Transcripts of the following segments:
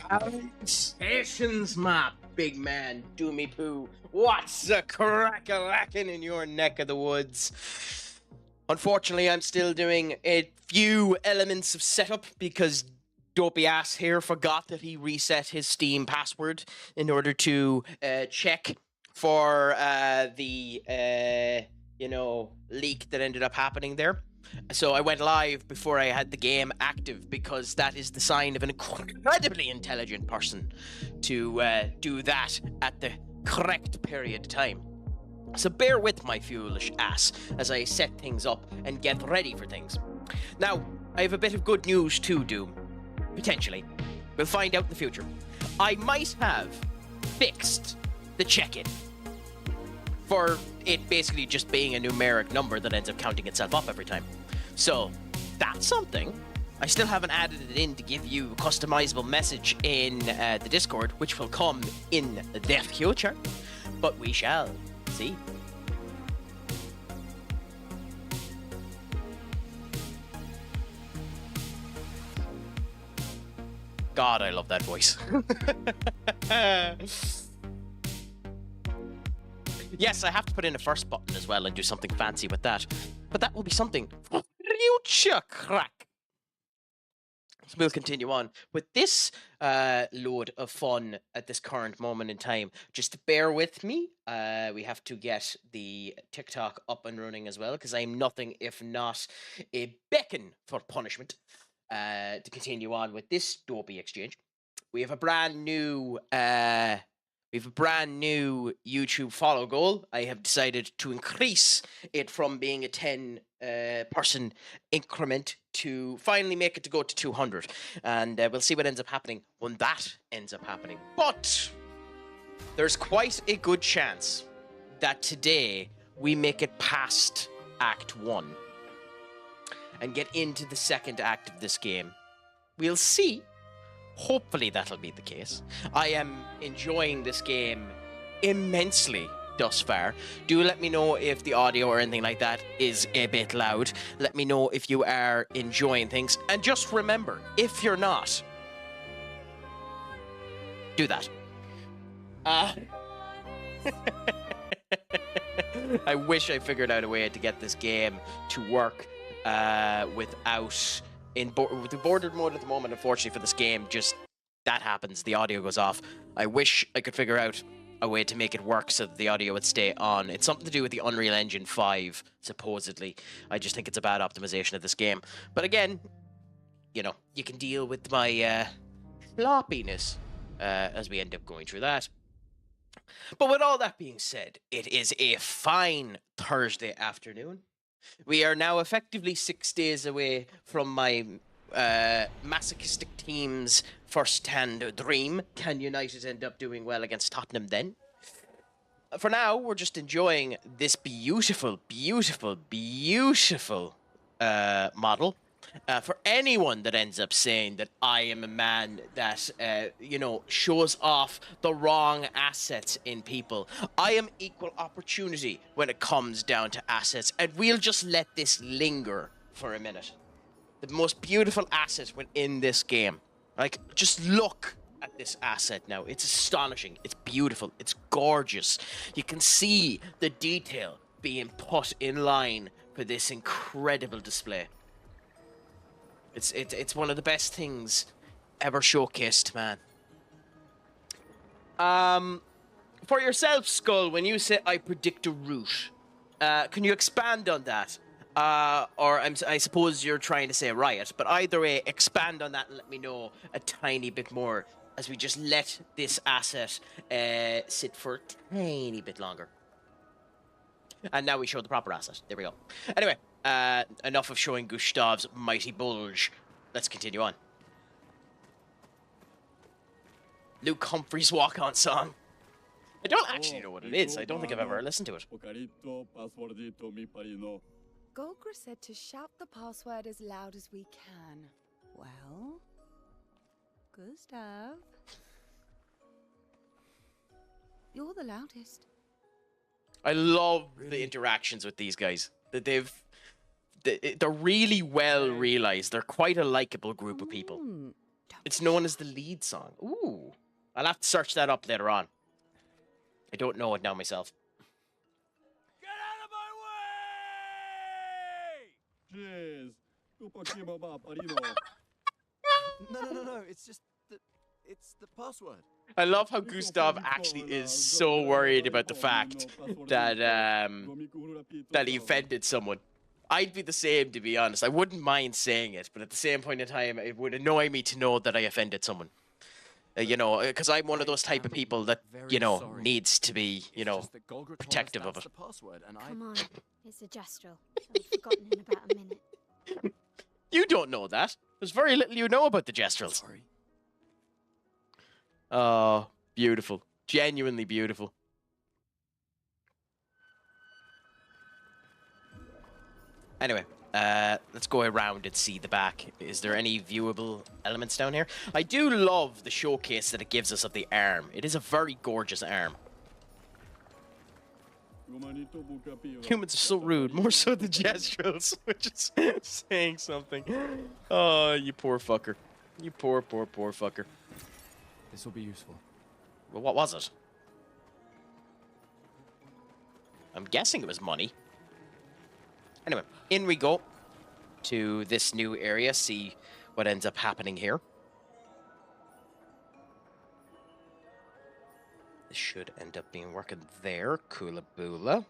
Salutations, my big man, Doomy Poo. What's a crack-a-lackin' in your neck of the woods? Unfortunately, I'm still doing a few elements of setup because dopey ass here forgot that he reset his Steam password in order to check for the leak that ended up happening there. So I went live before I had the game active because that is the sign of an incredibly intelligent person to do that at the correct period of time. So bear with my foolish ass as I set things up and get ready for things. Now, I have a bit of good news too, Doom. Potentially. We'll find out in the future. I might have fixed the check-in for it basically just being a numeric number that ends up counting itself up every time. So, that's something. I still haven't added it in to give you a customizable message in the Discord, which will come in the future. But we shall see. God, I love that voice. Yes, I have to put in a first button as well and do something fancy with that. But that will be something future crack. So we'll continue on with this load of fun at this current moment in time. Just bear with me. We have to get the TikTok up and running as well, because I'm nothing if not a beacon for punishment to continue on with this dopey exchange. We have a brand new YouTube follow goal. I have decided to increase it from being a 10 person increment to finally make it to go to 200. And we'll see what ends up happening when that ends up happening. But there's quite a good chance that today we make it past Act 1 and get into the second act of this game. We'll see. Hopefully that'll be the case. I am enjoying this game immensely thus far. Do let me know if the audio or anything like that is a bit loud. Let me know if you are enjoying things. And just remember, if you're not, do that. I wish I figured out a way to get this game to work without... with the bordered mode at the moment, unfortunately for this game, just that happens. The audio goes off. I wish I could figure out a way to make it work so that the audio would stay on. It's something to do with the Unreal Engine 5, supposedly. I just think it's a bad optimization of this game. But again, you know, you can deal with my floppiness as we end up going through that. But with all that being said, it is a fine Thursday afternoon. We are now effectively 6 days away from my masochistic team's first-hand dream. Can United end up doing well against Tottenham then? For now, we're just enjoying this beautiful, beautiful, beautiful model. For anyone that ends up saying that I am a man that, shows off the wrong assets in people, I am equal opportunity when it comes down to assets, and we'll just let this linger for a minute. The most beautiful asset within this game. Like, just look at this asset now. It's astonishing. It's beautiful. It's gorgeous. You can see the detail being put in line for this incredible display. It's one of the best things ever showcased, man. For yourself, Skull, when you say I predict a route, can you expand on that? Or I suppose you're trying to say riot, but either way, expand on that and let me know a tiny bit more as we just let this asset sit for a tiny bit longer. And now we show the proper asset. There we go. Anyway. Enough of showing Gustav's mighty bulge. Let's continue on. Luke Humphrey's walk-on song. I don't actually know what it is. I don't think I've ever listened to it. Golgra said to shout the password as loud as we can. Well, Gustav, you're the loudest. I love the interactions with these guys. That they're really well realized. They're quite a likable group of people. It's known as the lead song. Ooh. I'll have to search that up later on. I don't know it now myself. Get out of my way! No. It's the password. I love how Gustav actually is so worried about the fact that that he offended someone. I'd be the same, to be honest. I wouldn't mind saying it, but at the same point in time, it would annoy me to know that I offended someone. You know, because I'm one of those type of people that, you know, needs to be, you know, protective of it. Come on, it's a gestural. I'll be forgotten in about a minute. You don't know that. There's very little you know about the gestrals. Sorry. Oh, beautiful. Genuinely beautiful. Anyway, let's go around and see the back. Is there any viewable elements down here? I do love the showcase that it gives us of the arm. It is a very gorgeous arm. Humans are so rude, more so than gestrals, which is saying something. Oh, you poor fucker. You poor fucker. This will be useful. Well, what was it? I'm guessing it was money. Anyway, in we go to this new area, see what ends up happening here. This should end up being working there. Kula Boola.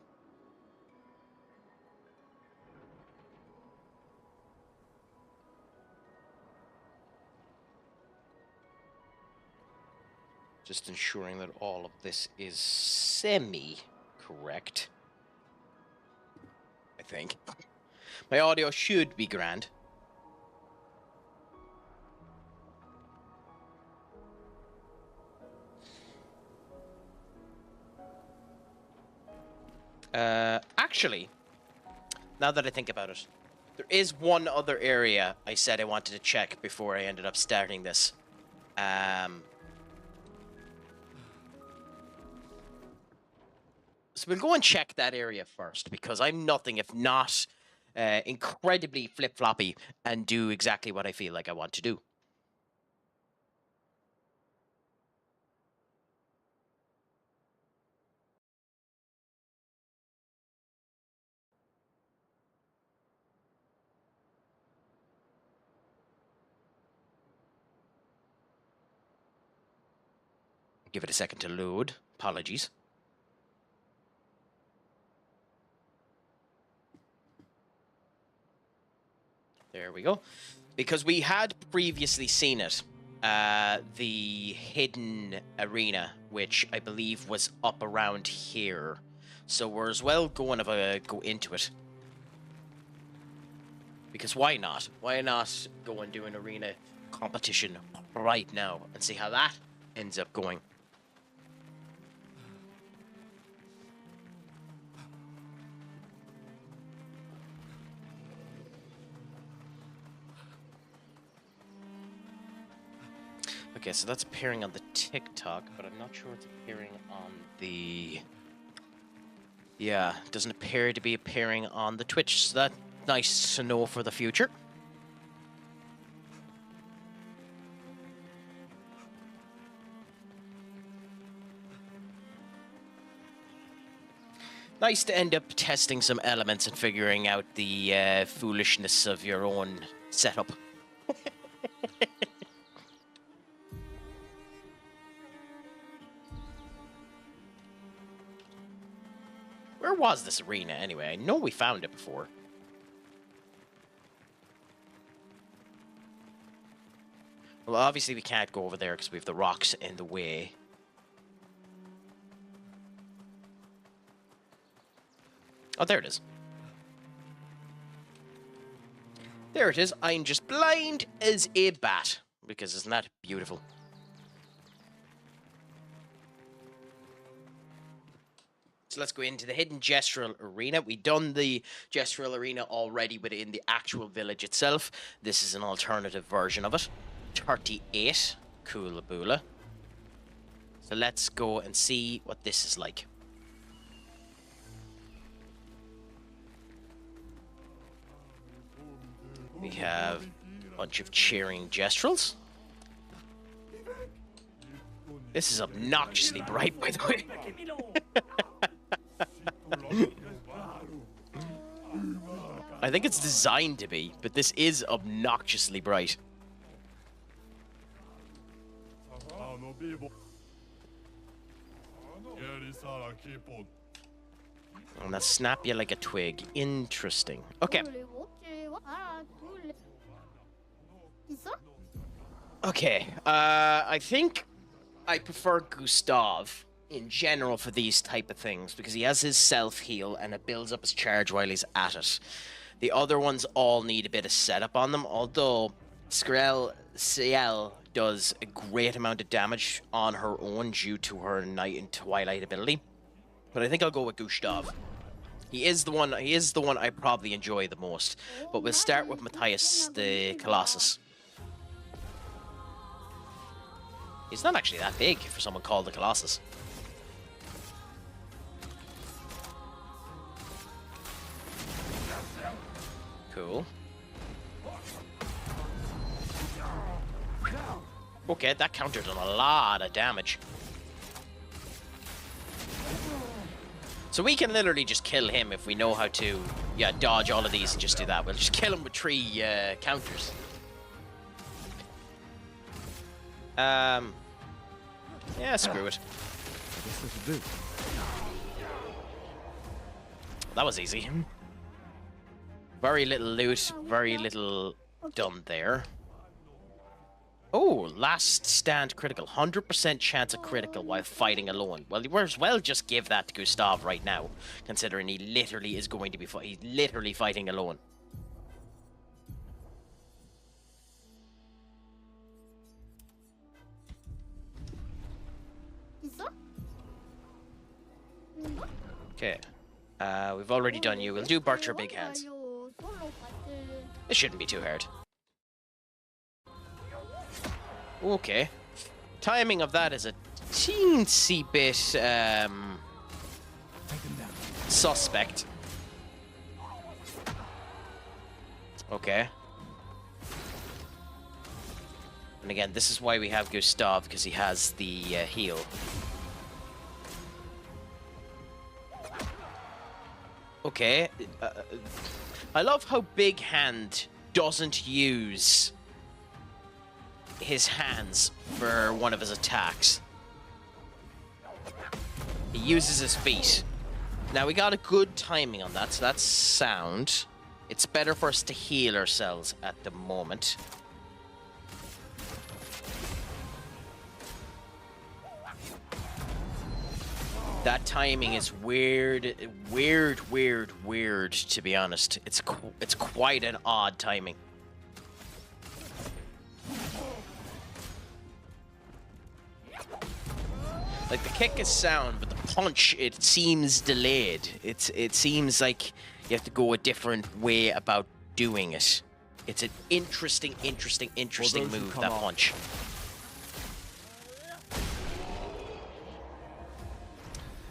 Just ensuring that all of this is semi-correct. I think. My audio should be grand. Actually, now that I think about it, there is one other area I said I wanted to check before I ended up starting this. So we'll go and check that area first, because I'm nothing if not incredibly flip-floppy and do exactly what I feel like I want to do. Give it a second to load. Apologies. There we go. Because we had previously seen it, the hidden arena, which I believe was up around here. So we're as well going to go into it. Because why not? Why not go and do an arena competition right now and see how that ends up going? Okay, so that's appearing on the TikTok, but I'm not sure it's appearing on the... Yeah, it doesn't appear to be appearing on the Twitch, so that's nice to know for the future. Nice to end up testing some elements and figuring out the foolishness of your own setup. Where was this arena anyway? I know we found it before. Well, obviously we can't go over there because we have the rocks in the way. Oh, there it is. There it is. I'm just blind as a bat. Because isn't that beautiful? So let's go into the hidden gestural arena. We've done the gestural arena already within the actual village itself. This is an alternative version of it. 38. Kula Boola. So let's go and see what this is like. We have a bunch of cheering gestrals. This is obnoxiously bright, by the way. I think it's designed to be, but this is obnoxiously bright. I'm gonna snap you like a twig. Interesting. Okay. Okay. I think I prefer Gustav in general for these type of things because he has his self-heal and it builds up his charge while he's at it. The other ones all need a bit of setup on them, although Ciel does a great amount of damage on her own due to her Night and Twilight ability. But I think I'll go with Gustav. He is the one I probably enjoy the most. But we'll start with Matthias the Colossus. He's not actually that big for someone called the Colossus. Cool. Okay, that countered on a lot of damage. So we can literally just kill him if we know how to, dodge all of these and just do that. We'll just kill him with 3 counters. Yeah, screw it. That was easy. Very little loot, very little done there. Oh, last stand critical. 100% chance of critical while fighting alone. Well, you might as well just give that to Gustav right now, considering he literally is going to be he's literally fighting alone. Okay. We've already done you. We'll do Barcher Big Hands. It shouldn't be too hard. Okay. Timing of that is a teensy bit suspect. Okay. And again, this is why we have Gustav, because he has the heal. Okay. I love how Big Hand doesn't use his hands for one of his attacks. He uses his feet. Now we got a good timing on that, so that's sound. It's better for us to heal ourselves at the moment. That timing is weird, to be honest. It's quite an odd timing. Like, the kick is sound, but the punch, it seems delayed. It seems like you have to go a different way about doing it. It's an interesting move, that punch.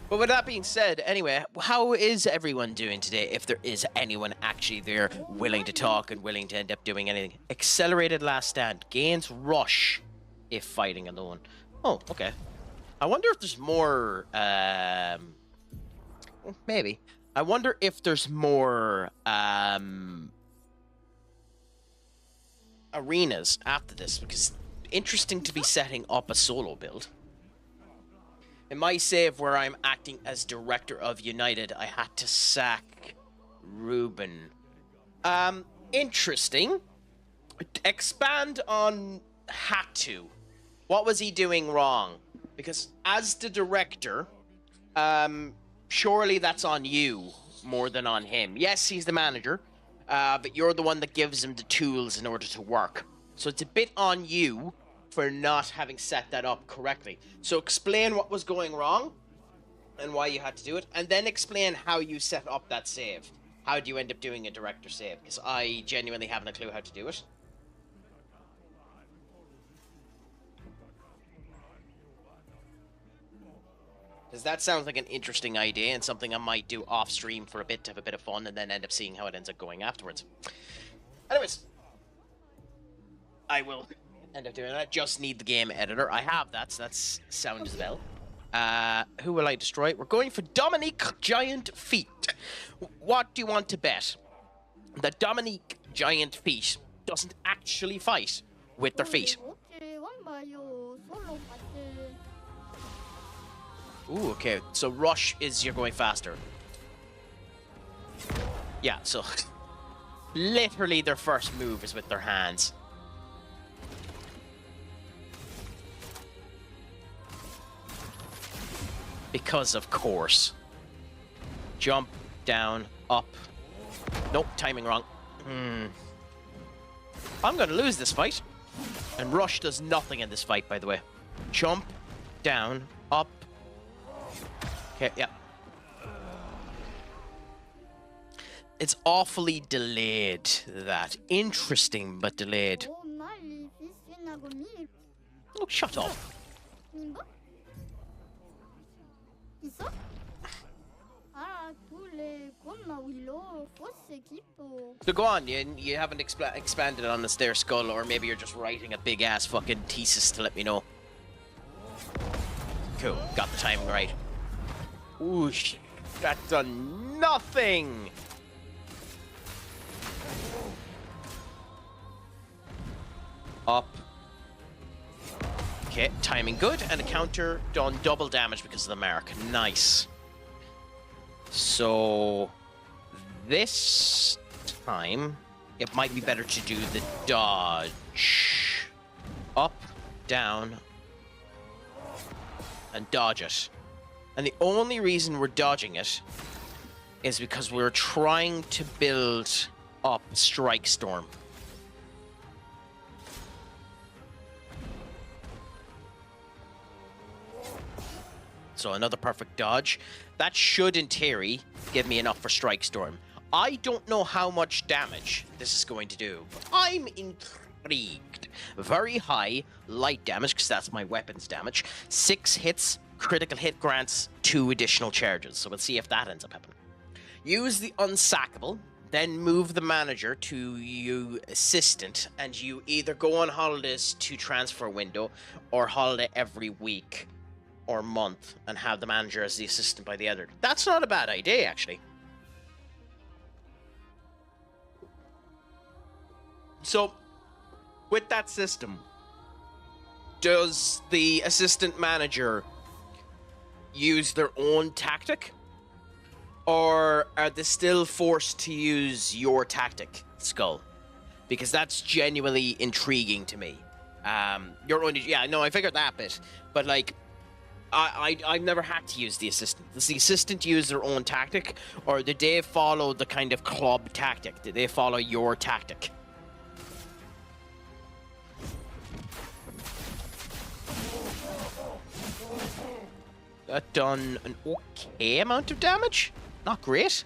But with that being said, anyway, how is everyone doing today? If there is anyone actually there willing to talk and willing to end up doing anything. Accelerated last stand. Gains rush if fighting alone. Oh, okay. I wonder if there's more, maybe. I wonder if there's more, arenas after this, because interesting to be setting up a solo build. In my save where I'm acting as director of United, I had to sack Ruben. Interesting. Expand on had to. What was he doing wrong? Because as the director, surely that's on you more than on him. Yes, he's the manager, but you're the one that gives him the tools in order to work. So it's a bit on you for not having set that up correctly. So explain what was going wrong and why you had to do it, and then explain how you set up that save. How do you end up doing a director save? Because I genuinely haven't a clue how to do it. Because that sounds like an interesting idea and something I might do off stream for a bit to have a bit of fun and then end up seeing how it ends up going afterwards. Anyways, I will end up doing that. Just need the game editor. I have that, so that's sound as well. Who will I destroy? We're going for Dominique Giant Feet. What do you want to bet? That Dominique Giant Feet doesn't actually fight with their feet. Ooh, okay. So rush is you're going faster. Yeah, so literally their first move is with their hands. Because of course. Jump, down, up. Nope, timing wrong. I'm gonna lose this fight. And rush does nothing in this fight, by the way. Jump, down, up. Okay, yeah. It's awfully delayed, that. Interesting, but delayed. Oh, shut up. So go on, you haven't expanded on this there skull, or maybe you're just writing a big-ass fucking thesis to let me know. Cool, got the timing right. Oosh, that done nothing! Up. Okay, timing good, and a counter done double damage because of the mark. Nice. So this time, it might be better to do the dodge. Up, down, and dodge it. And the only reason we're dodging it is because we're trying to build up Strike Storm. So another perfect dodge. That should, in theory, give me enough for Strike Storm. I don't know how much damage this is going to do, but I'm intrigued. Very high light damage, because that's my weapons damage. 6 hits, critical hit grants 2 additional charges. So we'll see if that ends up happening. Use the unsackable, then move the manager to you assistant, and you either go on holidays to transfer window, or holiday every week or month, and have the manager as the assistant by the editor. That's not a bad idea, actually. So, with that system, does the assistant manager use their own tactic? Or are they still forced to use your tactic, Skull? Because that's genuinely intriguing to me. You're only... Yeah, no, I figured that bit. But, like, I've never had to use the assistant. Does the assistant use their own tactic, or did they follow the kind of club tactic? Did they follow your tactic? That done an okay amount of damage? Not great.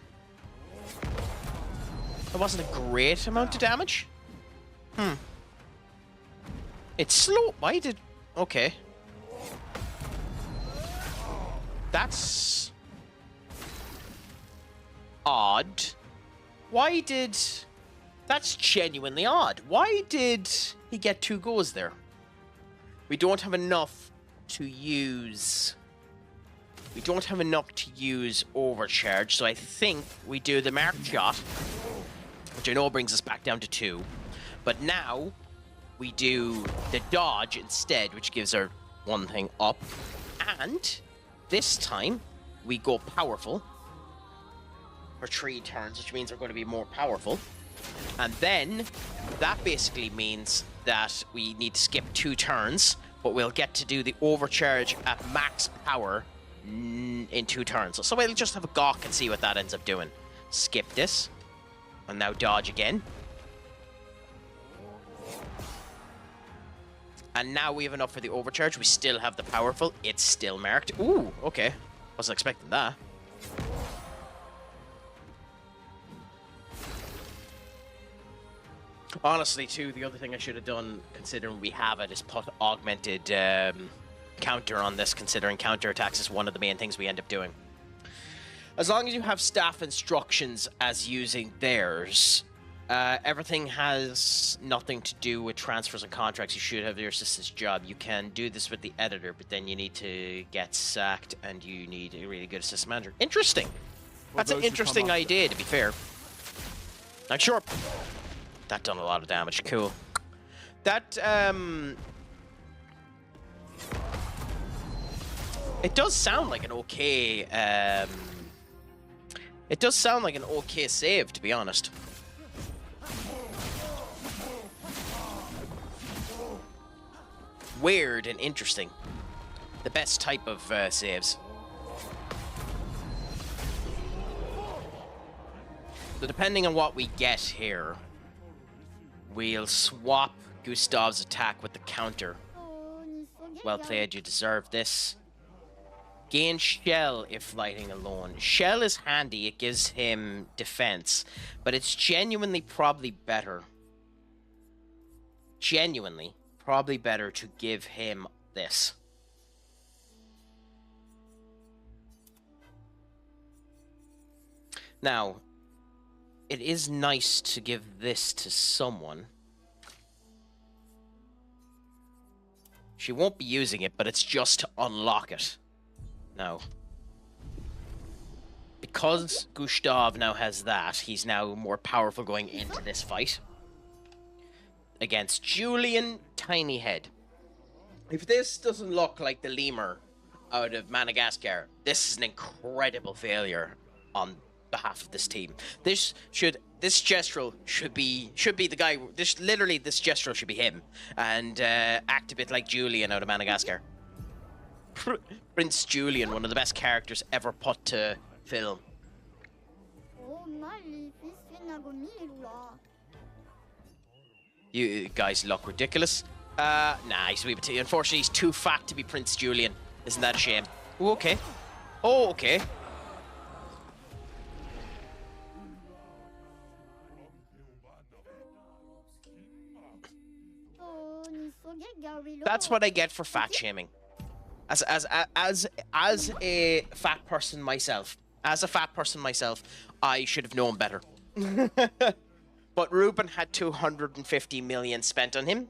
That wasn't a great amount of damage. It's slow. Why did... Okay. That's odd. Why did... That's genuinely odd. Why did he get 2 goes there? We don't have enough to use... We don't have enough to use overcharge, so I think we do the mark shot, which I know brings us back down to 2. But now we do the dodge instead, which gives our 1 thing up. And this time, we go powerful for 3 turns, which means we're going to be more powerful. And then, that basically means that we need to skip 2 turns, but we'll get to do the overcharge at max power in 2 turns. So we'll just have a gawk and see what that ends up doing. Skip this, and now dodge again. And now we have enough for the overcharge. We still have the powerful. It's still marked. Ooh, okay. Wasn't expecting that. Honestly, too, the other thing I should have done, considering we have it, is put augmented counter on this, considering counterattacks is one of the main things we end up doing. As long as you have staff instructions as using theirs, Everything has nothing to do with transfers and contracts. You should have your assistant's job. You can do this with the editor, but then you need to get sacked, and you need a really good assistant manager. Interesting. That's an interesting idea, to be fair. Not sure. That done a lot of damage. Cool. That, it does sound like an okay, it does sound like an okay save, to be honest. Weird and interesting. The best type of saves. So depending on what we get here, we'll swap Gustav's attack with the counter. Well played, you deserve this. Gain Shell if lighting alone. Shell is handy, it gives him defense, but it's genuinely probably better. Genuinely, probably better to give him this. Now, it is nice to give this to someone. She won't be using it, but it's just to unlock it. Now, because Gustav now has that, he's now more powerful going into this fight. Against Julian Tiny Head. If this doesn't look like the lemur out of Madagascar, this is an incredible failure on behalf of this team. This Gestrel should be the guy. This Gestrel should be him, and act a bit like Julian out of Madagascar. Prince Julian, one of the best characters ever put to film. You guys look ridiculous. Nah, unfortunately, he's too fat to be Prince Julian. Isn't that a shame? Oh, okay. Oh, okay. That's what I get for fat shaming. As a fat person myself, I should have known better. But Ruben had 250 million spent on him.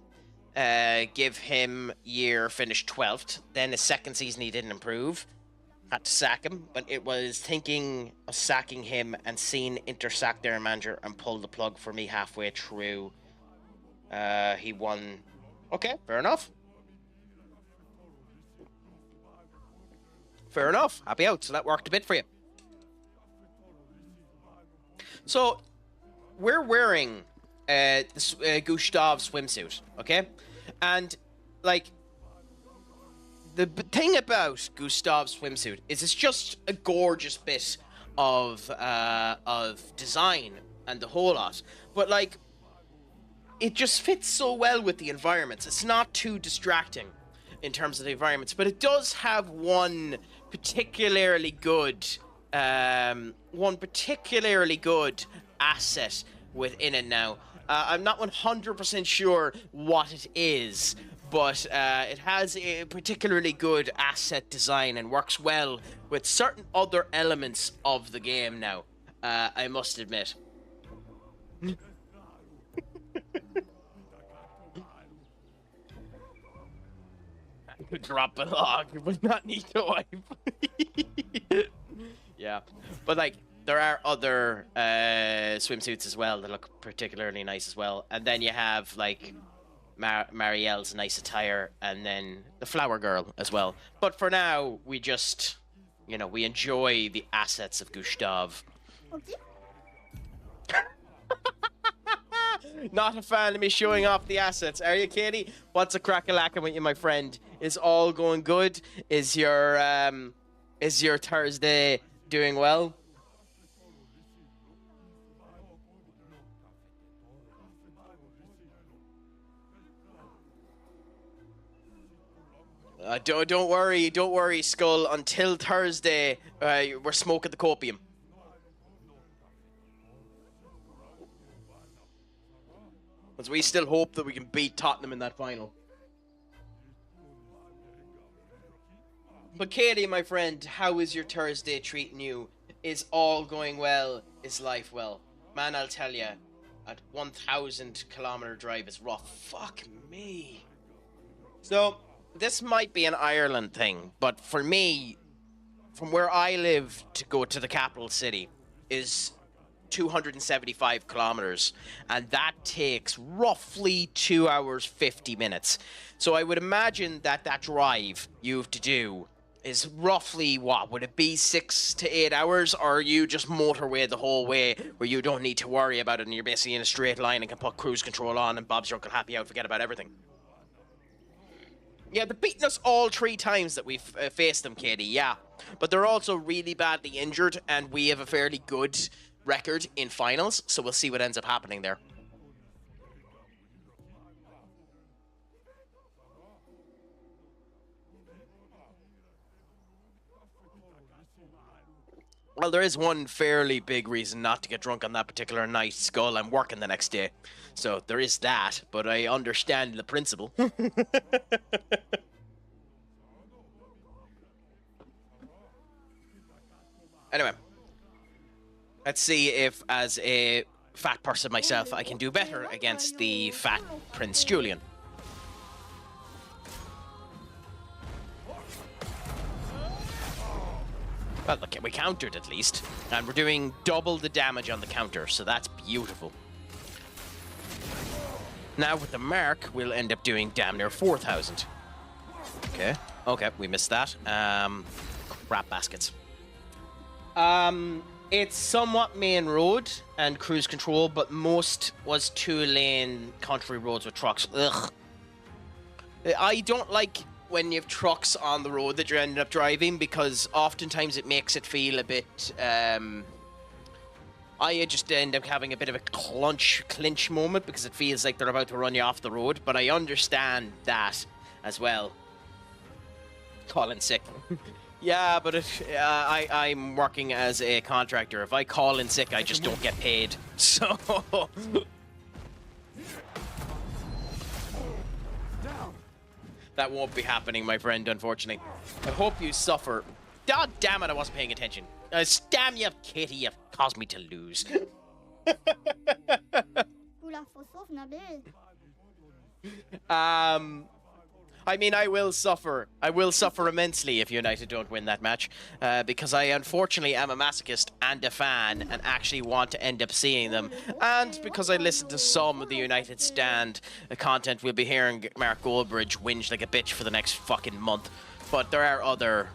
Give him year finished 12th. Then his second season he didn't improve. Had to sack him, but it was thinking of sacking him and seeing Inter sack their manager and pull the plug for me halfway through. He won. Okay, fair enough. Fair enough. Happy out. So that worked a bit for you. So we're wearing this Gustav swimsuit, okay? And like the thing about Gustav's swimsuit is it's just a gorgeous bit of design and the whole lot. But like it just fits so well with the environments. It's not too distracting in terms of the environments, but it does have one particularly good asset within it now. I'm not 100% sure what it is, but it has a particularly good asset design and works well with certain other elements of the game now, I must admit. Drop a log, but not need to wipe. Yeah, but like there are other swimsuits as well that look particularly nice as well. And then you have like Marielle's nice attire, and then the flower girl as well. But for now, we just, we enjoy the assets of Gustav. Okay. Not a fan of me showing off the assets, are you, Katie? What's a crack-a-lackin' with you, my friend? Is all going good? Is your Thursday doing well? Don't worry, Skull. Until Thursday, we're smoking the copium. As we still hope that we can beat Tottenham in that final. But Katie, my friend, how is your Thursday treating you? Is all going well? Is life well? Man, I'll tell ya, at 1,000 kilometer drive is rough. Fuck me. So, this might be an Ireland thing, but for me, from where I live to go to the capital city is 275 kilometers, and that takes roughly 2 hours 50 minutes. So I would imagine that that drive you have to do is roughly, what would it be, 6 to 8 hours, or you just motorway the whole way where you don't need to worry about it and you're basically in a straight line and can put cruise control on and Bob's your Uncle Happy Out, forget about everything. Yeah, they're beating us all 3 times that we've faced them, Katie, yeah. But they're also really badly injured, and we have a fairly good record in finals, so we'll see what ends up happening there. Well, there is one fairly big reason not to get drunk on that particular night, Skull. I'm working the next day. So there is that, but I understand the principle. Anyway. Let's see if, as a fat person myself, I can do better against the fat Prince Julian. Well, look, we countered at least, and we're doing double the damage on the counter, so that's beautiful. Now with the mark, we'll end up doing damn near 4,000. Okay, we missed that. Crap baskets. It's somewhat main road and cruise control, but most was 2-lane country roads with trucks. Ugh. I don't like when you have trucks on the road that you're ending up driving, because oftentimes it makes it feel a bit, I just end up having a bit of a clinch moment because it feels like they're about to run you off the road, but I understand that as well. Calling sick. Yeah, but I'm working as a contractor. If I call in sick, I just don't get paid. So... that won't be happening, my friend, unfortunately. I hope you suffer. God damn it, I wasn't paying attention. Damn you, Kitty, you've caused me to lose. I mean, I will suffer. I will suffer immensely if United don't win that match, because I unfortunately am a masochist and a fan and actually want to end up seeing them. And because I listen to some of the United Stand content, we'll be hearing Mark Goldbridge whinge like a bitch for the next fucking month. But there are other...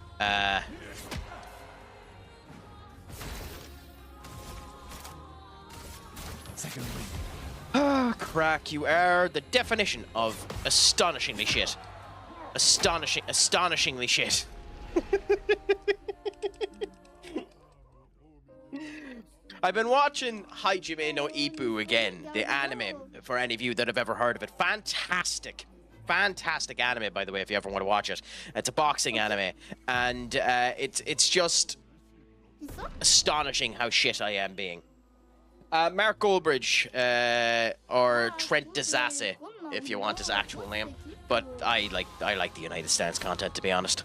Crack, you are the definition of astonishingly shit. Astonishingly shit. I've been watching Hajime no Ippo again, the anime, for any of you that have ever heard of it. Fantastic. Fantastic anime, by the way, if you ever want to watch it. It's a boxing anime, and it's just astonishing how shit I am being. Mark Goldbridge, or Trent Desasse, if you want his actual name. But I like the United Stands content, to be honest.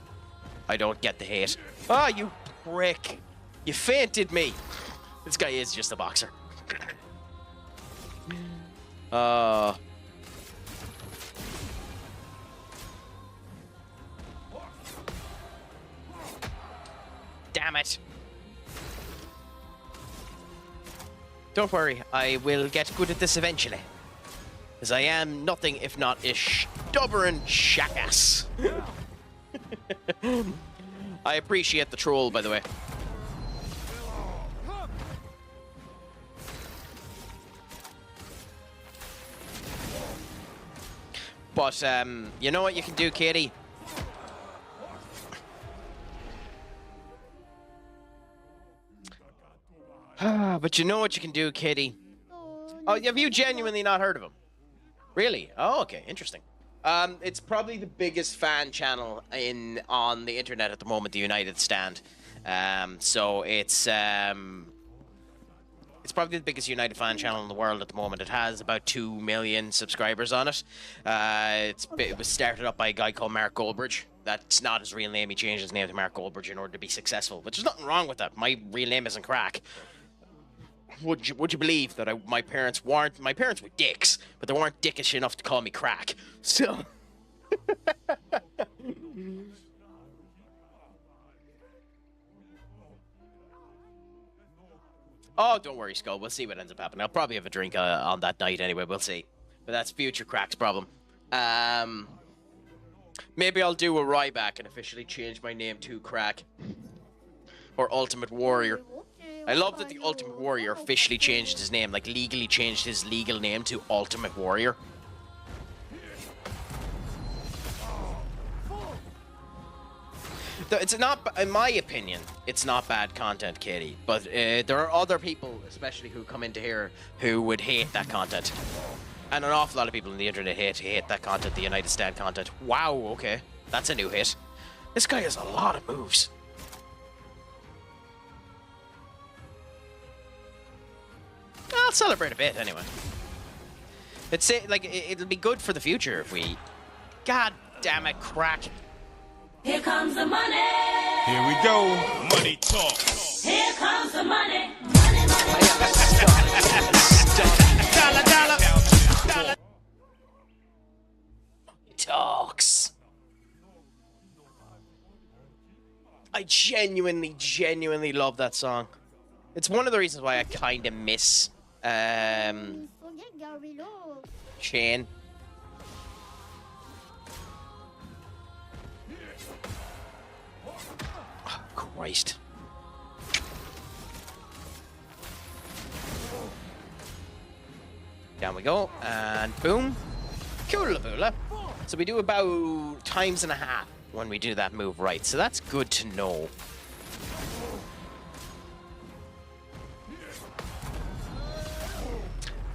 I don't get the hate. Ah, you prick! You fainted me! This guy is just a boxer. Damn it! Don't worry, I will get good at this eventually. As I am nothing if not a stubborn jackass. I appreciate the troll, by the way. But, you know what you can do, Katie? But you know what you can do, Katie? Oh, have you genuinely not heard of him? Really? Oh, okay, interesting. It's probably the biggest fan channel on the internet at the moment, the United Stand. So it's probably the biggest United fan channel in the world at the moment. It has about 2 million subscribers on it. It was started up by a guy called Mark Goldbridge. That's not his real name. He changed his name to Mark Goldbridge in order to be successful. But there's nothing wrong with that. My real name isn't Crack. would you believe that my parents were dicks, but they weren't dickish enough to call me crack. So. Oh, don't worry, Skull. We'll see what ends up happening. I'll probably have a drink on that night anyway. We'll see. But that's future Crack's problem. Maybe I'll do a Ryback and officially change my name to Crack. Or Ultimate Warrior. I love that the Ultimate Warrior officially changed his name, like legally changed his legal name to Ultimate Warrior. It's not, in my opinion, it's not bad content, Katie. But there are other people, especially who come into here, who would hate that content. And an awful lot of people on the internet hate that content, the United Stand content. Wow, okay. That's a new hit. This guy has a lot of moves. I'll celebrate a bit, anyway. It'll be good for the future if we... God damn it, Crack. Here comes the money. Here we go. Money talk. Here comes the money. Money, money. Dollar. Talks. I genuinely love that song. It's one of the reasons why I kind of miss Shane. Oh, Christ. Down we go, and boom. Coolaboola. So we do about times and a half when we do that move right, so that's good to know.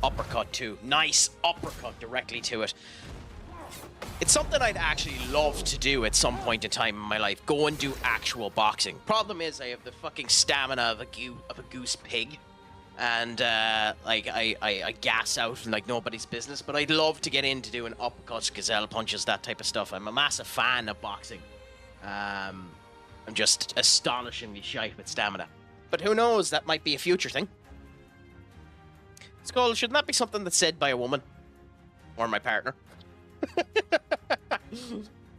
Uppercut too. Nice uppercut directly to it. It's something I'd actually love to do at some point in time in my life. Go and do actual boxing. Problem is, I have the fucking stamina of a goose pig. And, I gas out like nobody's business. But I'd love to get into doing uppercuts, gazelle punches, that type of stuff. I'm a massive fan of boxing. I'm just astonishingly shite with stamina. But who knows, that might be a future thing. Skull, shouldn't that be something that's said by a woman? Or my partner?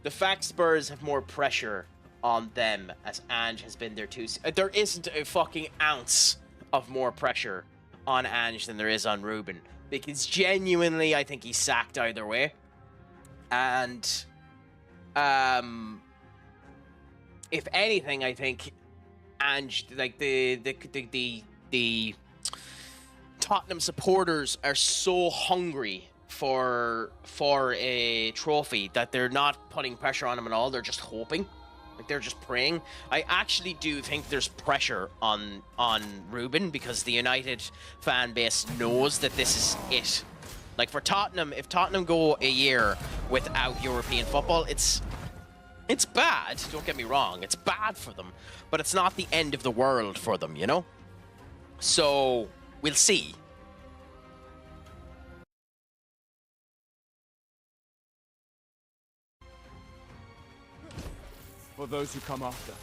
The fact Spurs have more pressure on them as Ange has been there too. There isn't a fucking ounce of more pressure on Ange than there is on Ruben. Because genuinely, I think he's sacked either way. And, if anything, I think Ange, like, the Tottenham supporters are so hungry for a trophy that they're not putting pressure on him at all. They're just hoping. Like, they're just praying. I actually do think there's pressure on Ruben because the United fan base knows that this is it. Like, for Tottenham, if Tottenham go a year without European football, it's bad. Don't get me wrong. It's bad for them. But it's not the end of the world for them, you know? So, we'll see. For those who come after.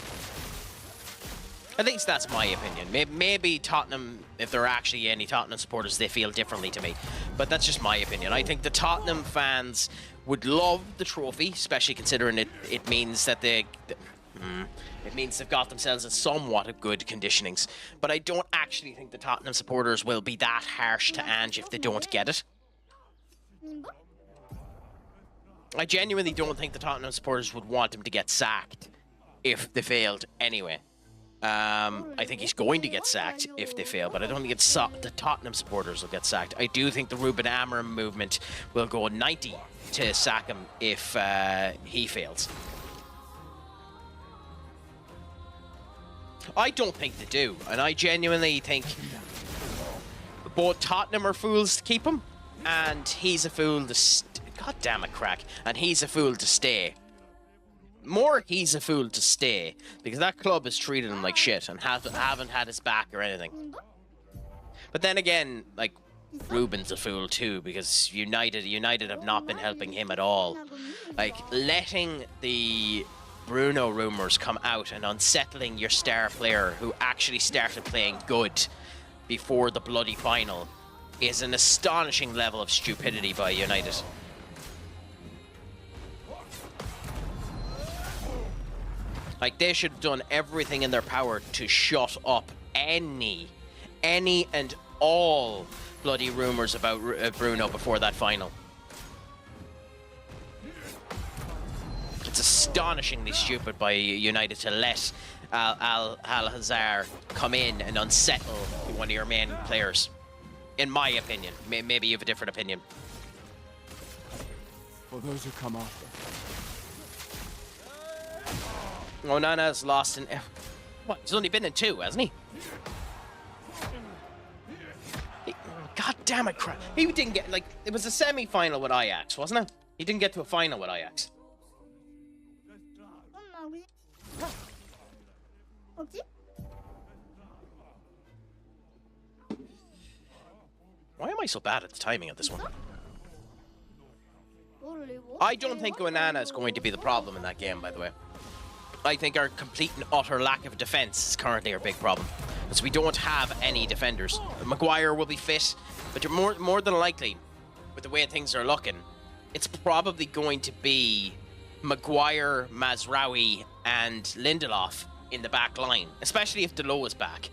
At least that's my opinion. Maybe Tottenham, if there are actually any Tottenham supporters, they feel differently to me. But that's just my opinion. I think the Tottenham fans would love the trophy, especially considering it means that it means they've got themselves in somewhat of good conditionings. But I don't actually think the Tottenham supporters will be that harsh to Ange if they don't get it. I genuinely don't think the Tottenham supporters would want him to get sacked if they failed anyway. I think he's going to get sacked if they fail, but I don't think the Tottenham supporters will get sacked. I do think the Ruben Amorim movement will go 90 to sack him if he fails. I don't think they do, and I genuinely think both Tottenham are fools to keep him, and he's a fool to... God damn it, Crack. And he's a fool to stay. More, he's a fool to stay, because that club has treated him like shit and haven't had his back or anything. But then again, like, Ruben's a fool too, because United have not been helping him at all. Like, letting the Bruno rumors come out and unsettling your star player who actually started playing good before the bloody final is an astonishing level of stupidity by United. Like, they should have done everything in their power to shut up any and all bloody rumors about Bruno before that final. It's astonishingly stupid by United to let Al-Hazar come in and unsettle one of your main players. In my opinion. Maybe you have a different opinion. For those who come after. Onana's lost in... What? He's only been in 2, hasn't he? God damn it, crap. He didn't get... Like, it was a semi-final with Ajax, wasn't it? He didn't get to a final with Ajax. Why am I so bad at the timing of this one? I don't think Onana is going to be the problem in that game, by the way. I think our complete and utter lack of defense is currently our big problem. Because we don't have any defenders. Maguire will be fit, but more than likely, with the way things are looking, it's probably going to be Maguire, Mazraoui, and Lindelof in the back line, especially if Delo is back.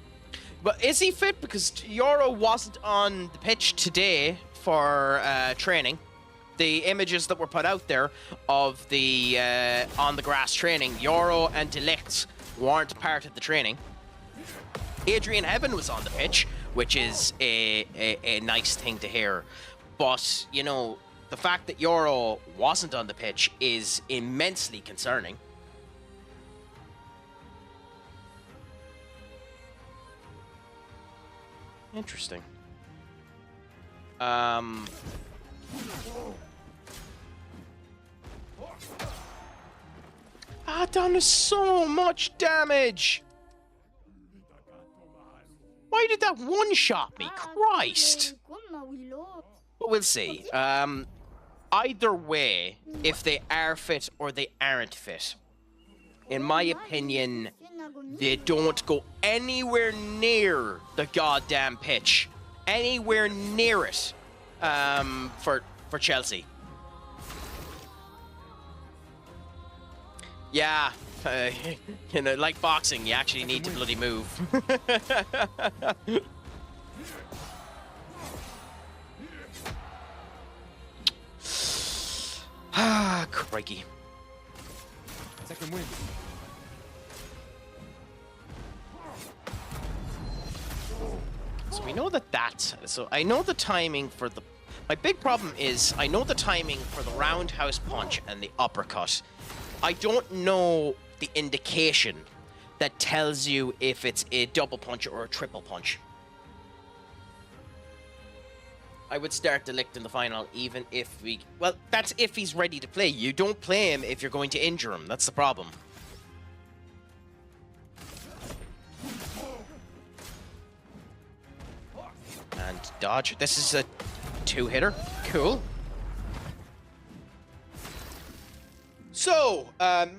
But is he fit? Because Euro wasn't on the pitch today for training. The images that were put out there of the on the grass training, Euro and De Ligt weren't part of the training. Adrian Heaven was on the pitch, which is a nice thing to hear. But, you know, the fact that Euro wasn't on the pitch is immensely concerning. Interesting. Done so much damage. Why did that one-shot me? Christ. But we'll see. Either way, if they are fit or they aren't fit, in my opinion, they don't go anywhere near the goddamn pitch. Anywhere near it for Chelsea. Yeah, you know, like boxing, you actually need to bloody move. Ah, crikey. Second win. So we know that. So I know the timing for the... My big problem is I know the timing for the roundhouse punch and the uppercut. I don't know the indication that tells you if it's a double punch or a triple punch. I would start De Ligt in the final even if we... Well, that's if he's ready to play. You don't play him if you're going to injure him. That's the problem. And dodge. This is a two-hitter. Cool. So, I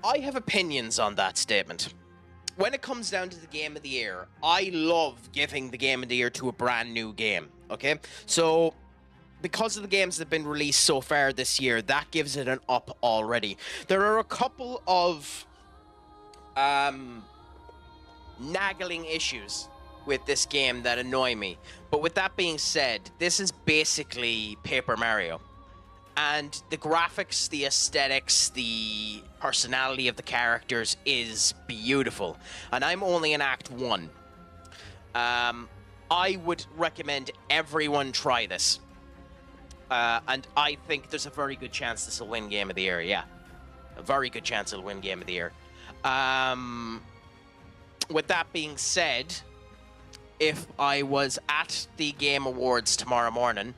have opinions on that statement. When it comes down to the Game of the Year, I love giving the Game of the Year to a brand new game, okay? So, because of the games that have been released so far this year, that gives it an up already. There are a couple of nagging issues with this game that annoy me. But with that being said, this is basically Paper Mario. And the graphics, the aesthetics, the personality of the characters is beautiful. And I'm only in Act 1. I would recommend everyone try this. And I think there's a very good chance this will win Game of the Year, yeah. A very good chance it'll win Game of the Year. With that being said, if I was at the Game Awards tomorrow morning,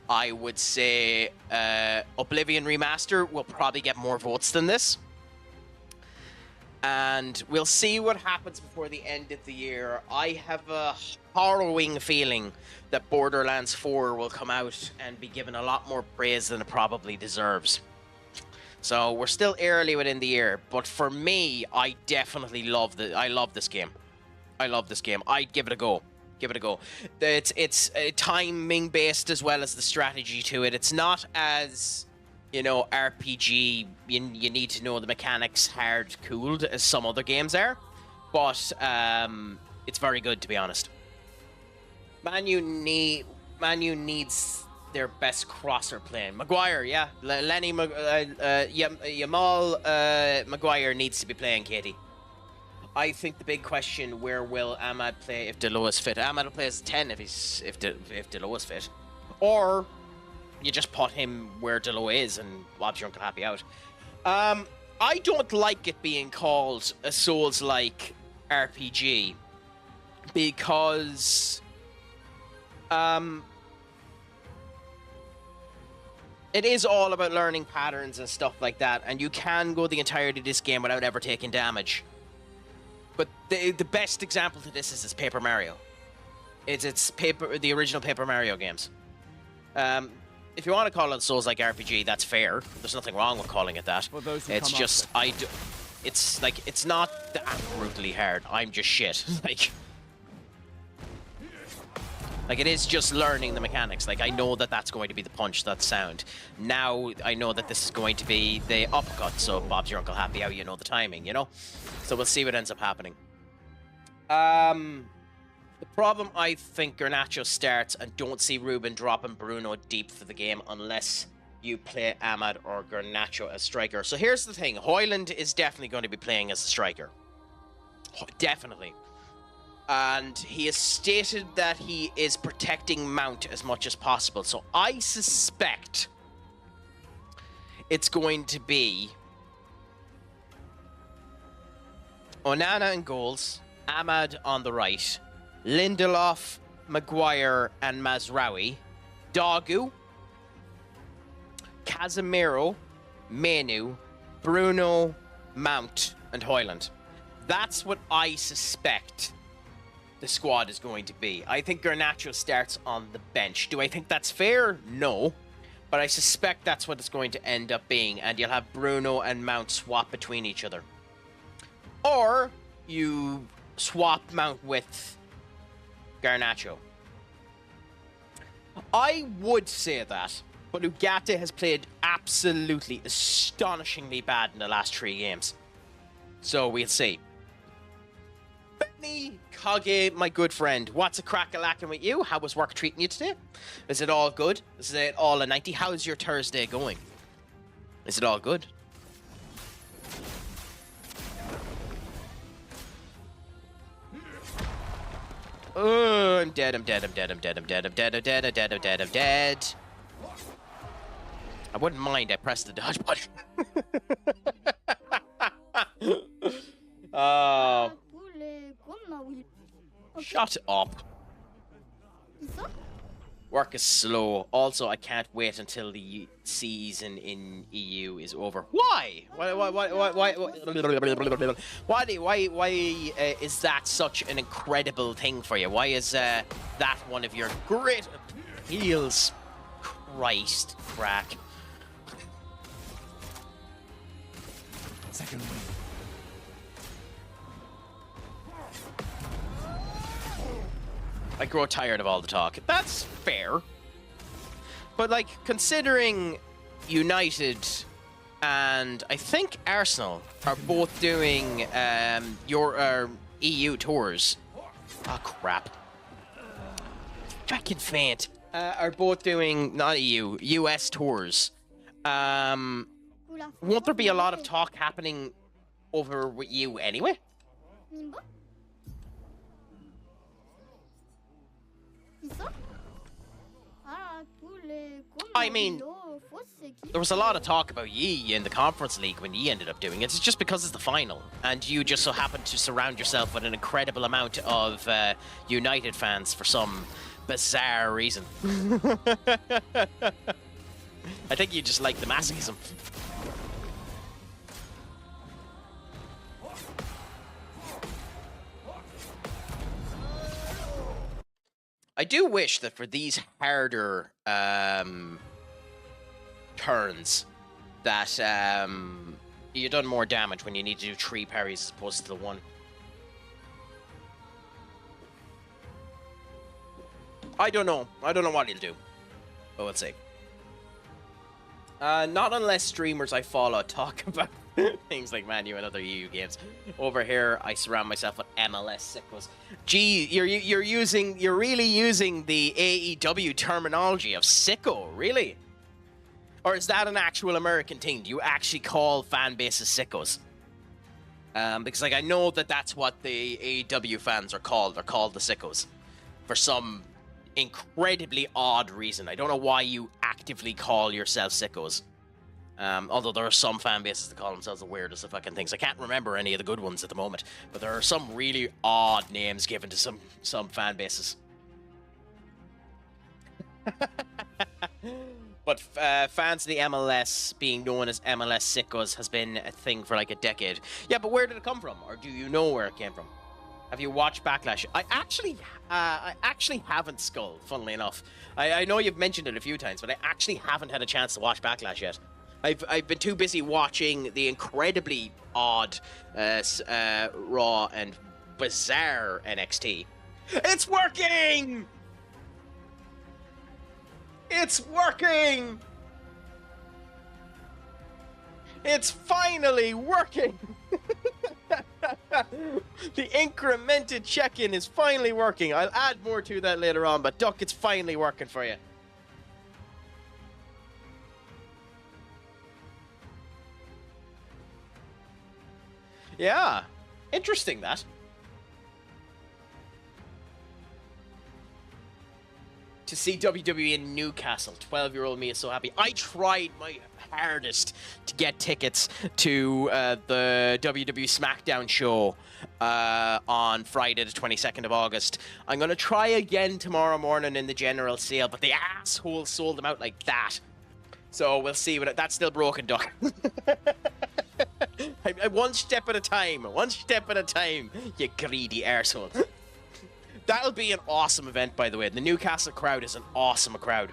I would say Oblivion Remaster will probably get more votes than this. And we'll see what happens before the end of the year. I have a harrowing feeling that Borderlands 4 will come out and be given a lot more praise than it probably deserves. So we're still early within the year, but for me, I definitely love this game. I love this game. I'd give it a go. Give it a go. It's timing based as well as the strategy to it. It's not as, you know, RPG. You need to know the mechanics hard cooled as some other games are, but it's very good, to be honest. Man U needs their best crosser playing. Maguire, yeah. Yamal Maguire needs to be playing, Katie. I think the big question, where will Ahmad play if Delo is fit? Ahmad will play as a 10 if Delo is fit. Or you just put him where Delo is and Bob's your Uncle Happy out. I don't like it being called a Souls-like RPG because it is all about learning patterns and stuff like that, and you can go the entirety of this game without ever taking damage. But the best example to this is Paper Mario. It's the original Paper Mario games. If you want to call it a Souls-like RPG, that's fair. There's nothing wrong with calling it that. It's just it's like it's not that brutally hard. I'm just shit. Like it is just learning the mechanics. Like, I know that that's going to be the punch, that sound. Now I know that this is going to be the uppercut, so Bob's your Uncle Happy, how you know the timing, you know? So we'll see what ends up happening. The problem, I think, Garnacho starts, and don't see Ruben dropping Bruno deep for the game unless you play Ahmad or Garnacho as striker. So here's the thing. Højlund is definitely going to be playing as a striker. Definitely. And he has stated that he is protecting Mount as much as possible. So I suspect it's going to be Onana in goals, Ahmad on the right, Lindelof, Maguire and Mazraoui, Dogu, Casemiro, Menu, Bruno, Mount and Højlund. That's what I suspect the squad is going to be. I think Garnacho starts on the bench. Do I think that's fair? No. But I suspect that's what it's going to end up being, and you'll have Bruno and Mount swap between each other. Or you swap Mount with Garnacho. I would say that, but Ugarte has played absolutely astonishingly bad in the last 3 games. So we'll see. Benny Kage, my good friend, what's a crack-a-lacking with you? How was work treating you today? Is it all good? Is it all a 90? How's your Thursday going? Is it all good? Oh, I'm dead, I'm dead, I'm dead, I'm dead, I'm dead, I'm dead, I'm dead, I'm dead, I'm dead, I'm dead. I wouldn't mind, I pressed the dodge button. Oh. Shut up. Work is slow. Also, I can't wait until the season in EU is over. Why? Why is that such an incredible thing for you? Why is that one of your great appeals? Christ, crack. Second win. I grow tired of all the talk. That's fair. But, like, considering United and I think Arsenal are both doing your EU tours. Oh, crap. Fucking faint. Are both doing, not EU, US tours. Won't there be a lot of talk happening over with you anyway? I mean, there was a lot of talk about Yi in the Conference League when Yi ended up doing it. It's just because it's the final, and you just so happen to surround yourself with an incredible amount of United fans for some bizarre reason. I think you just like the masochism. I do wish that for these harder turns, that you've done more damage when you need to do 3 parries as opposed to the 1. I don't know. I don't know what he'll do. But we'll see. Not unless streamers I follow talk about things like Man U and other EU games. Over here, I surround myself with MLS sickos. Gee, you're really using the AEW terminology of sicko, really? Or is that an actual American thing? Do you actually call fan bases sickos? Because like I know that that's what the AEW fans are called. They're called the sickos for some incredibly odd reason. I don't know why you actively call yourself sickos. Although there are some fan bases that call themselves the weirdest of fucking things. I can't remember any of the good ones at the moment, but there are some really odd names given to some fan bases. But fans of the MLS being known as MLS sickos has been a thing for like a decade. Yeah, but where did it come from? Or do you know where it came from? Have you watched Backlash? I actually haven't, Skull, funnily enough. I know you've mentioned it a few times, but I actually haven't had a chance to watch Backlash yet. I've been too busy watching the incredibly odd Raw and bizarre NXT. It's working! It's working! It's finally working! The incremented check-in is finally working. I'll add more to that later on, but Duck, it's finally working for you. Yeah, interesting that. To see WWE in Newcastle, 12-year-old me is so happy. I tried my hardest to get tickets to the WWE SmackDown show on Friday the 22nd of August. I'm going to try again tomorrow morning in the general sale, but the asshole sold them out like that. So we'll see, but that's still broken, Duck. I one step at a time, you greedy arsehole. That'll be an awesome event, by the way. The Newcastle crowd is an awesome crowd.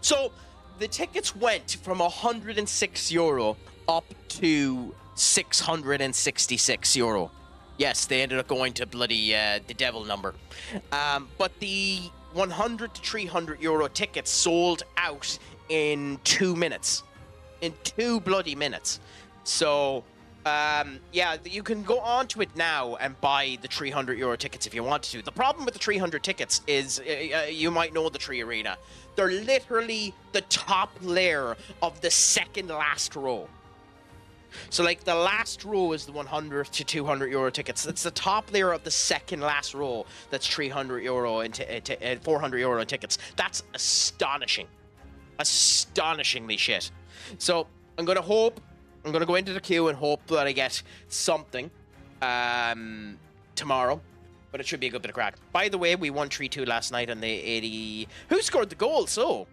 So, the tickets went from €106 up to €666. Yes, they ended up going to bloody the devil number. But the €100 to €300 tickets sold out in 2 minutes. In 2 bloody minutes. So, yeah, you can go on to it now and buy the €300 tickets if you want to. The problem with the 300 tickets is, you might know the Tree Arena. They're literally the top layer of the second last row. So, like, the last row is the €100 to €200 tickets. That's the top layer of the second last row. That's €300 and €400 tickets. That's astonishing. Astonishingly shit. So, I'm going to go into the queue and hope that I get something tomorrow. But it should be a good bit of crack. By the way, we won 3-2 last night on the 80... Who scored the goal? So,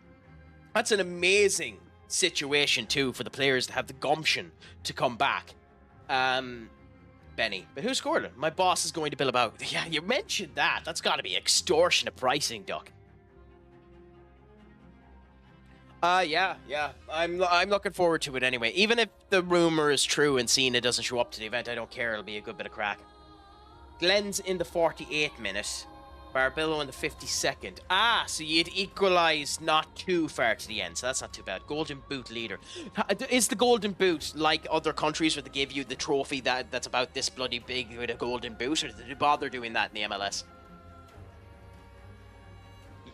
that's an amazing situation, too, for the players to have the gumption to come back. Benny. But who scored it? My boss is going to Bilbao. Yeah, you mentioned that. That's got to be extortionate pricing, Duck. Yeah. I'm looking forward to it anyway. Even if the rumor is true and Cena doesn't show up to the event, I don't care. It'll be a good bit of crack. Glenn's in the 48th minute. Barbillo in the 52nd. So you'd equalise not too far to the end, so that's not too bad. Golden Boot leader. Is the Golden Boot like other countries where they give you the trophy that's about this bloody big with a Golden Boot, or did they bother doing that in the MLS?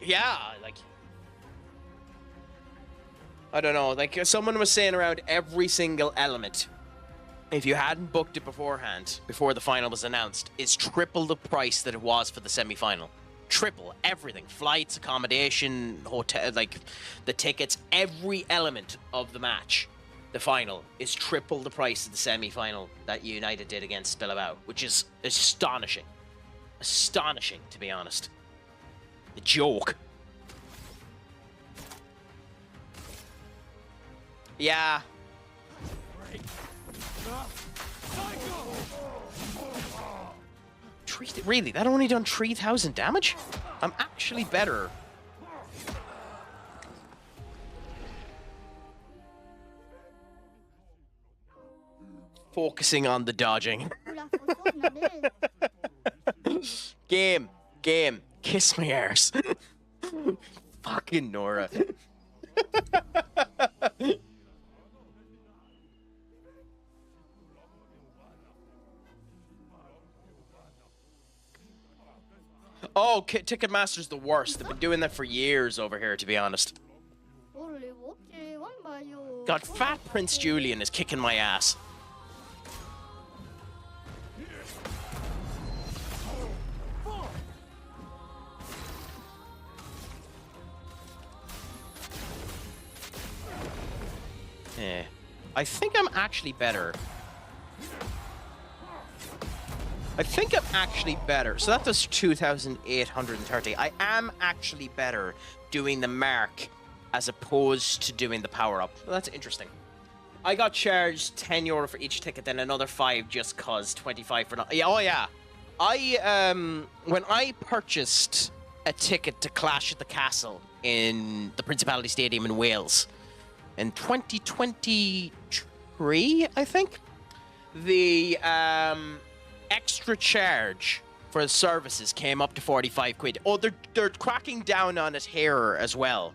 Yeah, like... I don't know, like someone was saying around every single element, if you hadn't booked it beforehand, before the final was announced, is triple the price that it was for the semi-final. Triple, everything. Flights, accommodation, hotel, like the tickets, every element of the match, the final, is triple the price of the semi-final that United did against Bilbao, which is astonishing. Astonishing, to be honest. A joke. Yeah. Really? That only done 3,000 damage? I'm actually better. Focusing on the dodging. Oula, faut sauvegarder. Game, kiss my arse. Fucking Nora. Oh, Ticketmaster's the worst. They've been doing that for years over here, to be honest. God, Fat Prince Julian is kicking my ass. I think I'm actually better. So that does 2,830. I am actually better doing the mark as opposed to doing the power-up. Well, that's interesting. I got charged €10 for each ticket, then another 5 just cause 25 for not. Yeah, oh yeah. When I purchased a ticket to Clash at the Castle in the Principality Stadium in Wales in 2023, I think, the extra charge for the services came up to 45 quid. Oh, they're cracking down on it here as well.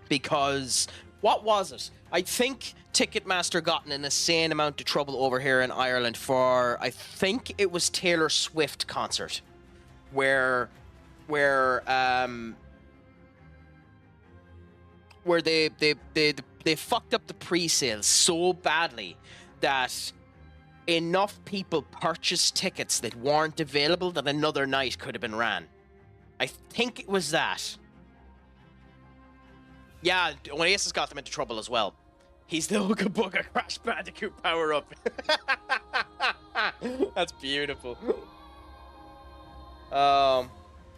Because, what was it? I think Ticketmaster got in an insane amount of trouble over here in Ireland for, I think it was Taylor Swift concert. Where they fucked up the pre-sales so badly that enough people purchased tickets that weren't available that another night could have been ran. I think it was that. Yeah, Oasis got them into trouble as well. He's the Ooga Booga Crash Bandicoot power-up. That's beautiful.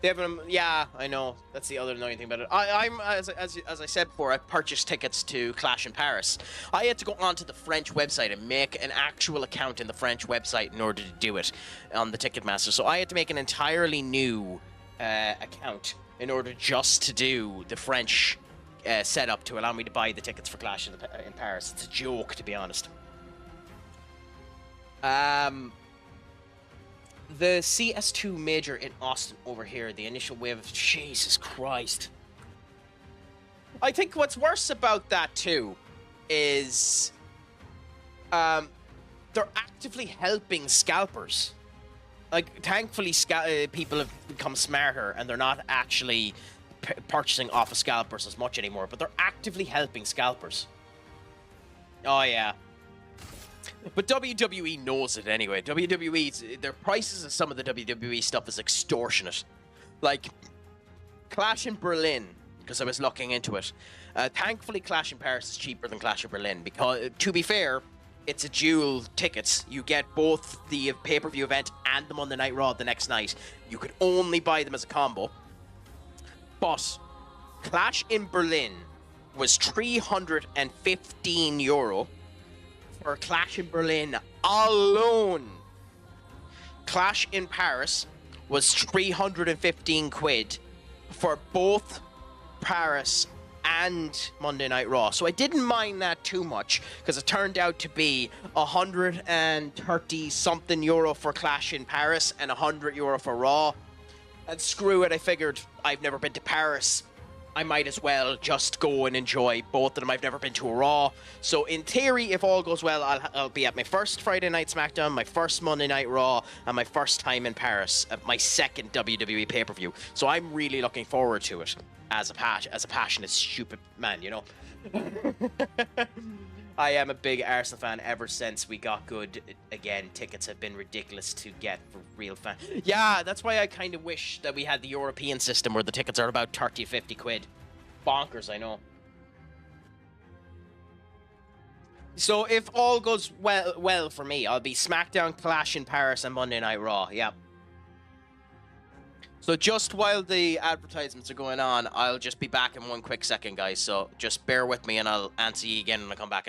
Devin, yeah, I know. That's the other annoying thing about it. I'm as I said before, I purchased tickets to Clash in Paris. I had to go onto the French website and make an actual account in the French website in order to do it on the Ticketmaster. So I had to make an entirely new account in order just to do the French setup to allow me to buy the tickets for Clash in Paris. It's a joke, to be honest. The CS2 Major in Austin over here, the initial wave of... Jesus Christ. I think what's worse about that, too, is... they're actively helping scalpers. Like, thankfully, people have become smarter, and they're not actually purchasing off of scalpers as much anymore, but they're actively helping scalpers. Oh, yeah. But WWE knows it anyway. WWE, their prices of some of the WWE stuff is extortionate. Like, Clash in Berlin, because I was looking into it. Thankfully, Clash in Paris is cheaper than Clash in Berlin, because, to be fair, it's a dual tickets. You get both the pay-per-view event and the Monday Night Raw the next night. You could only buy them as a combo. But Clash in Berlin was €315 for Clash in Berlin alone. Clash in Paris was 315 quid for both Paris and Monday Night Raw. So I didn't mind that too much, because it turned out to be 130 something euro for Clash in Paris and €100 for Raw. And screw it, I figured I've never been to Paris. I might as well just go and enjoy both of them. I've never been to a Raw. So in theory, if all goes well, I'll be at my first Friday Night SmackDown, my first Monday Night Raw, and my first time in Paris at my second WWE pay-per-view. So I'm really looking forward to it as a passionate, stupid man, you know? I am a big Arsenal fan ever since we got good again. Tickets have been ridiculous to get for real fans. Yeah, that's why I kind of wish that we had the European system where the tickets are about 30 to 50 quid. Bonkers, I know. So if all goes well for me, I'll be SmackDown, Clash in Paris, and Monday Night Raw. Yep. So just while the advertisements are going on, I'll just be back in one quick second, guys. So just bear with me and I'll answer you again when I come back.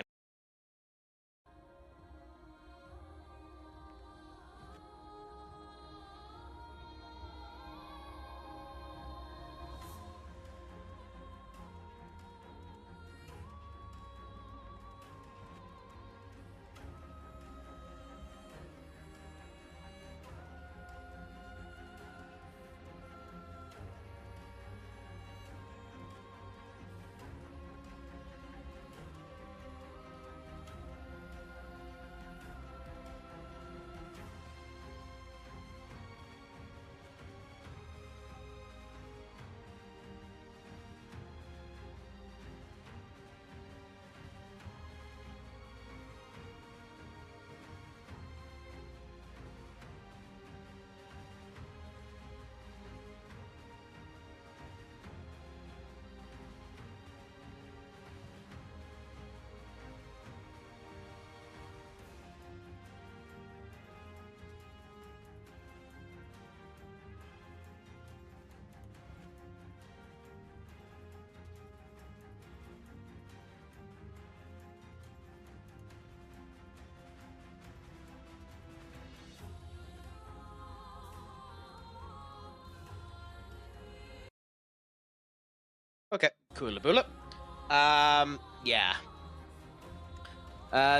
Coolaboola. Yeah.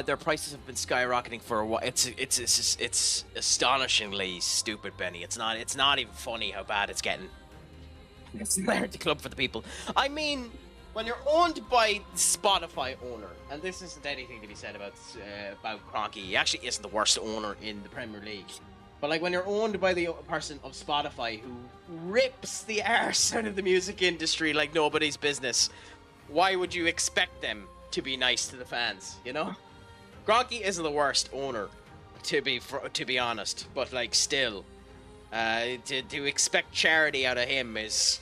Their prices have been skyrocketing for a while. It's astonishingly stupid, Benny. It's not even funny how bad it's getting. It's the club for the people. I mean, when you're owned by Spotify owner, and this isn't anything to be said about Kroenke. He actually isn't the worst owner in the Premier League. But like when you're owned by the person of Spotify who rips the arse out of the music industry like nobody's business, why would you expect them to be nice to the fans, you know? Kroenke isn't the worst owner, to be honest, but like still, to expect charity out of him is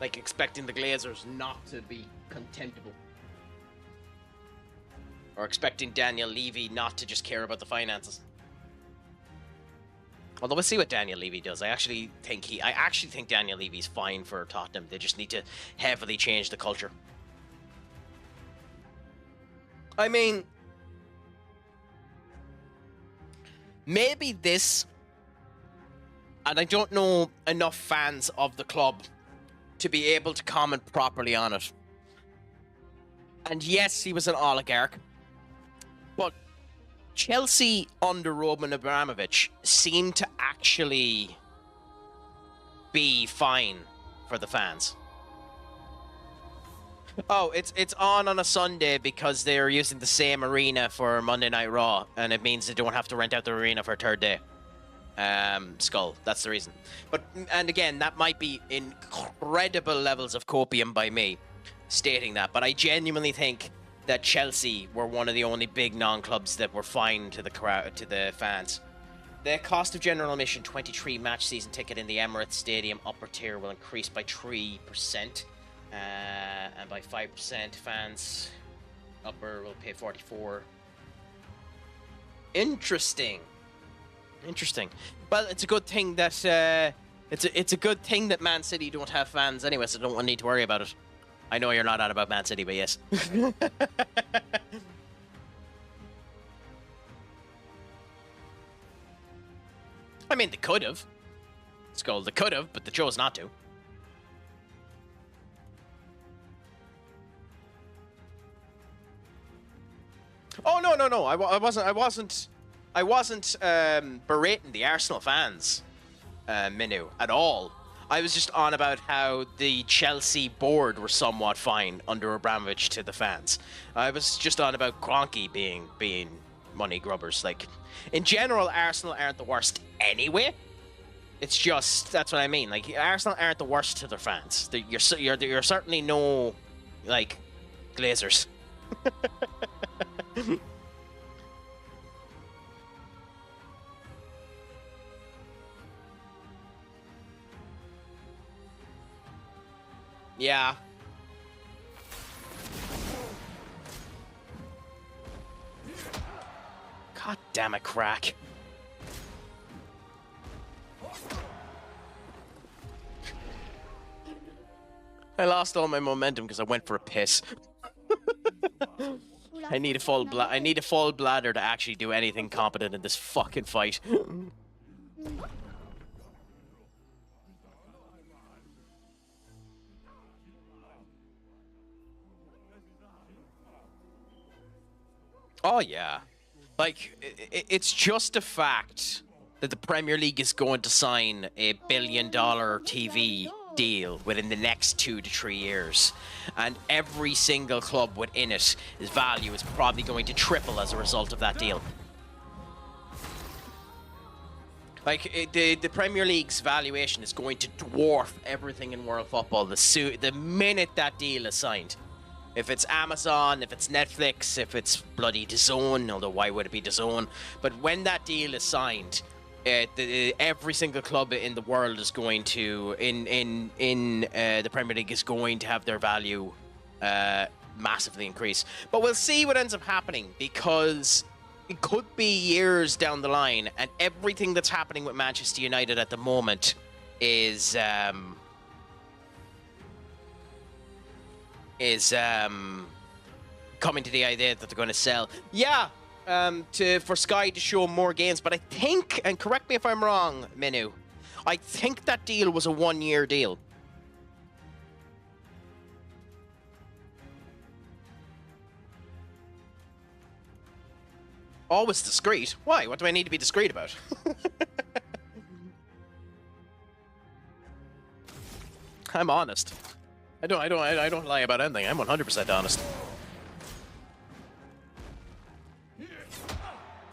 like expecting the Glazers not to be contemptible, or expecting Daniel Levy not to just care about the finances. Although we'll see what Daniel Levy does. I actually think Daniel Levy's fine for Tottenham. They just need to heavily change the culture. I mean, maybe this, and I don't know enough fans of the club to be able to comment properly on it. And yes, he was an oligarch, but Chelsea under Roman Abramovich seemed to actually be fine for the fans. Oh, it's on a Sunday because they're using the same arena for Monday Night Raw, and it means they don't have to rent out the arena for a third day. Skull, that's the reason. And again, that might be incredible levels of copium by me stating that, but I genuinely think that Chelsea were one of the only big non-clubs that were fine to the crowd, to the fans. The cost of general admission 23 match season ticket in the Emirates Stadium upper tier will increase by 3%. And by 5%, fans upper will pay 44. Interesting. Well, it's a good thing that it's a good thing that Man City don't have fans anyway, so don't need to worry about it. I know you're not on about Man City, but yes. I mean, they could have. Skull, they could have, but they chose not to. Oh no! I wasn't berating the Arsenal fans, Minu, at all. I was just on about how the Chelsea board were somewhat fine under Abramovich to the fans. I was just on about Kroenke being money grubbers. Like, in general, Arsenal aren't the worst anyway. It's just, that's what I mean. Like, Arsenal aren't the worst to their fans. You're certainly no, like, Glazers. Yeah. God damn it, Craic. I lost all my momentum because I went for a piss. I need a full bladder to actually do anything competent in this fucking fight. Oh yeah, like it's just a fact that the Premier League is going to sign a $1 billion TV deal within the next 2 to 3 years, and every single club within it, its value is probably going to triple as a result of that deal. Like, the Premier League's valuation is going to dwarf everything in world football the minute that deal is signed. If it's Amazon, if it's Netflix, if it's bloody DAZN, although why would it be DAZN? But when that deal is signed, every single club in the world is going to, in the Premier League, is going to have their value massively increase. But we'll see what ends up happening, because it could be years down the line, and everything that's happening with Manchester United at the moment is coming to the idea that they're going to sell. Yeah, for Sky to show more games, but I think, and correct me if I'm wrong, Minu, I think that deal was a 1-year deal. Always discreet. Why? What do I need to be discreet about? I'm honest. I don't lie about anything. I'm 100% honest.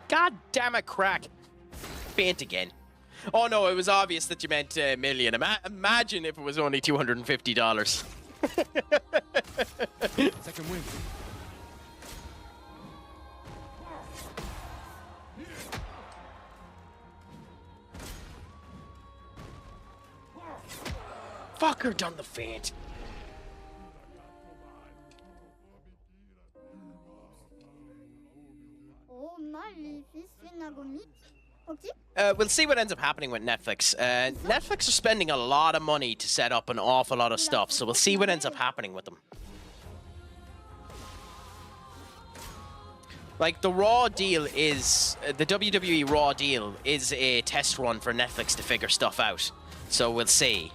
God damn it, crack. Faint again. Oh no, it was obvious that you meant a million. Imagine if it was only $250. Second wind. Fucker done the faint. We'll see what ends up happening with Netflix. Netflix are spending a lot of money to set up an awful lot of stuff, so we'll see what ends up happening with them. Like, the Raw deal is... the WWE Raw deal is a test run for Netflix to figure stuff out. So we'll see.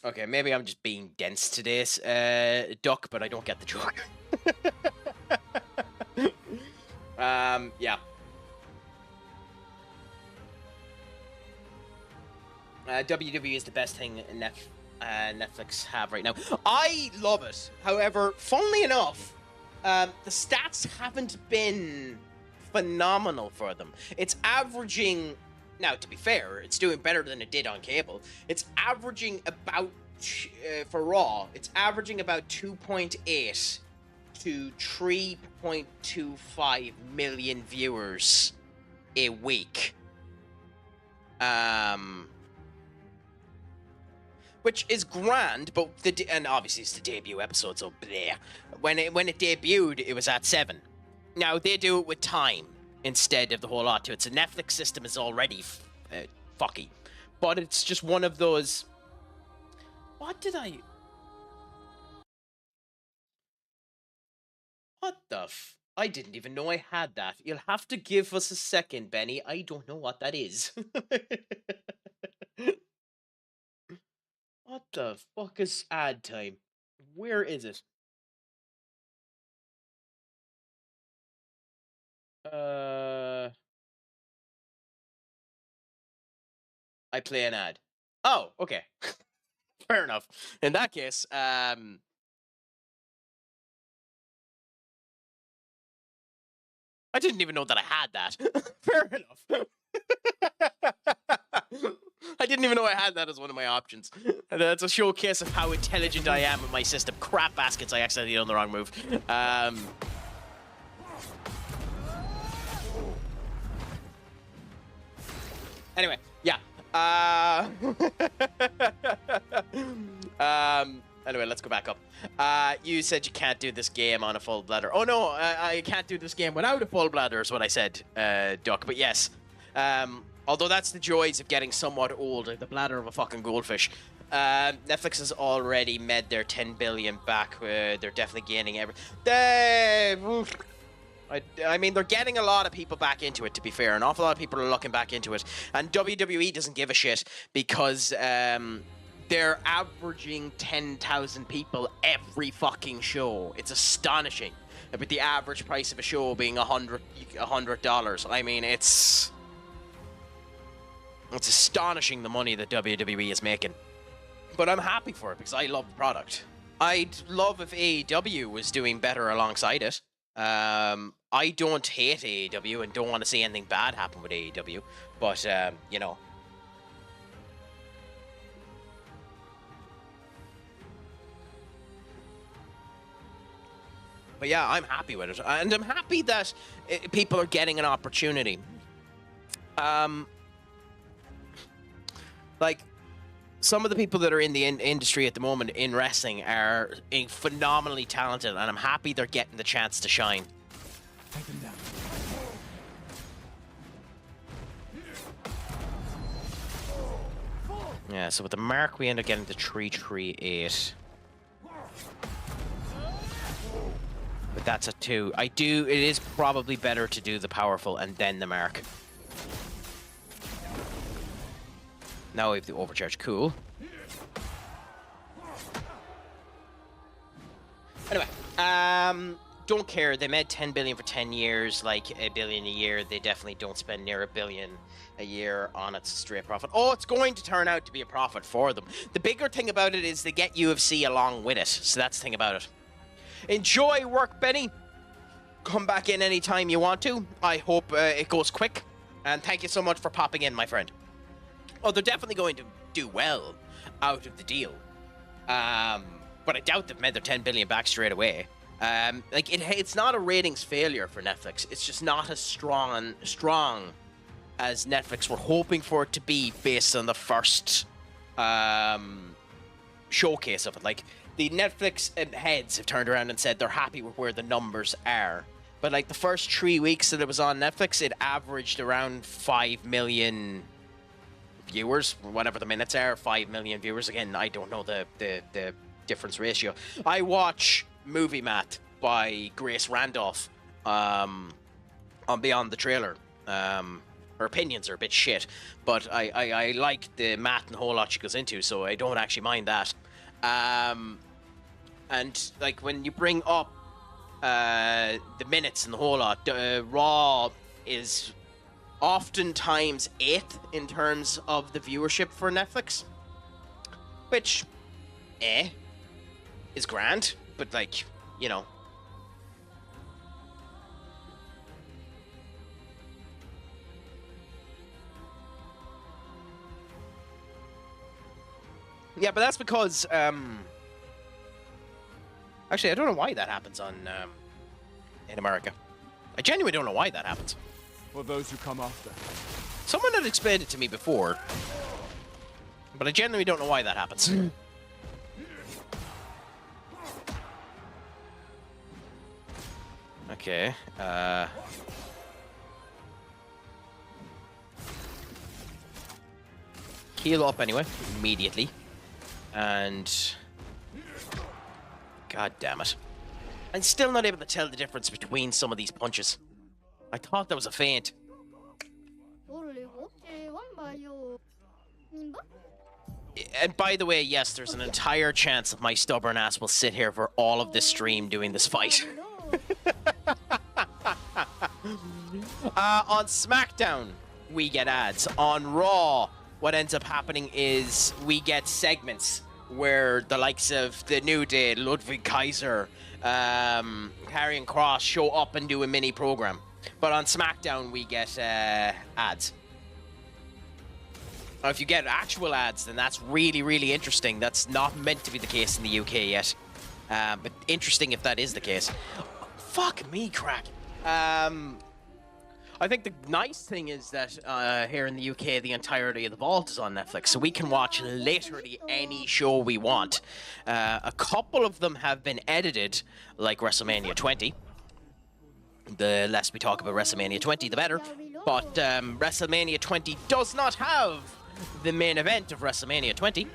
Okay, maybe I'm just being dense today, Duck, but I don't get the joke. Yeah. WWE is the best thing Netflix have right now. I love it. However, funnily enough, the stats haven't been phenomenal for them. It's averaging... Now, to be fair, it's doing better than it did on cable. It's averaging about, for Raw, it's averaging about 2.8 to 3.25 million viewers a week. Which is grand, but and obviously it's the debut episode, so bleh. When it debuted, it was at 7. Now, they do it with time instead of the whole lot to it. So Netflix system is already fucky. But it's just one of those... What did I... What the f... I didn't even know I had that. You'll have to give us a second, Benny. I don't know what that is. What the fuck is ad time? Where is it? I play an ad. Oh, okay. Fair enough. In that case, I didn't even know that I had that. Fair enough. I didn't even know I had that as one of my options. That's a showcase of how intelligent I am with my system. Crap baskets, I accidentally done the wrong move. Anyway, yeah. Anyway, let's go back up. You said you can't do this game on a full bladder. Oh no, I can't do this game without a full bladder is what I said, Duck. But yes, although that's the joys of getting somewhat old, like the bladder of a fucking goldfish. Netflix has already made their 10 billion back. They're definitely gaining I mean, they're getting a lot of people back into it, to be fair. An awful lot of people are looking back into it. And WWE doesn't give a shit because they're averaging 10,000 people every fucking show. It's astonishing. With the average price of a show being $100. I mean, it's astonishing the money that WWE is making. But I'm happy for it because I love the product. I'd love if AEW was doing better alongside it. I don't hate AEW and don't want to see anything bad happen with AEW, but you know. But yeah, I'm happy with it, and I'm happy that people are getting an opportunity. Like, some of the people that are in the industry at the moment in wrestling are phenomenally talented, and I'm happy they're getting the chance to shine. Take them down. Yeah, so with the mark, we end up getting to 338. That's a 2. It is probably better to do the powerful and then the mark. Now we have the overcharge. Cool. Anyway, don't care. They made 10 billion for 10 years, like $1 billion a year. They definitely don't spend near $1 billion a year on its straight profit. Oh, it's going to turn out to be a profit for them. The bigger thing about it is they get UFC along with it. So that's the thing about it. Enjoy work, Benny. Come back in anytime you want to. I hope it goes quick. And thank you so much for popping in, my friend. Oh, they're definitely going to do well out of the deal. But I doubt they've made their 10 billion back straight away. Like it's not a ratings failure for Netflix. It's just not as strong as Netflix were hoping for it to be based on the first showcase of it. Like the Netflix heads have turned around and said they're happy with where the numbers are. But like the first 3 weeks that it was on Netflix, it averaged around 5 million viewers, whatever the minutes are. 5 million viewers. Again, I don't know the difference ratio. I watch Movie Math by Grace Randolph on Beyond the Trailer. Her opinions are a bit shit, but I like the math and the whole lot she goes into, so I don't actually mind that. And like when you bring up the minutes and the whole lot, Raw is oftentimes 8th in terms of the viewership for Netflix, which is grand, but like, you know. Yeah, but that's because actually I don't know why that happens on in America. I genuinely don't know why that happens. For those who come after. Someone had explained it to me before, but I genuinely don't know why that happens. Okay, heal up anyway, immediately. And god damn it. I'm still not able to tell the difference between some of these punches. I thought that was a feint. And by the way, yes, there's an entire chance that my stubborn ass will sit here for all of this stream doing this fight. On SmackDown, we get ads. On Raw, what ends up happening is we get segments where the likes of The New Day, Ludwig Kaiser, Karrion Kross show up and do a mini program. But on SmackDown, we get ads. Now, if you get actual ads, then that's really, really interesting. That's not meant to be the case in the UK yet. But interesting if that is the case. Fuck me, crack. I think the nice thing is that here in the UK, the entirety of the vault is on Netflix, so we can watch literally any show we want. A couple of them have been edited, like WrestleMania 20. The less we talk about WrestleMania 20, the better. But WrestleMania 20 does not have the main event of WrestleMania 20.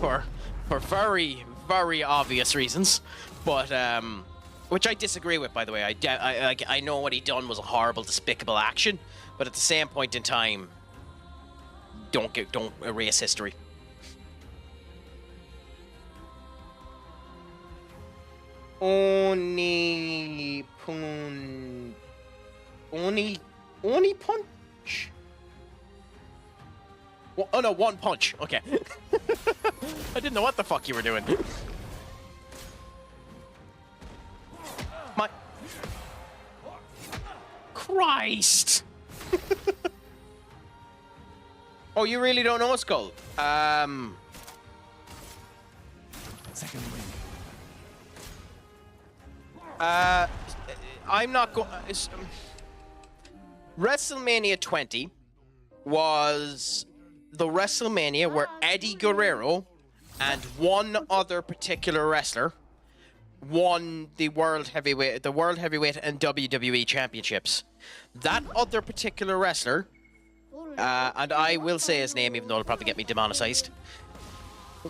For very, very obvious reasons. But which I disagree with, by the way. I know what he done was a horrible, despicable action, but at the same point in time, don't erase history. Oni punch. Well, oh no, one punch. Okay. I didn't know what the fuck you were doing. My Christ! Oh, you really don't know Skull? Second win. I'm not going. WrestleMania 20 was the WrestleMania where Eddie Guerrero and one other particular wrestler won the World Heavyweight and WWE Championships. That other particular wrestler, and I will say his name even though it'll probably get me demonetized,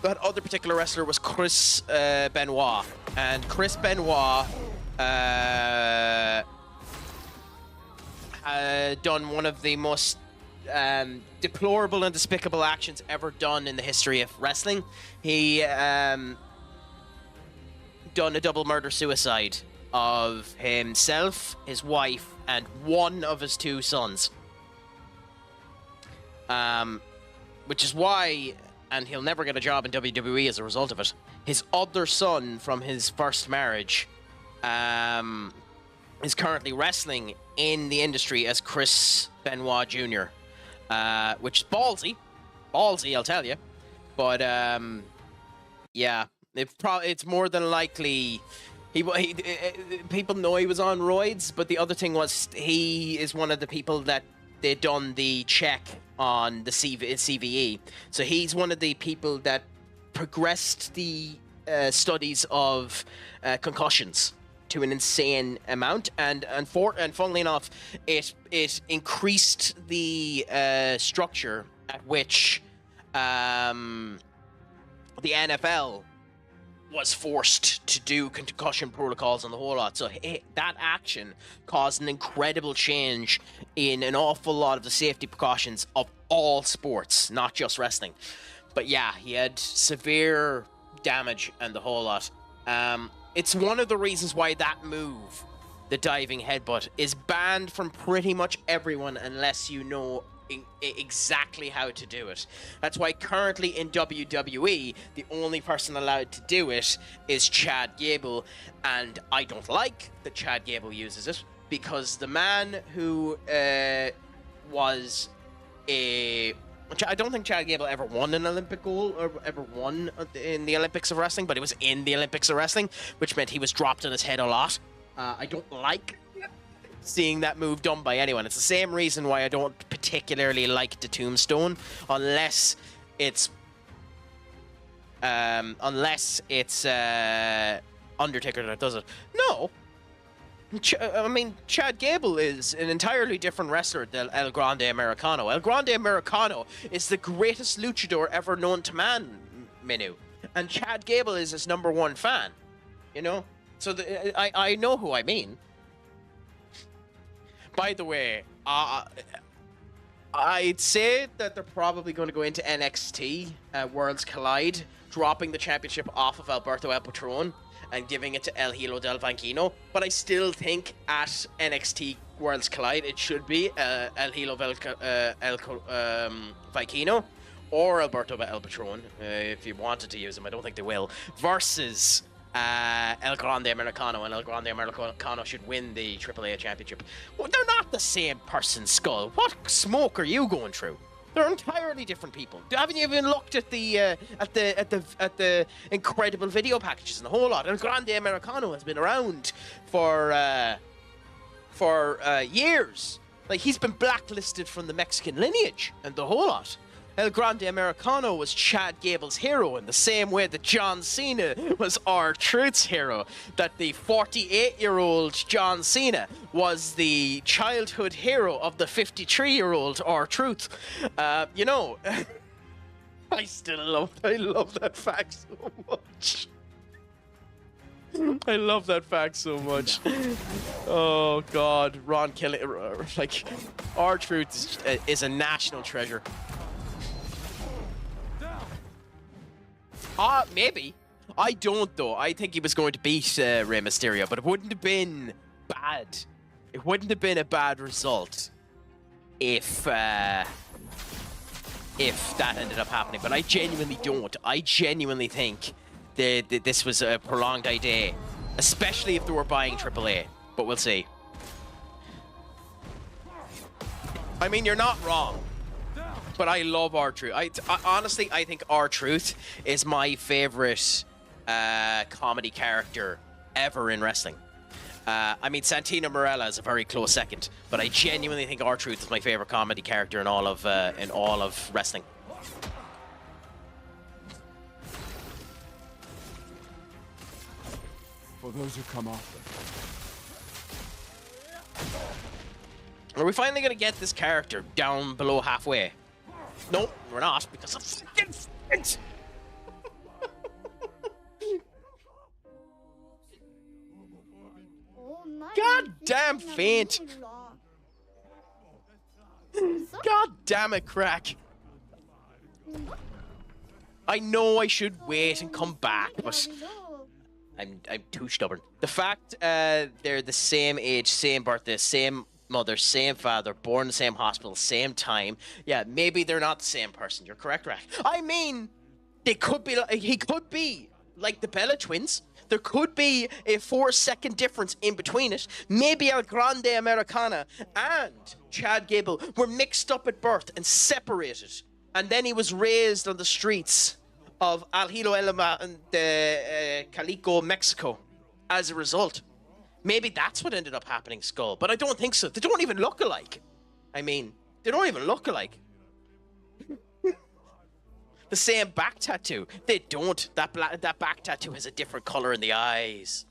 that other particular wrestler was Chris Benoit. And Chris Benoit done one of the most deplorable and despicable actions ever done in the history of wrestling. He done a double murder-suicide of himself, his wife, and one of his 2 sons. Which is why, and he'll never get a job in WWE as a result of it, his other son from his first marriage is currently wrestling in the industry as Chris Benoit Jr., which is ballsy. Ballsy, I'll tell you. But, yeah, it's more than likely... people know he was on roids, but the other thing was he is one of the people that they'd done the check on the CVE. So he's one of the people that progressed the studies of concussions to an insane amount, and funnily enough, it increased the structure at which the NFL was forced to do concussion protocols and the whole lot. So that action caused an incredible change in an awful lot of the safety precautions of all sports, not just wrestling. But yeah, he had severe damage and the whole lot. It's one of the reasons why that move, the diving headbutt, is banned from pretty much everyone unless you know exactly how to do it. That's why currently in WWE, the only person allowed to do it is Chad Gable, and I don't like that Chad Gable uses it, because the man who was a... I don't think Chad Gable ever won an Olympic gold or ever won in the Olympics of wrestling, but it was in the Olympics of wrestling, which meant he was dropped on his head a lot. I don't like seeing that move done by anyone. It's the same reason why I don't particularly like the tombstone, unless it's Undertaker that does it. No, I mean, Chad Gable is an entirely different wrestler than El Grande Americano. El Grande Americano is the greatest luchador ever known to man, Minu, and Chad Gable is his #1 fan. You know, so I know who I mean. By the way, I'd say that they're probably going to go into NXT Worlds Collide, dropping the championship off of Alberto El Patron and giving it to El Hilo del Vanquino. But I still think at NXT Worlds Collide, it should be El Hilo del Vanquino or Alberto El Patron, if you wanted to use them. I don't think they will. Versus... El Grande Americano, and El Grande Americano should win the AAA championship. Well, they're not the same person, Skull. What smoke are you going through? They're entirely different people. Haven't you even looked at the incredible video packages and the whole lot? El Grande Americano has been around for years. Like, he's been blacklisted from the Mexican lineage and the whole lot. El Grande Americano was Chad Gable's hero in the same way that John Cena was R-Truth's hero. That the 48-year-old John Cena was the childhood hero of the 53-year-old R-Truth. You know, I love that fact so much. I love that fact so much. Oh God, Ron Kelly, like, R-Truth is a national treasure. Maybe. I don't, though. I think he was going to beat Rey Mysterio, but it wouldn't have been bad. It wouldn't have been a bad result if that ended up happening. But I genuinely don't. I genuinely think that this was a prolonged idea, especially if they were buying AAA. But we'll see. I mean, you're not wrong. But I love R-Truth. Honestly, I think R-Truth is my favorite comedy character ever in wrestling. I mean, Santino Marella is a very close second, but I genuinely think R-Truth is my favorite comedy character in all of wrestling. For those who come after. Are we finally going to get this character down below halfway? No, we're not, because of fucking it. damn faint. God damn it, Craic. I know I should wait and come back, but I'm too stubborn. The fact they're the same age, same birthday, same mother, same father, born in the same hospital, same time. Yeah, maybe they're not the same person. You're correct, Craic. I mean, they could be. He could be like the Bella twins. There could be a 4-second difference in between it. Maybe El Grande Americana and Chad Gable were mixed up at birth and separated. And then he was raised on the streets of Alhilo de Calico, Mexico as a result. Maybe that's what ended up happening, Skull. But I don't think so. They don't even look alike. I mean, they don't even look alike. The same back tattoo. They don't. That back tattoo has a different color in the eyes.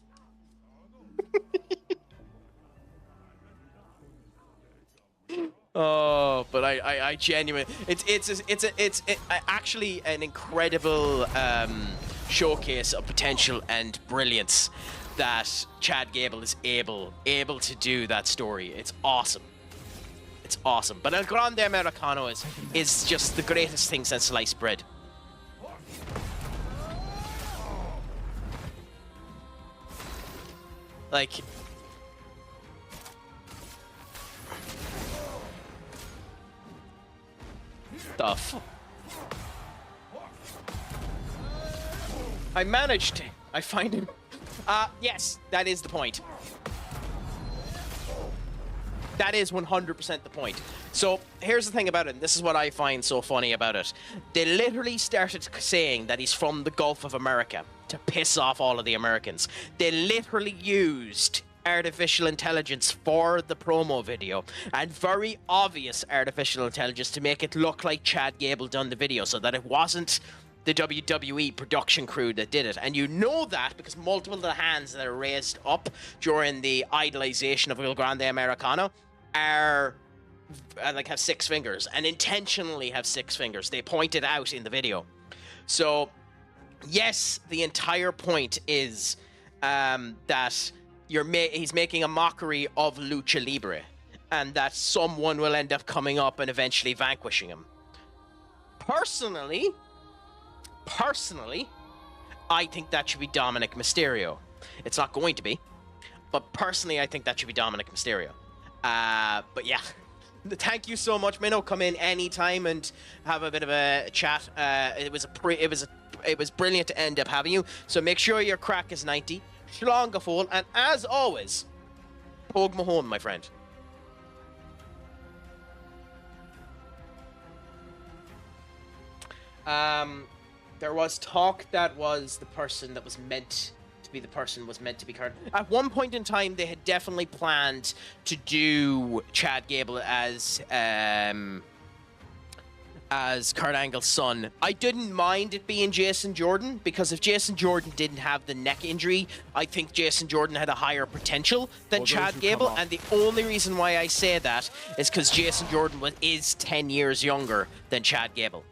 Oh, but I genuinely, it's actually an incredible showcase of potential and brilliance that Chad Gable is able to do that story. It's awesome. It's awesome. But El Grande Americano is just the greatest thing since sliced bread. Like, stuff. I managed. I find him. Yes, that is the point. That is 100% the point. So here's the thing about it. And this is what I find so funny about it. They literally started saying that he's from the Gulf of America to piss off all of the Americans. They literally used artificial intelligence for the promo video, and very obvious artificial intelligence to make it look like Chad Gable done the video, so that it wasn't the WWE production crew that did it. And you know that because multiple of the hands that are raised up during the idolization of El Grande Americano are like have 6 fingers, and intentionally have 6 fingers. They point it out in the video. So yes, the entire point is that he's making a mockery of Lucha Libre, and that someone will end up coming up and eventually vanquishing him. Personally, I think that should be Dominic Mysterio. It's not going to be, but personally, I think that should be Dominic Mysterio. But yeah, thank you so much, Minnow. Come in anytime and have a bit of a chat. It was brilliant to end up having you. So make sure your crack is 90. Schlongafol, and as always, Pogue Mahone, my friend. There was talk that was the person that was meant to be Kurt. At one point in time, they had definitely planned to do Chad Gable as Kurt Angle's son. I didn't mind it being Jason Jordan, because if Jason Jordan didn't have the neck injury, I think Jason Jordan had a higher potential than Chad Gable. And the only reason why I say that is because Jason Jordan is 10 years younger than Chad Gable.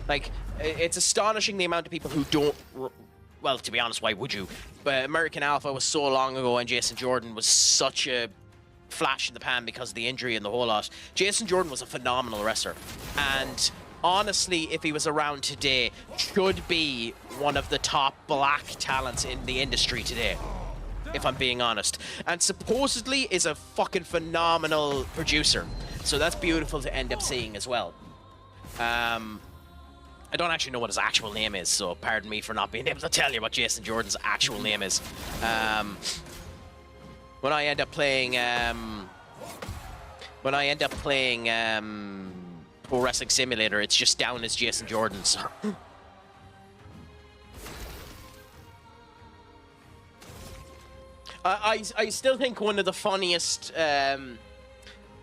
Like, it's astonishing the amount of people who don't... Well, to be honest, why would you? But American Alpha was so long ago, and Jason Jordan was such a flash in the pan because of the injury and the whole lot. Jason Jordan was a phenomenal wrestler, and honestly, if he was around today, should be one of the top black talents in the industry today, if I'm being honest. And supposedly is a fucking phenomenal producer, so that's beautiful to end up seeing as well. I don't actually know what his actual name is, so pardon me for not being able to tell you what Jason Jordan's actual name is. When I end up playing Pro Wrestling Simulator, it's just down as Jason Jordan. So. I still think one of the funniest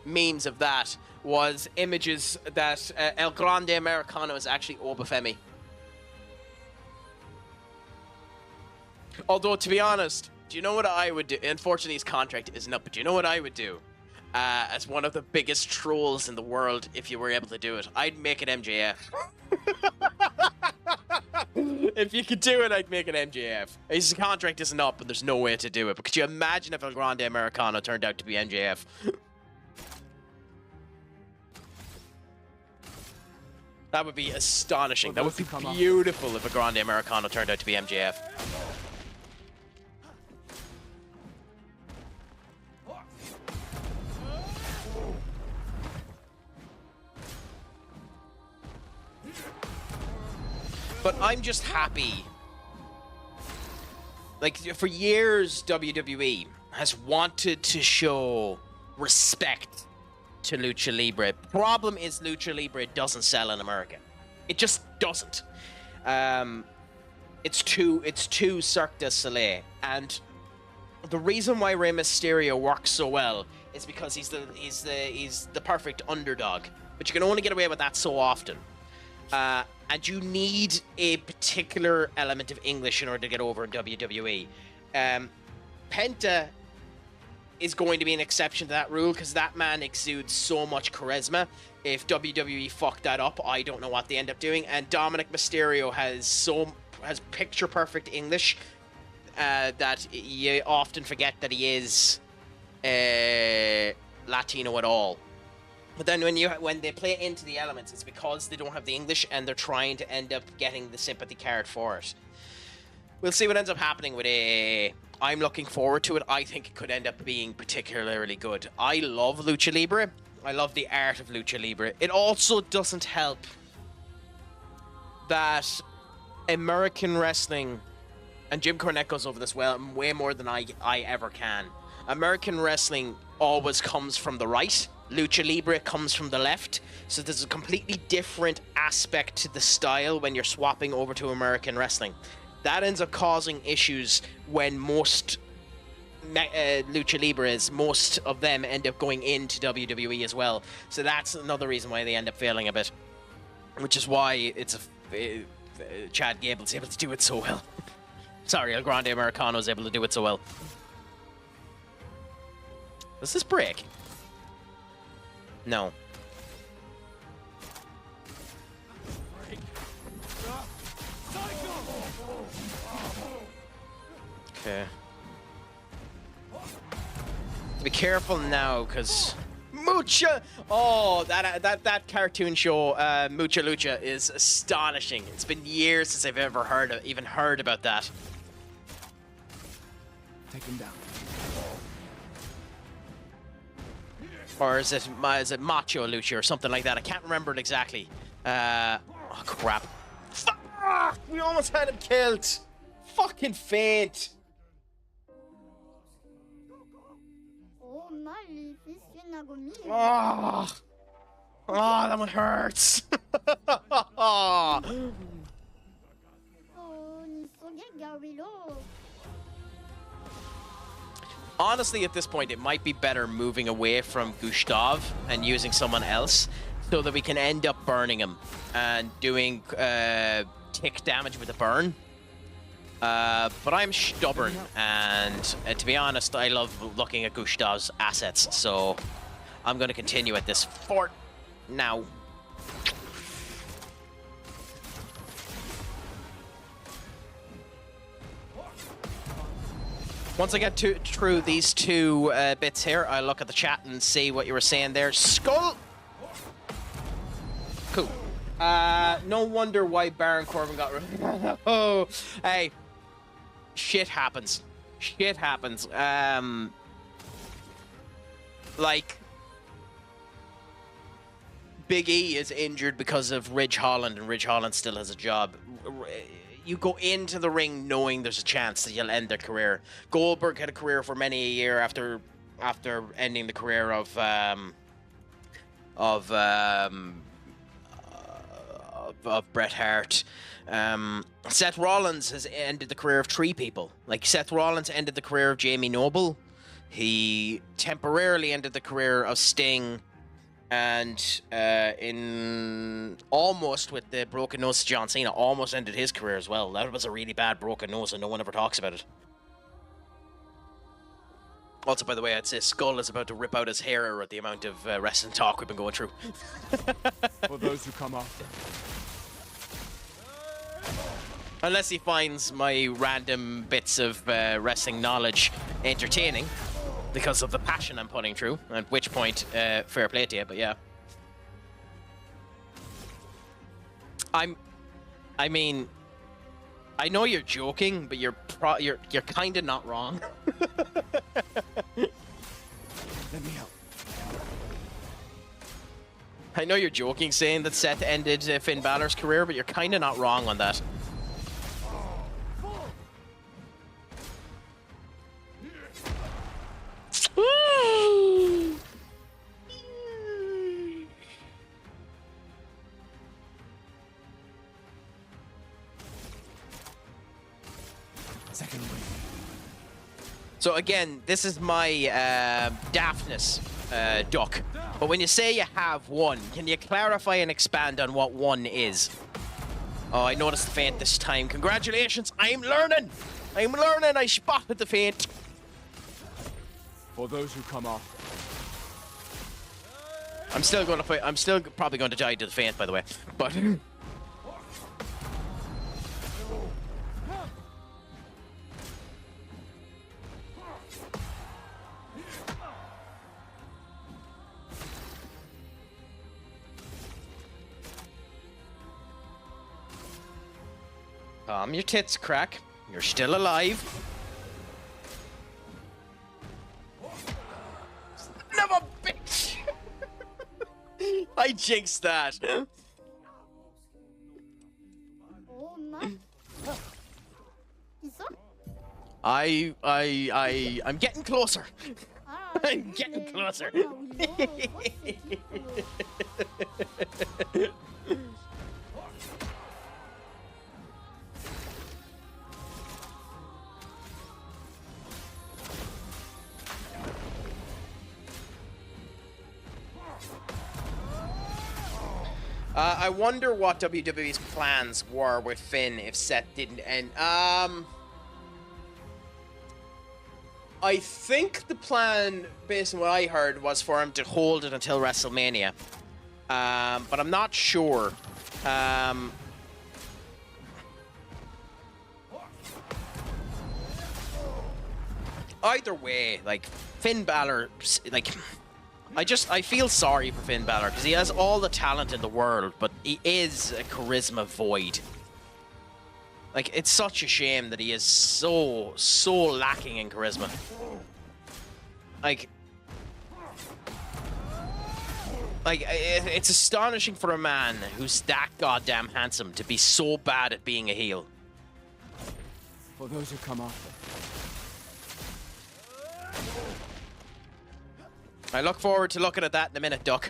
memes of that was images that El Grande Americano is actually Obafemi. Although, to be honest, do you know what I would do? Unfortunately, his contract isn't up, but do you know what I would do? As one of the biggest trolls in the world, if you were able to do it, I'd make it MJF. If you could do it, I'd make an MJF. His contract isn't up, and there's no way to do it. But could you imagine if El Grande Americano turned out to be MJF? That would be astonishing. That would be beautiful if a Grande Americano turned out to be MJF. But I'm just happy. Like, for years, WWE has wanted to show respect to Lucha Libre. Problem is, Lucha Libre doesn't sell in America. It just doesn't. It's too Cirque du Soleil. And the reason why Rey Mysterio works so well is because he's the perfect underdog. But you can only get away with that so often. And you need a particular element of English in order to get over in WWE. Penta is going to be an exception to that rule because that man exudes so much charisma. If WWE fucked that up, I don't know what they end up doing. And Dominic Mysterio has picture perfect English that you often forget that he is Latino at all. But then when they play into the elements, it's because they don't have the English and they're trying to end up getting the sympathy card for it. We'll see what ends up happening with AA. I'm looking forward to it. I think it could end up being particularly good. I love Lucha Libre. I love the art of Lucha Libre. It also doesn't help that American wrestling, and Jim Cornette goes over this way more than I ever can. American wrestling always comes from the right. Lucha Libre comes from the left, so there's a completely different aspect to the style when you're swapping over to American wrestling. That ends up causing issues when most Lucha Libres, most of them end up going into WWE as well. So that's another reason why they end up failing a bit, which is why Chad Gable's able to do it so well. Sorry, El Grande Americano's able to do it so well. Does this break? No. Okay. Be careful now, because Mucha. Oh, that cartoon show, Mucha Lucha, is astonishing. It's been years since I've ever even heard about that. Take him down. Or is it Macho Lucha or something like that? I can't remember it exactly. Oh, crap. Fuck! We almost had him killed. Fucking faint. Oh, that one hurts. Honestly, at this point, it might be better moving away from Gustav and using someone else so that we can end up burning him and doing tick damage with a burn. But I'm stubborn, and to be honest, I love looking at Gustav's assets, so I'm going to continue at this for now. Once I get through these two bits here, I'll look at the chat and see what you were saying there. Skull! Cool. No wonder why Baron Corbin got rid of Oh, hey. Shit happens. Shit happens. Like, Big E is injured because of Ridge Holland, and Ridge Holland still has a job. You go into the ring knowing there's a chance that you'll end their career. Goldberg had a career for many a year after ending the career of Bret Hart. Seth Rollins has ended the career of 3 people. Like, Seth Rollins ended the career of Jamie Noble. He temporarily ended the career of Sting. And in almost with the broken nose, John Cena almost ended his career as well. That was a really bad broken nose, and no one ever talks about it. Also, by the way, I'd say Skull is about to rip out his hair at the amount of wrestling talk we've been going through. For those who come after. Unless he finds my random bits of wrestling knowledge entertaining because of the passion I'm putting through, at which point, fair play to you, but yeah. I mean, I know you're joking, but you're kind of not wrong. Let me help. I know you're joking saying that Seth ended Finn Balor's career, but you're kind of not wrong on that. Second wave. So again, this is my daftness duck. But when you say you have one, can you clarify and expand on what one is? Oh, I noticed the feint this time. Congratulations, I'm learning! I'm learning, I spotted the feint. For those who come after. I'm still going to fight. I'm still probably going to die to the feint, by the way. But your tits, Crack. You're still alive. Never, bitch! I jinxed that. I'm getting closer. I'm getting closer. I wonder what WWE's plans were with Finn if Seth didn't end. I think the plan, based on what I heard, was for him to hold it until WrestleMania. But I'm not sure. Either way, like, Finn Balor, like... I feel sorry for Finn Balor because he has all the talent in the world, but he is a charisma void. Like, it's such a shame that he is so lacking in charisma. Like, it's astonishing for a man who's that goddamn handsome to be so bad at being a heel. For those who come after. I look forward to looking at that in a minute, Duck.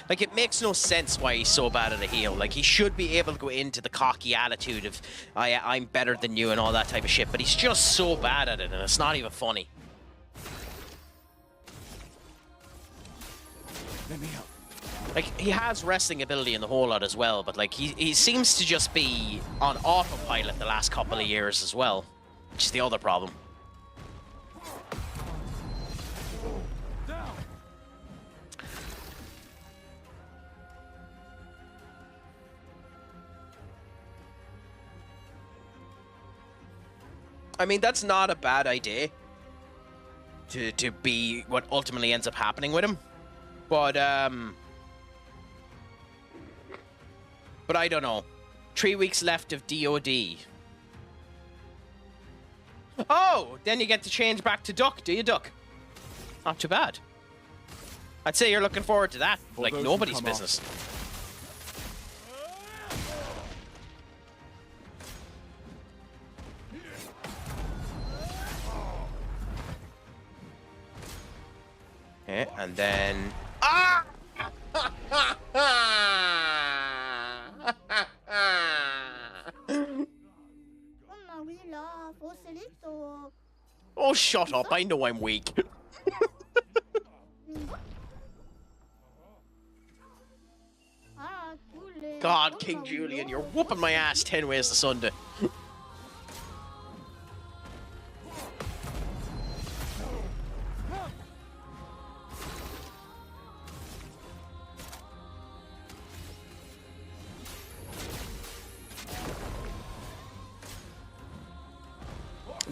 Like, it makes no sense why he's so bad at a heel. Like, he should be able to go into the cocky attitude of, I'm better than you and all that type of shit, but he's just so bad at it, and it's not even funny. Let me help. Like, he has wrestling ability in the whole lot as well, but, like, he seems to just be on autopilot the last couple of years as well, which is the other problem. I mean, that's not a bad idea to be what ultimately ends up happening with him. But I don't know. 3 weeks left of DOD. Oh, then you get to change back to Duck, do you, Duck? Not too bad. I'd say you're looking forward to that, like nobody's business. Okay, and then... Ah! Oh, shut up. I know I'm weak. God, King Julian, you're whooping my ass 10 ways to Sunday.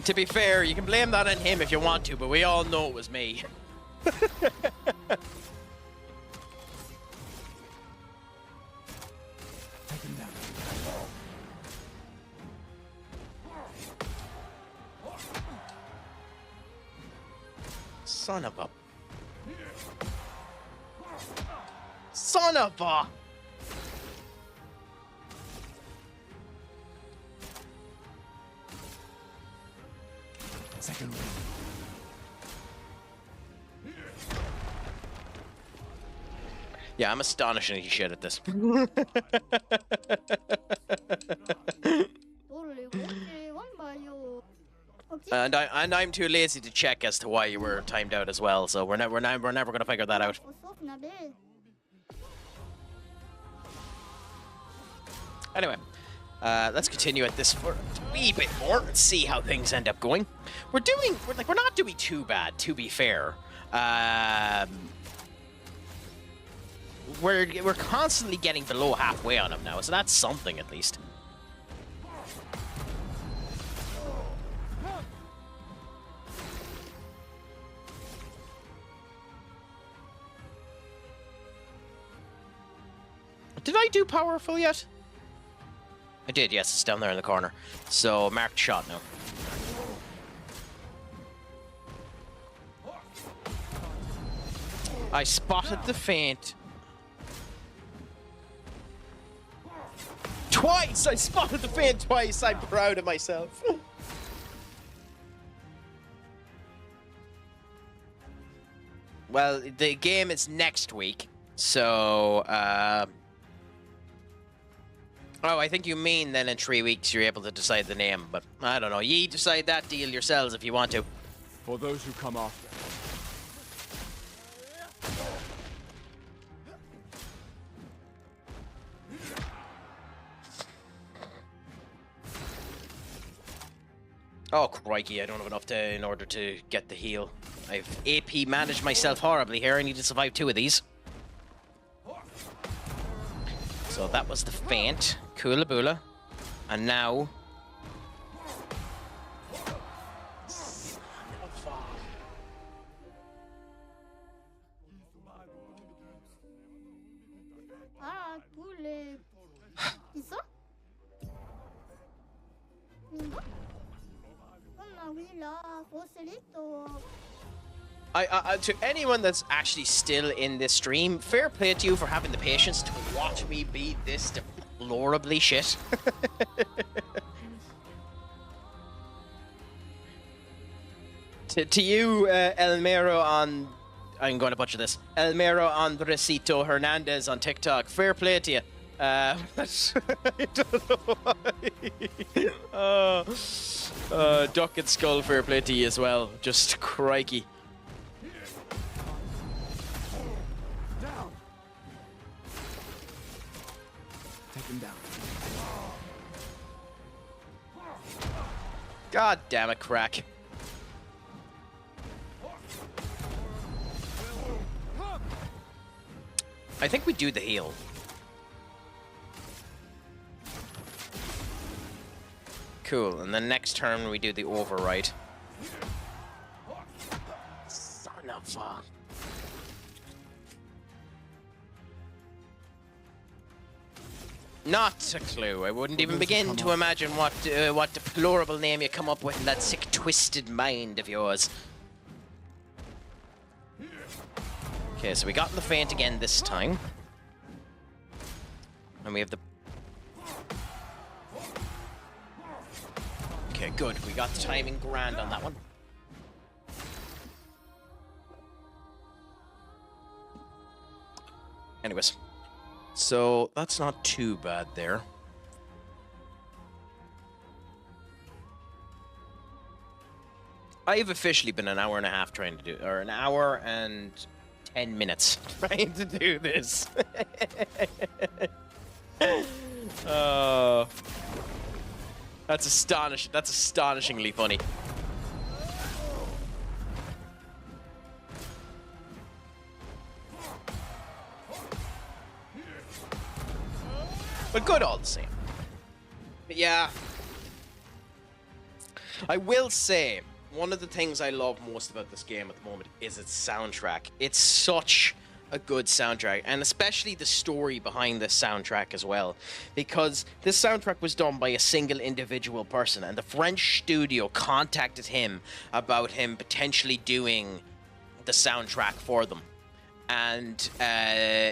To be fair, you can blame that on him if you want to, but we all know it was me. Take him down. Son of a... Son of a... Second wind. Yeah, I'm astonishingly shit at this. And I'm too lazy to check as to why you were timed out as well, so we're never gonna figure that out. Anyway, let's continue at this for a wee bit more and see how things end up going. We're not doing too bad, to be fair. We're constantly getting below halfway on them now, so that's something at least. Did I do powerful yet? I did, yes, it's down there in the corner. So, marked shot now. I spotted the feint. Twice! I spotted the feint twice! I'm proud of myself. Well, the game is next week, so, Oh, I think you mean then in 3 weeks you're able to decide the name, but I don't know. Ye decide that deal yourselves if you want to. For those who come after. Oh, crikey, I don't have enough in order to get the heal. I've AP managed myself horribly here. I need to survive 2 of these. So that was the feint. Coolaboola. And now... to anyone that's actually still in this stream, fair play to you for having the patience to watch me be this deplorably shit. to you, Elmero on... I'm going to butcher this. Elmero Andresito Hernandez on TikTok. Fair play to you. I don't know why. Duck and Skull, fair play to you as well. Just crikey. Down. Take him down. God damn it, crack. I think we do the heal. Cool, and then next turn we do the override. Son of a... Not a clue. I wouldn't even begin to imagine what deplorable name you come up with in that sick, twisted mind of yours. Okay, so we got the feint again this time. And we have the... Okay, good. We got the timing grand on that one. Anyways. So, that's not too bad there. I've officially been an hour and a half trying to do... Or an hour and 10 minutes trying to do this. That's astonishing. That's astonishingly funny. But good all the same. But yeah. I will say, one of the things I love most about this game at the moment is its soundtrack. It's such a good soundtrack, and especially the story behind this soundtrack as well, because this soundtrack was done by a single individual person, and the French studio contacted him about him potentially doing the soundtrack for them. And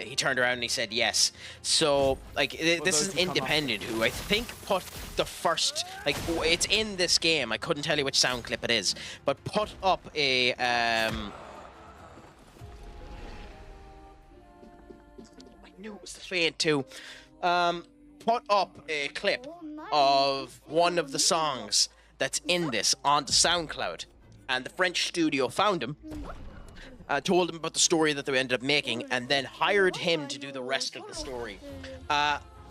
he turned around and he said yes. So, like, this is Independent, who I think put the first, like, it's in this game. I couldn't tell you which sound clip it is, but put up a, I knew it was the Faint too. Put up a clip of one of the songs that's in this onto SoundCloud, and the French studio found him. Told him about the story that they ended up making, and then hired him to do the rest of the story.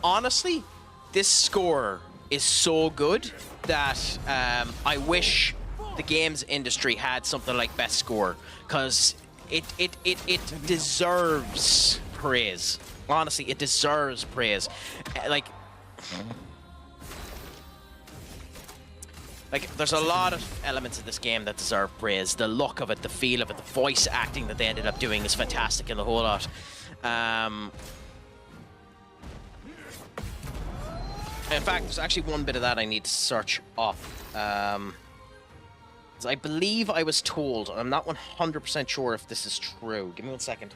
Honestly, this score is so good that I wish the games industry had something like Best Score, because it deserves praise. Honestly, it deserves praise. Like, there's a lot of elements of this game that deserve praise. The look of it, the feel of it, the voice acting that they ended up doing is fantastic, and the whole lot. In fact, there's actually one bit of that I need to search up. I believe I was told, I'm not 100% sure if this is true. Give me 1 second.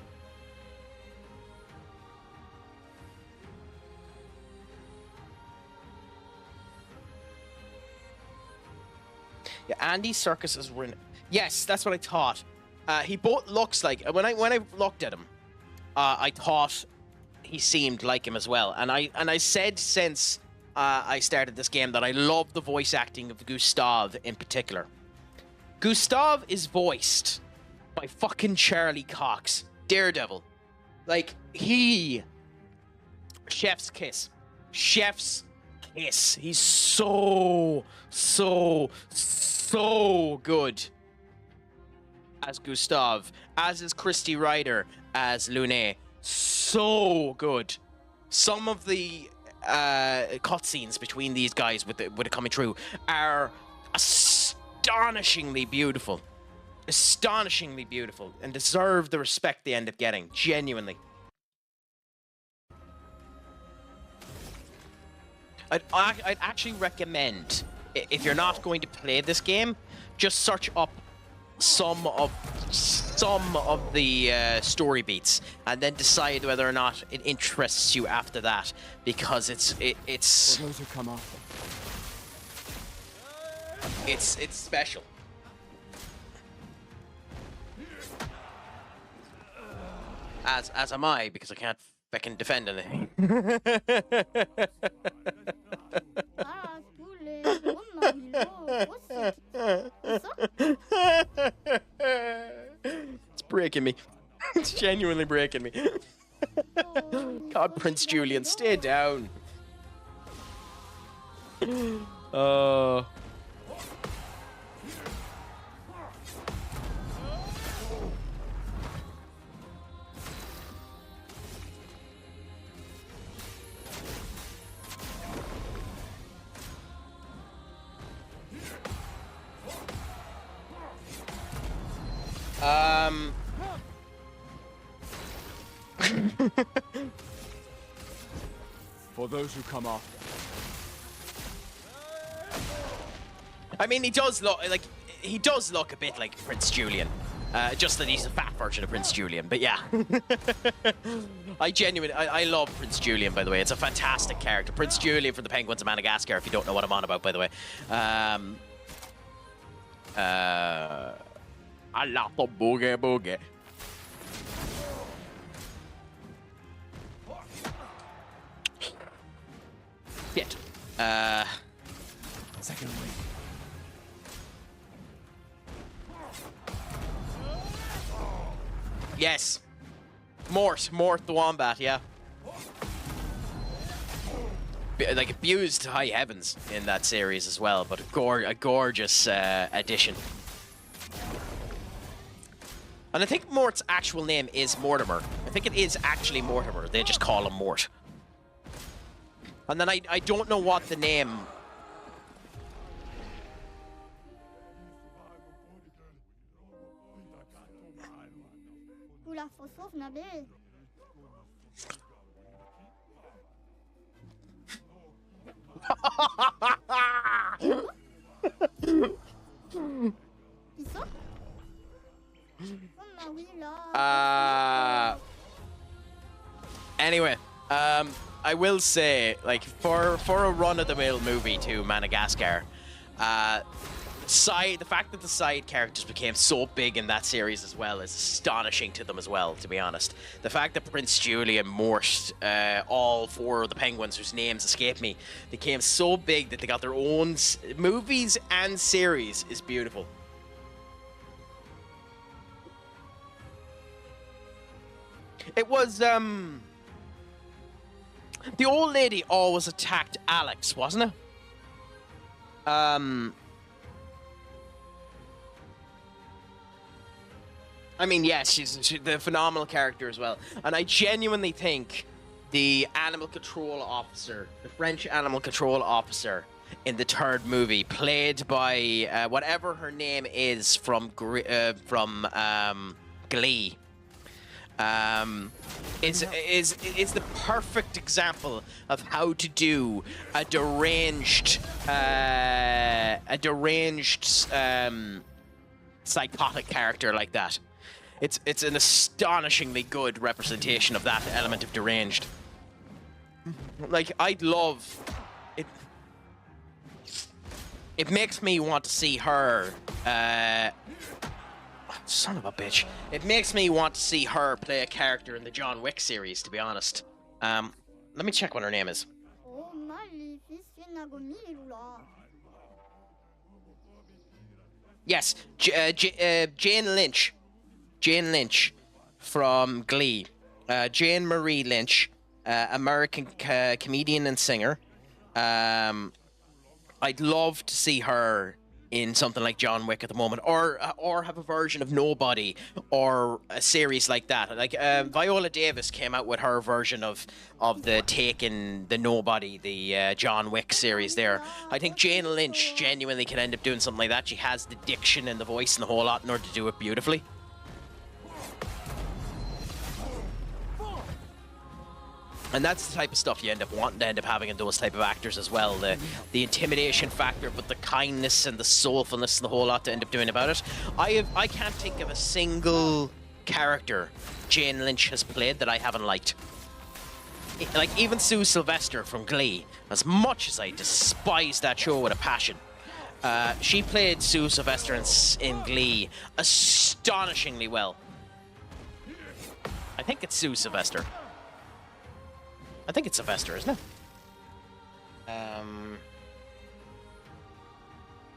Yeah, Andy Serkis is in. Yes, that's what I thought. He both looks like, when I looked at him, I thought he seemed like him as well. And I said since I started this game that I love the voice acting of Gustav in particular. Gustav is voiced by fucking Charlie Cox, Daredevil. Like, chef's kiss. Chef's kiss. He's so good as Gustav, as is Christy Ryder as Lune. So good. Some of the cutscenes between these guys with it coming through are astonishingly beautiful. Astonishingly beautiful, and deserve the respect they end up getting, genuinely. I'd actually recommend, if you're not going to play this game, just search up some of the story beats, and then decide whether or not it interests you after that, because it's For those who come after. it's special. As am I, because I can't fucking defend anything. It's breaking me. It's genuinely breaking me. God, Prince Julian, stay down. For those who come after. I mean, he does look a bit like Prince Julian. Just that he's a fat version of Prince Julian, but yeah. I love Prince Julian, by the way. It's a fantastic character. Prince Julian from the Penguins of Madagascar, if you don't know what I'm on about, by the way. I love the boogie boogie. Shit. Second wing. Yes. Mort the Wombat, yeah. Like, abused to high heavens in that series as well, but a gorgeous addition. And I think Mort's actual name is Mortimer. I think it is actually Mortimer. They just call him Mort. And then I don't know what the name Anyway, I will say, like, for a run-of-the-mill movie to Madagascar, the fact that the side characters became so big in that series as well is astonishing to them as well, to be honest. The fact that Prince Julian morphed all 4 of the penguins whose names escape me became so big that they got their own movies and series is beautiful. It was, the old lady always attacked Alex, wasn't it? I mean, yes, she's a phenomenal character as well. And I genuinely think the animal control officer, the French animal control officer in the 3rd movie, played by whatever her name is from Glee, is the perfect example of how to do a deranged psychotic character like that. It's an astonishingly good representation of that element of deranged. Like, I'd love it. It makes me want to see her. Son of a bitch. It makes me want to see her play a character in the John Wick series, to be honest. Let me check what her name is. Yes, Jane Lynch. Jane Lynch from Glee. Jane Marie Lynch, American comedian and singer. I'd love to see her in something like John Wick at the moment, or have a version of Nobody, or a series like that. Like Viola Davis came out with her version of the Taken, the Nobody, the John Wick series there. I think Jane Lynch genuinely can end up doing something like that. She has the diction and the voice and the whole lot in order to do it beautifully. And that's the type of stuff you end up wanting to end up having in those type of actors as well. The intimidation factor, but the kindness and the soulfulness and the whole lot to end up doing about it. I can't think of a single character Jane Lynch has played that I haven't liked. Like, even Sue Sylvester from Glee, as much as I despise that show with a passion, she played Sue Sylvester in Glee astonishingly well. I think it's Sue Sylvester. I think it's Sylvester, isn't it?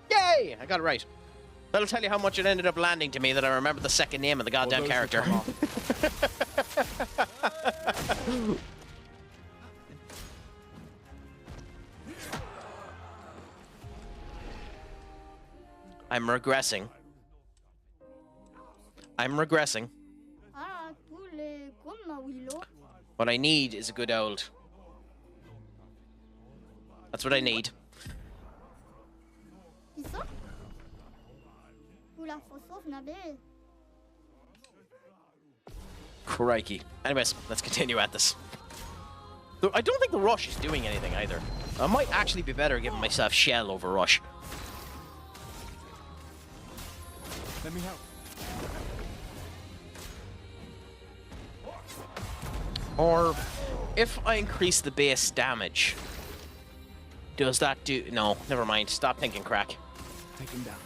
Yay! I got it right. That'll tell you how much it ended up landing to me that I remember the second name of the goddamn character. I'm regressing. What I need is a good old. That's what I need. Crikey. Anyways, let's continue at this. I don't think the rush is doing anything either. I might actually be better giving myself shell over rush. Let me help. Or if I increase the base damage, does that do... No, never mind. Stop thinking, Crack. Take him down.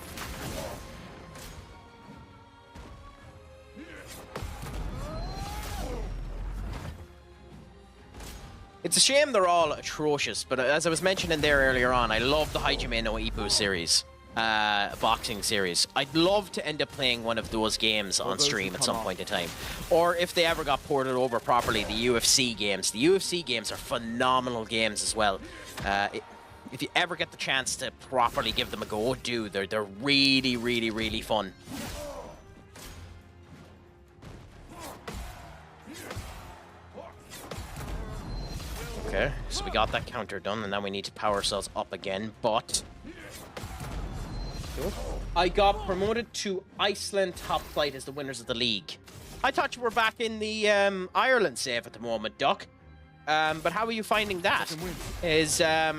It's a shame they're all atrocious, but as I was mentioning there earlier on, I love the Hajime no Ippo series, boxing series. I'd love to end up playing one of those games on stream at some point in time. Or if they ever got ported over properly, the UFC games. The UFC games are phenomenal games as well. If you ever get the chance to properly give them a go, do. They're really, really, really fun. Okay, so we got that counter done, and now we need to power ourselves up again, but Cool. I got promoted to Iceland top flight as the winners of the league. I thought you were back in the Ireland save at the moment, Doc. But how are you finding that? Is that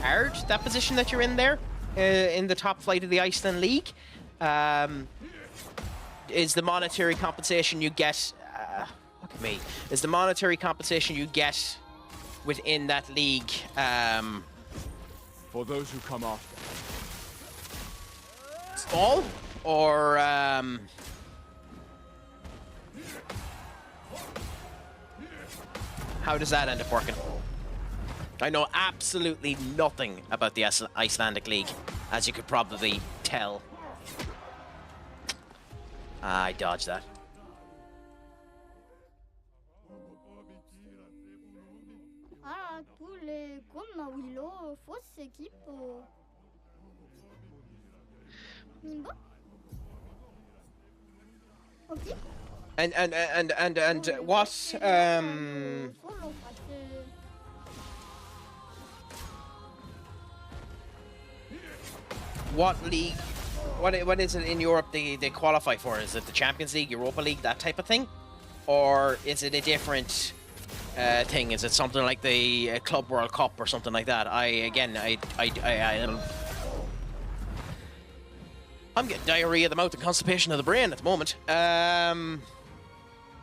hard, that position that you're in there? In the top flight of the Iceland League? Is the monetary compensation you get... look at me. Is the monetary compensation you get within that league... For those who come after. small? Or... how does that end up working? I know absolutely nothing about the Icelandic League, as you could probably tell. I dodged that. Ah, tous les comme Willow, fausse équipe. Nimbo? Ok. And what what league, what is it in Europe they qualify for? Is it the Champions League, Europa League, that type of thing? Or is it a different thing? Is it something like the Club World Cup or something like that? I'm getting diarrhea of the mouth and constipation of the brain at the moment.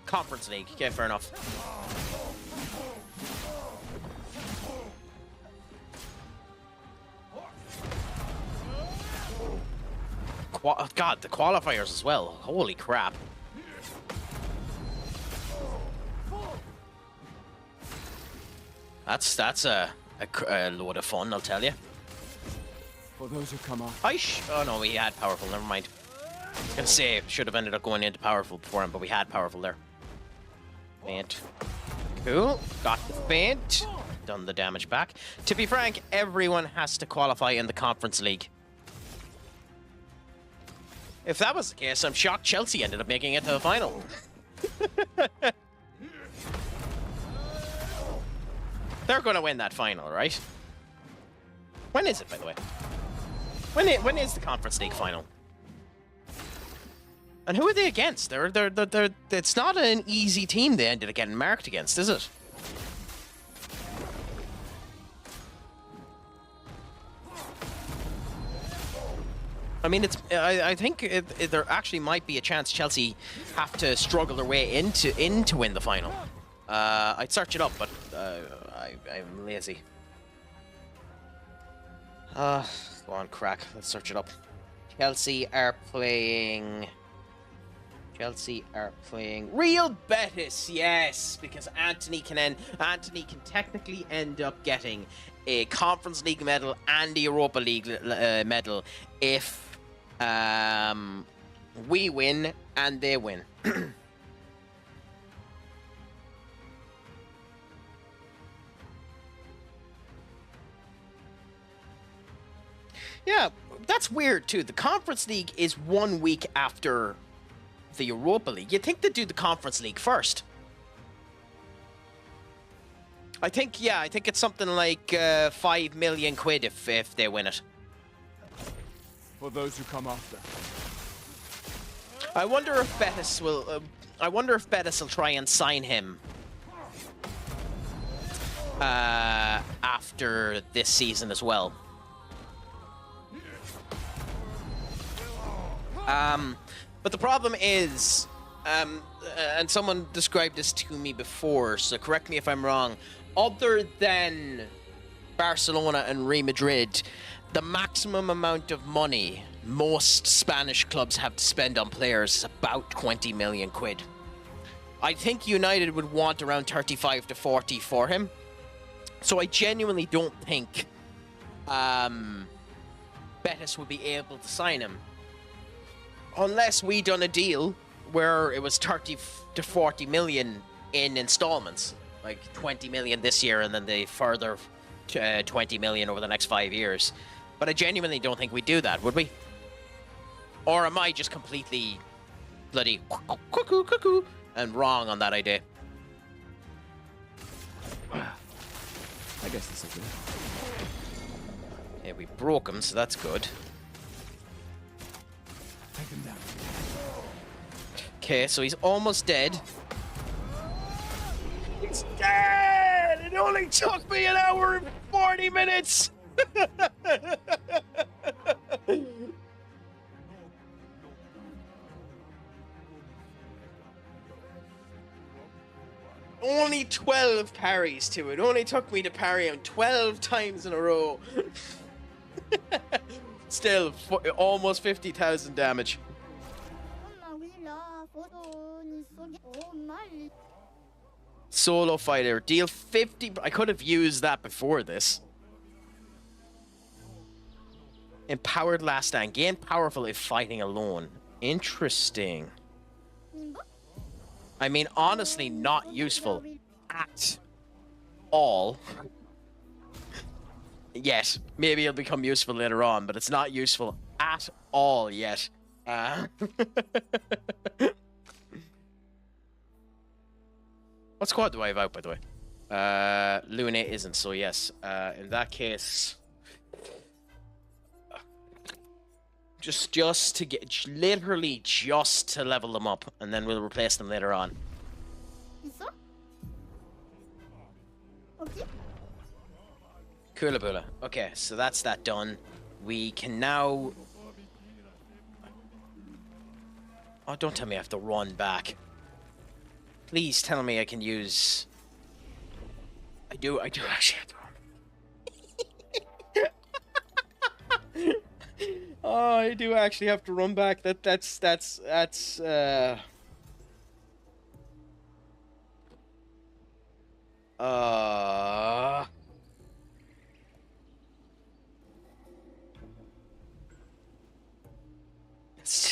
Conference League. Okay, fair enough. God, the qualifiers as well. Holy crap. That's a load of fun, I'll tell you. For those who come off. Oh no, we had powerful. Never mind. I was gonna say should have ended up going into powerful before him, but we had powerful there. Faint. Cool. Got the faint. Done the damage back. To be frank, everyone has to qualify in the Conference League. If that was the case, I'm shocked Chelsea ended up making it to the final. They're going to win that final, right? When is it, by the way? When is the Conference League final? And who are they against? It's not an easy team they ended up getting marked against, is it? I mean, I think there actually might be a chance Chelsea have to struggle their way in to win the final. I'd search it up, but I'm lazy. Go on, crack. Let's search it up. Chelsea are playing Real Betis, yes, because Anthony can technically end up getting a Conference League medal and a Europa League medal if we win and they win. Yeah, that's weird too. The Conference League is 1 week after the Europa League. You'd think they'd do the Conference League first. I think it's something like 5 million quid if they win it. For those who come after. I wonder if Betis will. I wonder if Betis will try and sign him after this season as well. But the problem is, and someone described this to me before, so correct me if I'm wrong, other than Barcelona and Real Madrid, the maximum amount of money most Spanish clubs have to spend on players is about 20 million quid. I think United would want around 35 to 40 for him. So I genuinely don't think Betis would be able to sign him. Unless we done a deal where it was 30 to 40 million in installments. Like 20 million this year and then the further 20 million over the next 5 years. But I genuinely don't think we'd do that, would we? Or am I just completely bloody cuckoo and wrong on that idea? I guess this is it. Okay, we broke him, so that's good. Take him down. Okay, so he's almost dead. He's dead! It only took me an hour and 40 minutes! Only 12 parries to it. Only took me to parry him 12 times in a row. Still, almost 50,000 damage. Solo fighter, deal 50. I could have used that before this. Empowered last stand. Gain powerful if fighting alone. Interesting. I mean, honestly, not useful at all. Yet. Maybe it'll become useful later on, but it's not useful at all yet. What squad do I have out, by the way? Lune isn't, so yes. In that case... Just to get... Literally just to level them up, and then we'll replace them later on. Coolaboola. Okay, so that's that done. We can now... Oh, don't tell me I have to run back. Please tell me I can use... I do actually have to run. Oh, I do actually have to run back. That's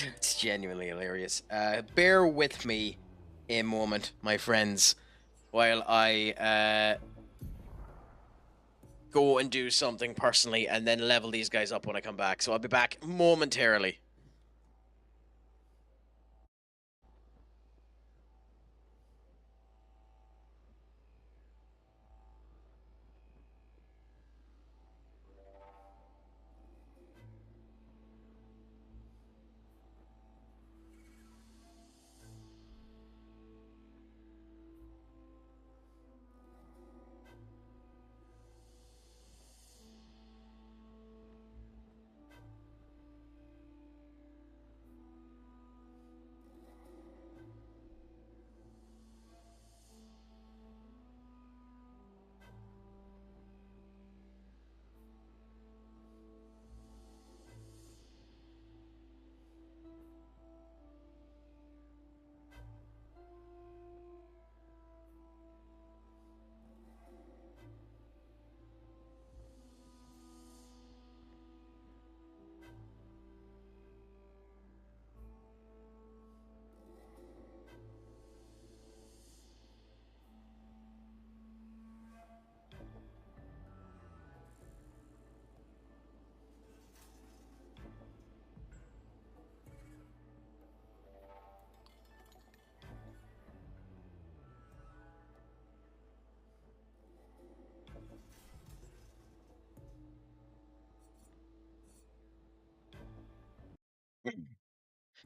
it's genuinely hilarious. Bear with me a moment, my friends, while I go and do something personally and then level these guys up when I come back. So I'll be back momentarily.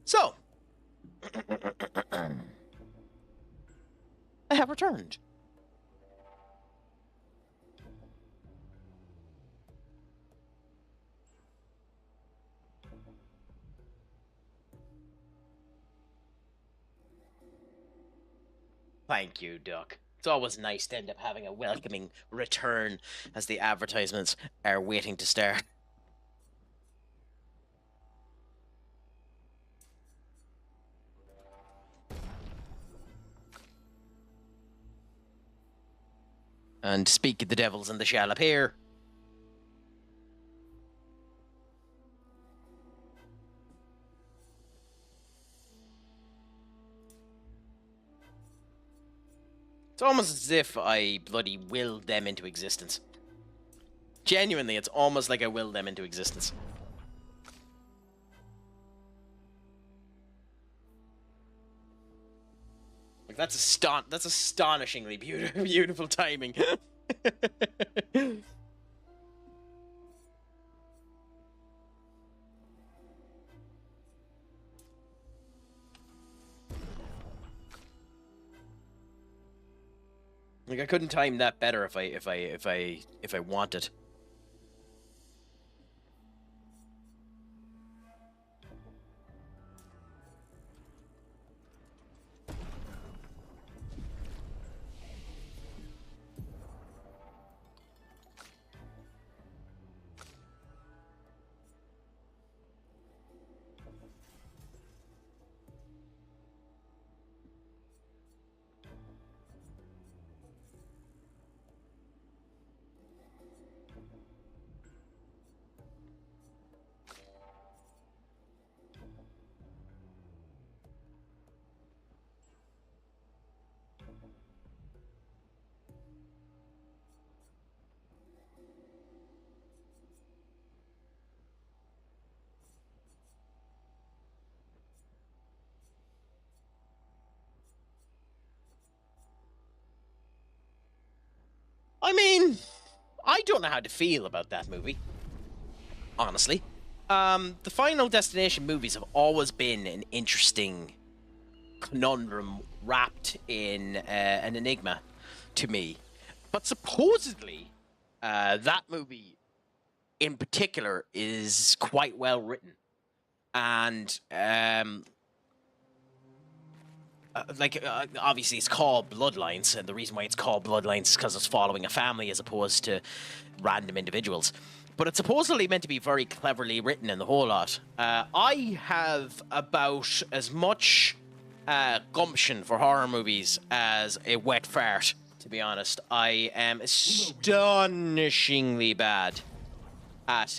So, I have returned. Thank you, Duck. It's always nice to end up having a welcoming return as the advertisements are waiting to start. And speak of the devils and they shall appear. It's almost as if I bloody willed them into existence. Genuinely, it's almost like I willed them into existence. Like, that's astonishingly beautiful timing. Like, I couldn't time that better if I wanted. I mean, I don't know how to feel about that movie, honestly. The Final Destination movies have always been an interesting conundrum wrapped in an enigma to me. But supposedly, that movie in particular is quite well written. And, obviously it's called Bloodlines, and the reason why it's called Bloodlines is because it's following a family as opposed to random individuals. But it's supposedly meant to be very cleverly written in the whole lot. I have about as much gumption for horror movies as a wet fart, to be honest. I am astonishingly bad at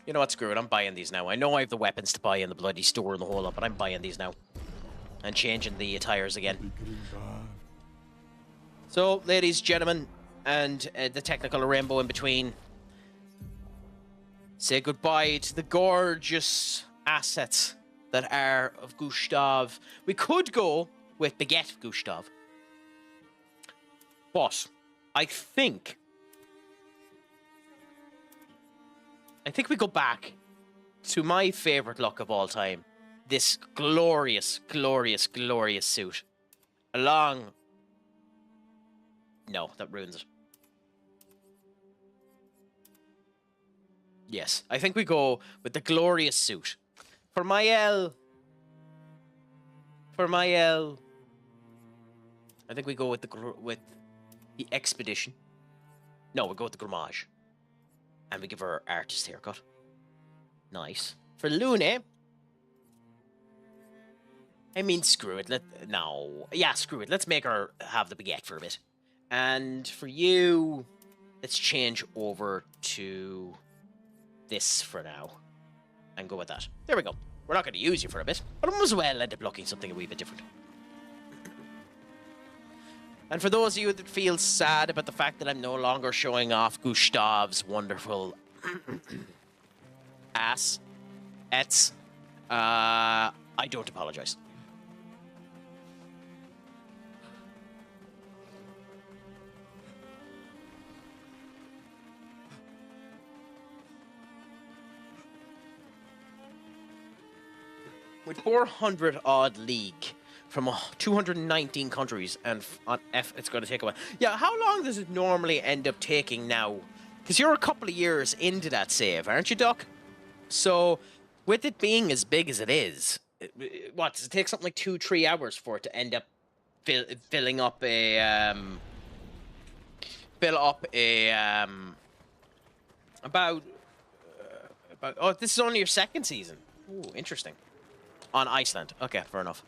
you know what, screw it, I'm buying these now. I know I have the weapons to buy in the bloody store and the whole lot, but I'm buying these now. And changing the tires again. So, ladies, gentlemen, and the technical rainbow in between, say goodbye to the gorgeous assets that are of Gustav. We could go with Baguette Gustav. But I think we go back to my favorite look of all time. This glorious, glorious, glorious suit. Along... No, that ruins it. Yes, I think we go with the glorious suit. For my L... I think we go with the expedition. No, we go with the Grammage. And we give her artist haircut. Nice. For Lune... I mean, screw it. Screw it. Let's make her have the baguette for a bit. And for you, let's change over to this for now. And go with that. There we go. We're not going to use you for a bit, but I might as well end up looking something a wee bit different. And for those of you that feel sad about the fact that I'm no longer showing off Gustav's wonderful ass, I don't apologize. With 400 odd league from 219 countries, and on F, it's going to take a while. Yeah, how long does it normally end up taking now? Because you're a couple of years into that save, aren't you, Doc? So, with it being as big as it is, what, does it take something like 2-3 hours for it to end up filling up a, oh, this is only your second season. Ooh, interesting. On Iceland. Okay, fair enough.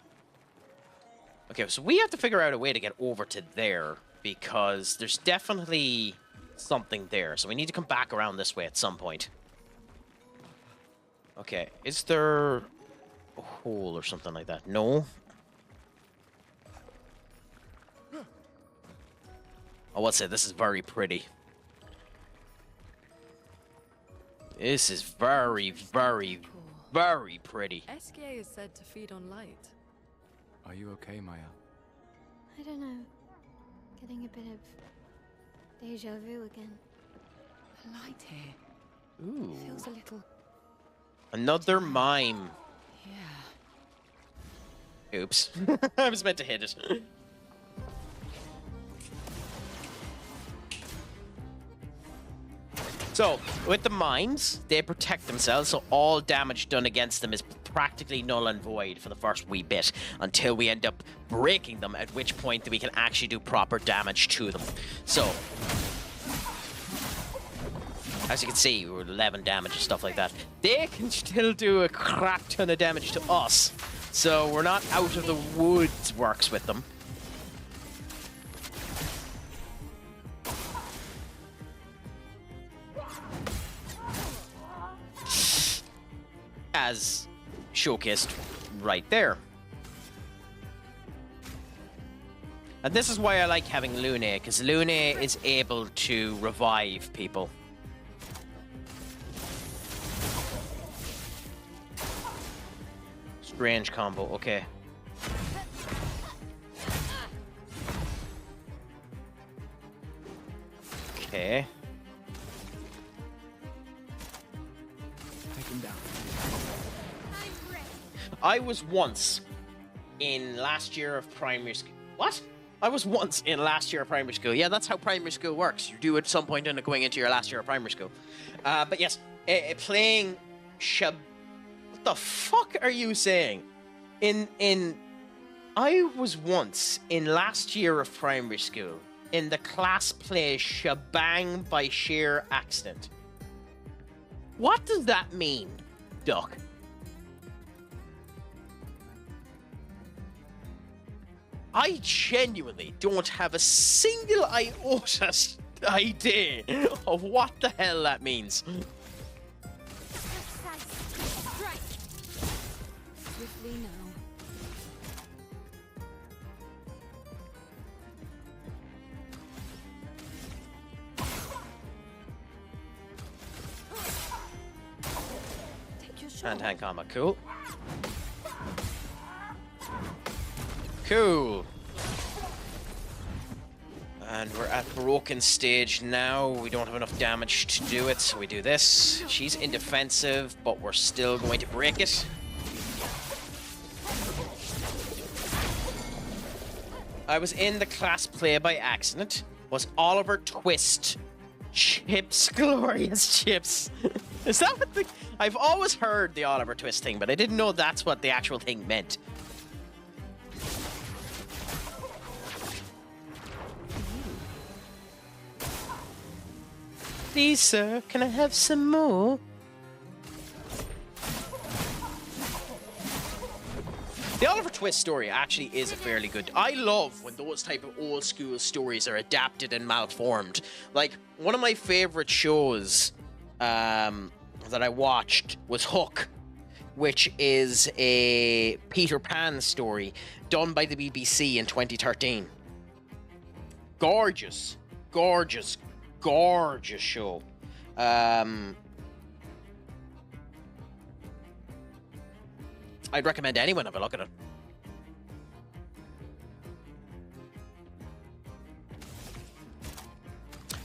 Okay, so we have to figure out a way to get over to there, because there's definitely something there. So we need to come back around this way at some point. Okay, is there a hole or something like that? No? I will say, this is very pretty. This is very, very, very pretty. SK is said to feed on light. Are you okay, Maya? I don't know. Getting a bit of deja vu again. light here. Ooh. Feels a little. Another mime. Yeah. Oops. I was meant to hit it. So, with the mines, they protect themselves, so all damage done against them is practically null and void for the first wee bit, until we end up breaking them, at which point we can actually do proper damage to them. So, as you can see, we're 11 damage and stuff like that. They can still do a crap ton of damage to us, so we're not out of the woods works with them. As showcased right there. And this is why I like having Lune, because Lune is able to revive people. Strange combo, okay. Okay. Take him down. I was once in last year of primary school. What? I was once in last year of primary school. Yeah, that's how primary school works. You do at some point in going into your last year of primary school. But yes, playing What the fuck are you saying? I was once in last year of primary school in the class play Shebang by sheer accident. What does that mean, Duck? I genuinely don't have a single iota idea of what the hell that means. Swiftly now. Take your shot. Hand combat, cool. Cool. And we're at broken stage now. We don't have enough damage to do it, so we do this. She's indefensive, but we're still going to break it. I was in the class play by accident. Was Oliver Twist Chips, glorious chips? Is that what the... I've always heard the Oliver Twist thing, but I didn't know that's what the actual thing meant. Please, sir, can I have some more? The Oliver Twist story actually is a fairly good... I love when those type of old school stories are adapted and malformed. Like, one of my favorite shows that I watched was Hook, which is a Peter Pan story done by the BBC in 2013. Gorgeous, gorgeous, gorgeous show. I'd recommend anyone have a look at it.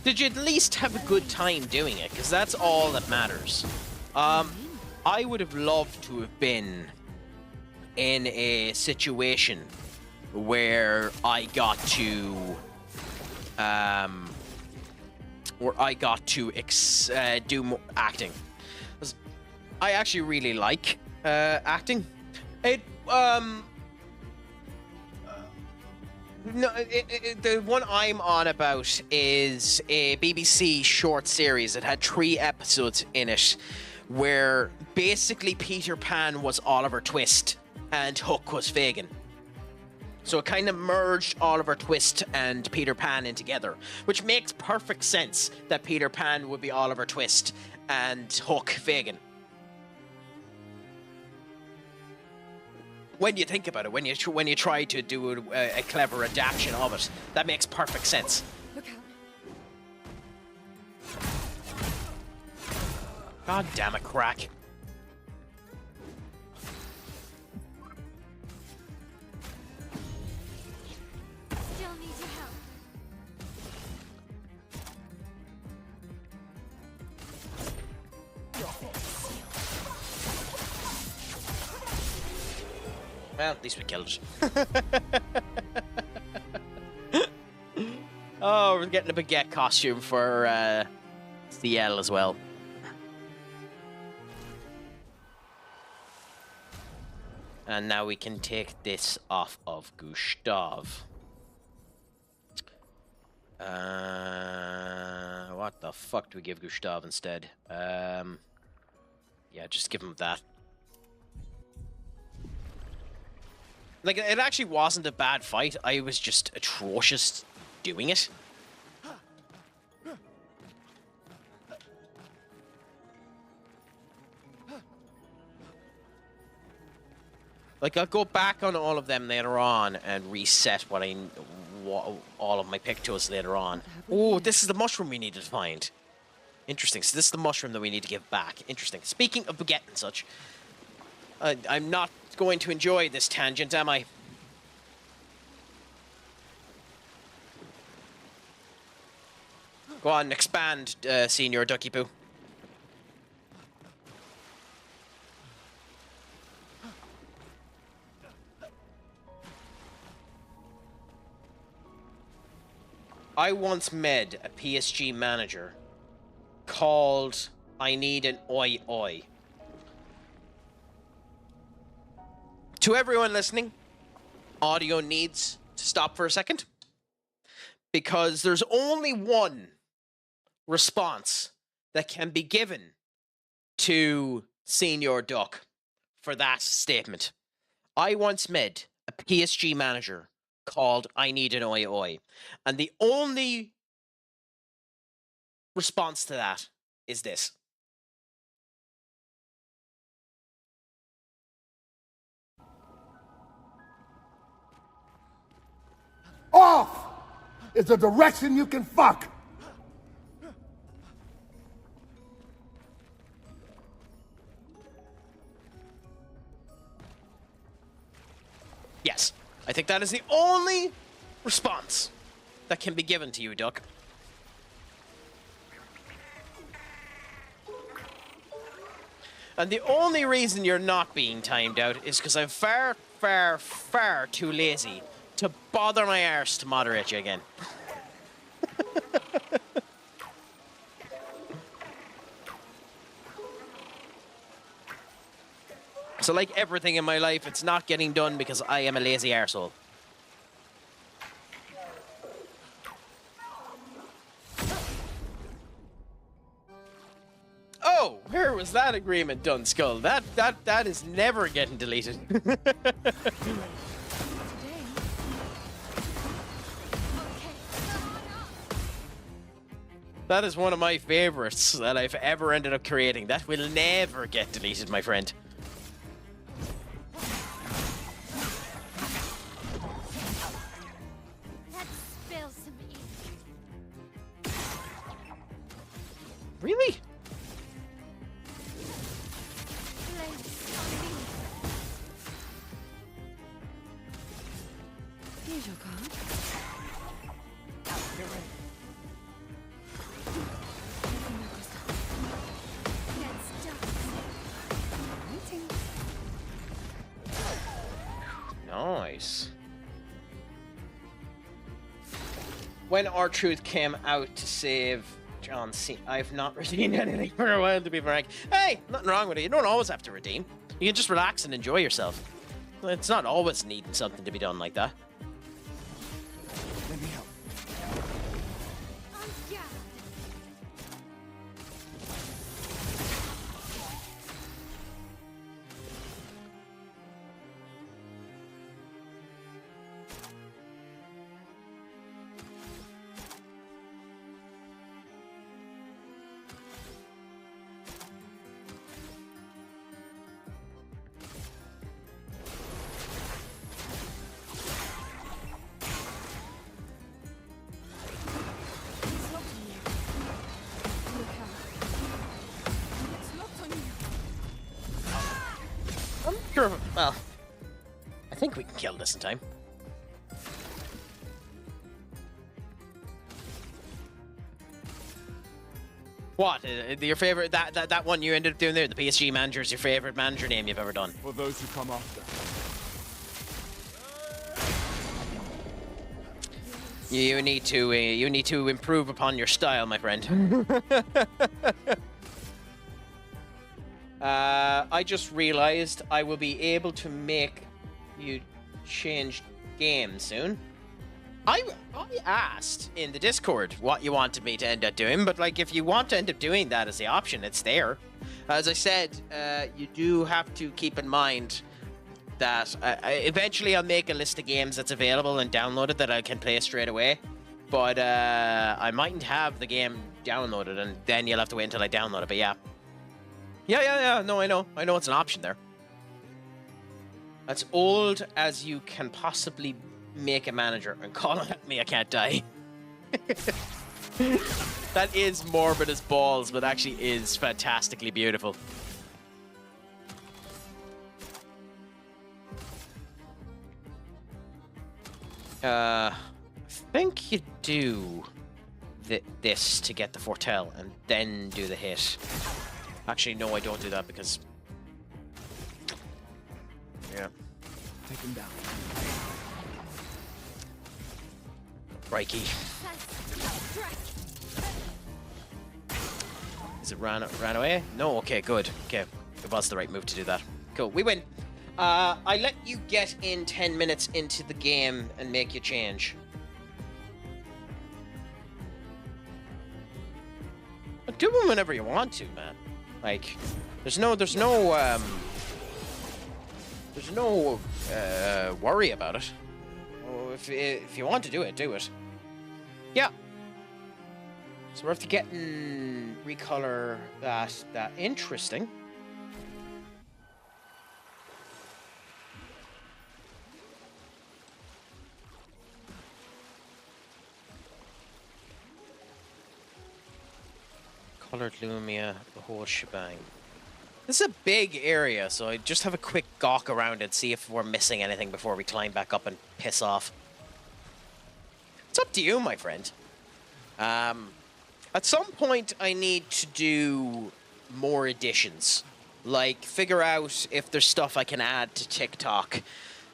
Did you at least have a good time doing it? Because that's all that matters. I would have loved to have been in a situation where I got to do more acting. 'Cause I actually really like acting. The one I'm on about is a BBC short series that had 3 episodes in it, where basically Peter Pan was Oliver Twist and Hook was Fagin. So it kind of merged Oliver Twist and Peter Pan in together, which makes perfect sense that Peter Pan would be Oliver Twist and Hook Fagin. When you think about it, when you try to do a clever adaptation of it, that makes perfect sense. Look out. God damn it, Crack. Still need your help. Well, at least we killed it. Oh, we're getting a baguette costume for CL as well. And now we can take this off of Gustav. What the fuck do we give Gustav instead? Yeah, just give him that. Like, it actually wasn't a bad fight. I was just atrocious doing it. Like, I'll go back on all of them later on and reset all of my pictures later on. Oh, this is the mushroom we needed to find. Interesting. So this is the mushroom that we need to give back. Interesting. Speaking of baguette and such, I'm not going to enjoy this tangent, am I? Go on, expand, Senior Ducky Poo. I once met a PSG manager called I Need an Oi Oi. To everyone listening, audio needs to stop for a second because there's only one response that can be given to Senior Duck for that statement. I once met a PSG manager called I Need an Oi Oi, and the only response to that is this. Off is a direction you can fuck. Yes, I think that is the only response that can be given to you, Duck. And the only reason you're not being timed out is because I'm far, far, far too lazy to bother my arse to moderate you again. So like everything in my life, it's not getting done because I am a lazy arsehole. Oh, where was that agreement done, Skull? That is never getting deleted. That is one of my favorites that I've ever ended up creating. That will never get deleted, my friend. That spills some ink. Really? Place on me. Here's your card. Let's dance. Waiting. Nice. When R-Truth came out to save John C, I've not redeemed anything for a while, to be frank. Hey, nothing wrong with it. You don't always have to redeem. You can just relax and enjoy yourself. It's not always needing something to be done like that. Let me help. On guard. It's locked on you. Look out. It's locked on you. I'm sure. Well, I think we can kill this in time. What? Your favorite? That one you ended up doing there? The PSG manager is your favorite manager name you've ever done? For those who come after. You need to improve upon your style, my friend. I just realized I will be able to make you change games soon. I asked in the Discord what you wanted me to end up doing, but like if you want to end up doing that as the option, it's there. As I said, you do have to keep in mind that eventually I'll make a list of games that's available and downloaded that I can play straight away. But I mightn't have the game downloaded, and then you'll have to wait until I download it. But yeah. Yeah. No, I know it's an option there. As old as you can possibly make a manager and call it at me, I can't die. That is morbid as balls, but actually is fantastically beautiful. I think you do this to get the foretell and then do the hit. Actually, no, I don't do that because... Yeah. Take him down. Crikey. Is it ran away? No, okay, good. Okay, it was the right move to do that. Cool, we win. I let you get in 10 minutes into the game and make you change. But do them whenever you want to, man. Like, there's no worry about it. Oh, if you want to do it, do it. Yeah. So we're after getting recolor that interesting. Colored Lumia, the whole shebang. This is a big area, so I just have a quick gawk around it, see if we're missing anything before we climb back up and piss off. It's up to you, my friend. At some point, I need to do more additions. Like, figure out if there's stuff I can add to TikTok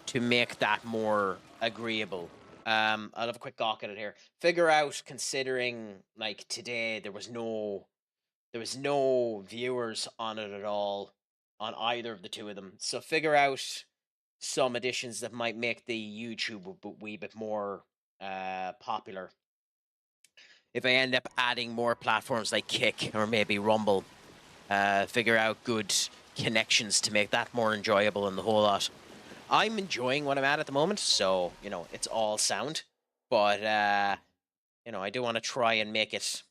to make that more agreeable. I'll have a quick gawk at it here. Figure out, considering, like, today there was no viewers on it at all, on either of the two of them. So figure out some additions that might make the YouTube a wee bit more popular. If I end up adding more platforms like Kick or maybe Rumble, figure out good connections to make that more enjoyable and the whole lot. I'm enjoying what I'm at the moment, so, you know, it's all sound. But, you know, I do want to try and make it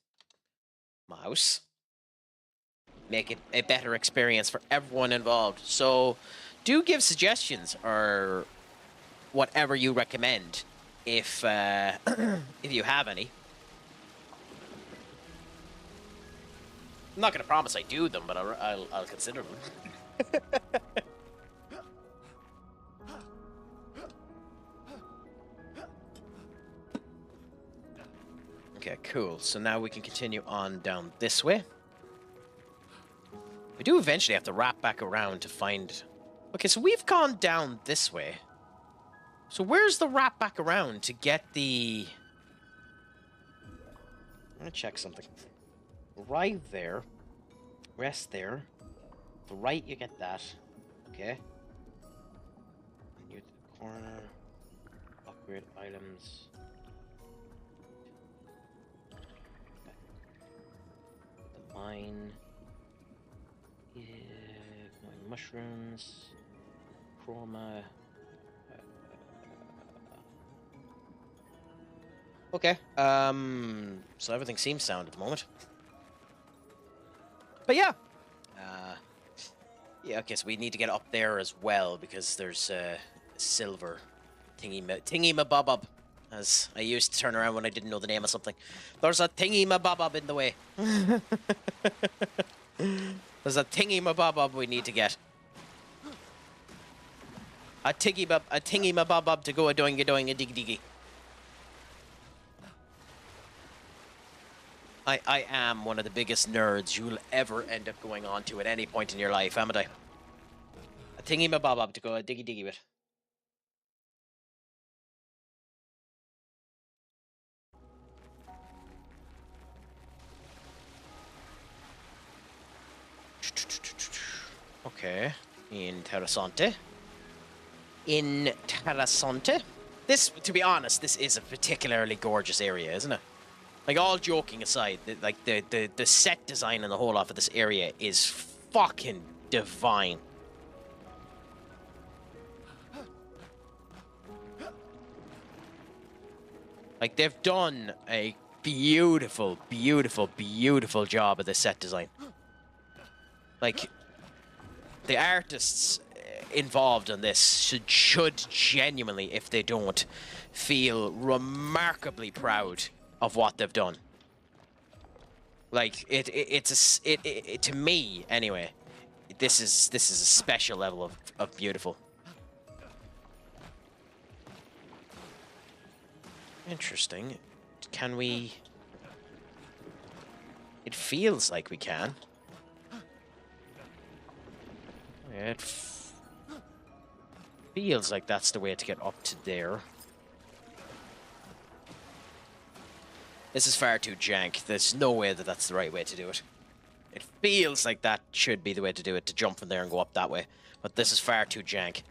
mouse. Make it a better experience for everyone involved. So, do give suggestions or whatever you recommend if if you have any. I'm not going to promise I do them, but I'll consider them. Okay, cool. So now we can continue on down this way. We do eventually have to wrap back around to find... Okay, so we've gone down this way. So where's the wrap back around to get the... I'm gonna check something. Arrive there. Rest there. The right, you get that. Okay. Near the corner. Upgrade items. The mine. Yeah, mushrooms, chroma. Okay. So everything seems sound at the moment. But yeah. Yeah. Okay. So we need to get up there as well because there's silver thingy-ma-bob-bob, as I used to turn around when I didn't know the name of something. There's a thingy-ma-bob-bob in the way. There's a thingy-ma-bob-bob we need to get. A thingy-ma-bob-bob to go a-doing-a-diggy. I am one of the biggest nerds you'll ever end up going on to at any point in your life, haven't I? A thingy-ma-bob-bob to go a diggy with. Okay. Interessante. Interessante. This, to be honest, this is a particularly gorgeous area, isn't it? Like, all joking aside, the set design and the whole lot of this area is fucking divine. Like, they've done a beautiful, beautiful, beautiful job of the set design. Like, the artists involved in this should genuinely, if they don't, feel remarkably proud of what they've done. Like, to me anyway, this is a special level of beautiful. Interesting. Can we? It feels like we can. It feels like that's the way to get up to there. This is far too jank. There's no way that that's the right way to do it. It feels like that should be the way to do it, to jump from there and go up that way. But this is far too jank.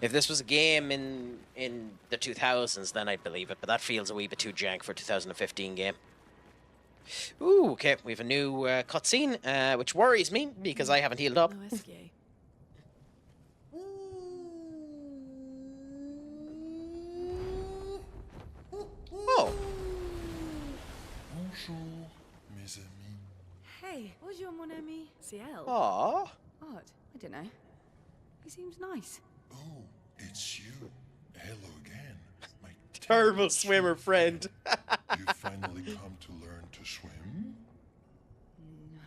If this was a game in the 2000s, then I'd believe it. But that feels a wee bit too jank for a 2015 game. Ooh, okay. We have a new cutscene, which worries me because I haven't healed up. No SGA. Oh. Bonjour, mes amis. Hey, bonjour mon ami. CL. Aww. Odd. I don't know. He seems nice. Oh, it's you. Hello again, my Terrible swimmer friend. You finally come to learn to swim? No.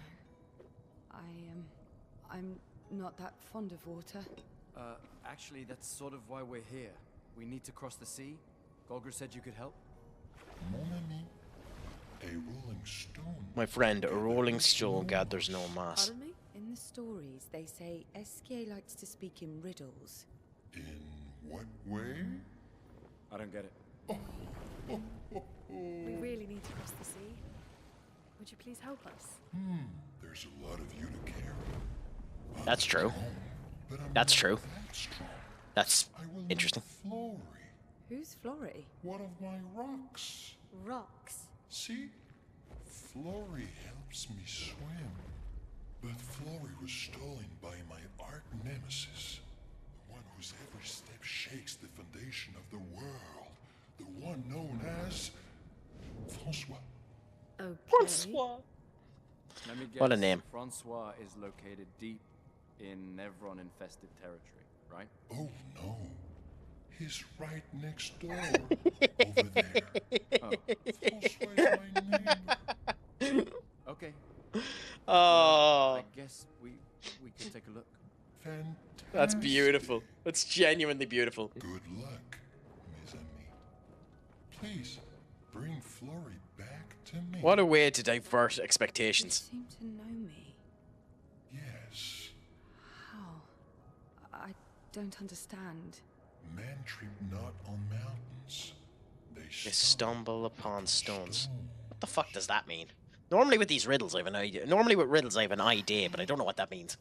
I'm not that fond of water. Actually, that's sort of why we're here. We need to cross the sea. Golger said you could help. Mon ami, a rolling stone. My friend, a rolling stone gathers no mass. Pardon me? In the stories, they say Esquier likes to speak in riddles. In what way? I don't get it. We really need to cross the sea. Would you please help us? There's a lot of you to carry. That's true. But I'm That's not true. that strong. That's I will interesting. need Flory, Who's Flory? one of my rocks. Rocks. See? Flory helps me swim. But Flory was stolen by my arch nemesis. The one whose every step shakes the foundation of the world. The one known as Francois. Okay. Francois. Let me guess. What a name. Francois is located deep in Nevron-infested territory, right? Oh no. He's right next door. Over there. Oh. Francois is my neighbor. Okay. Oh, I guess we could take a look. Fantastic. that's beautiful. That's genuinely beautiful. Good luck, mes amis. Please, bring Flory back to me. What a way to divert You expectations. seem to know me. Yes. How? I don't understand. Men trip not on mountains. They They stumble upon stones. What the fuck does that mean? Normally with these riddles, I have an idea. Normally with riddles, I have an idea, but I don't know what that means.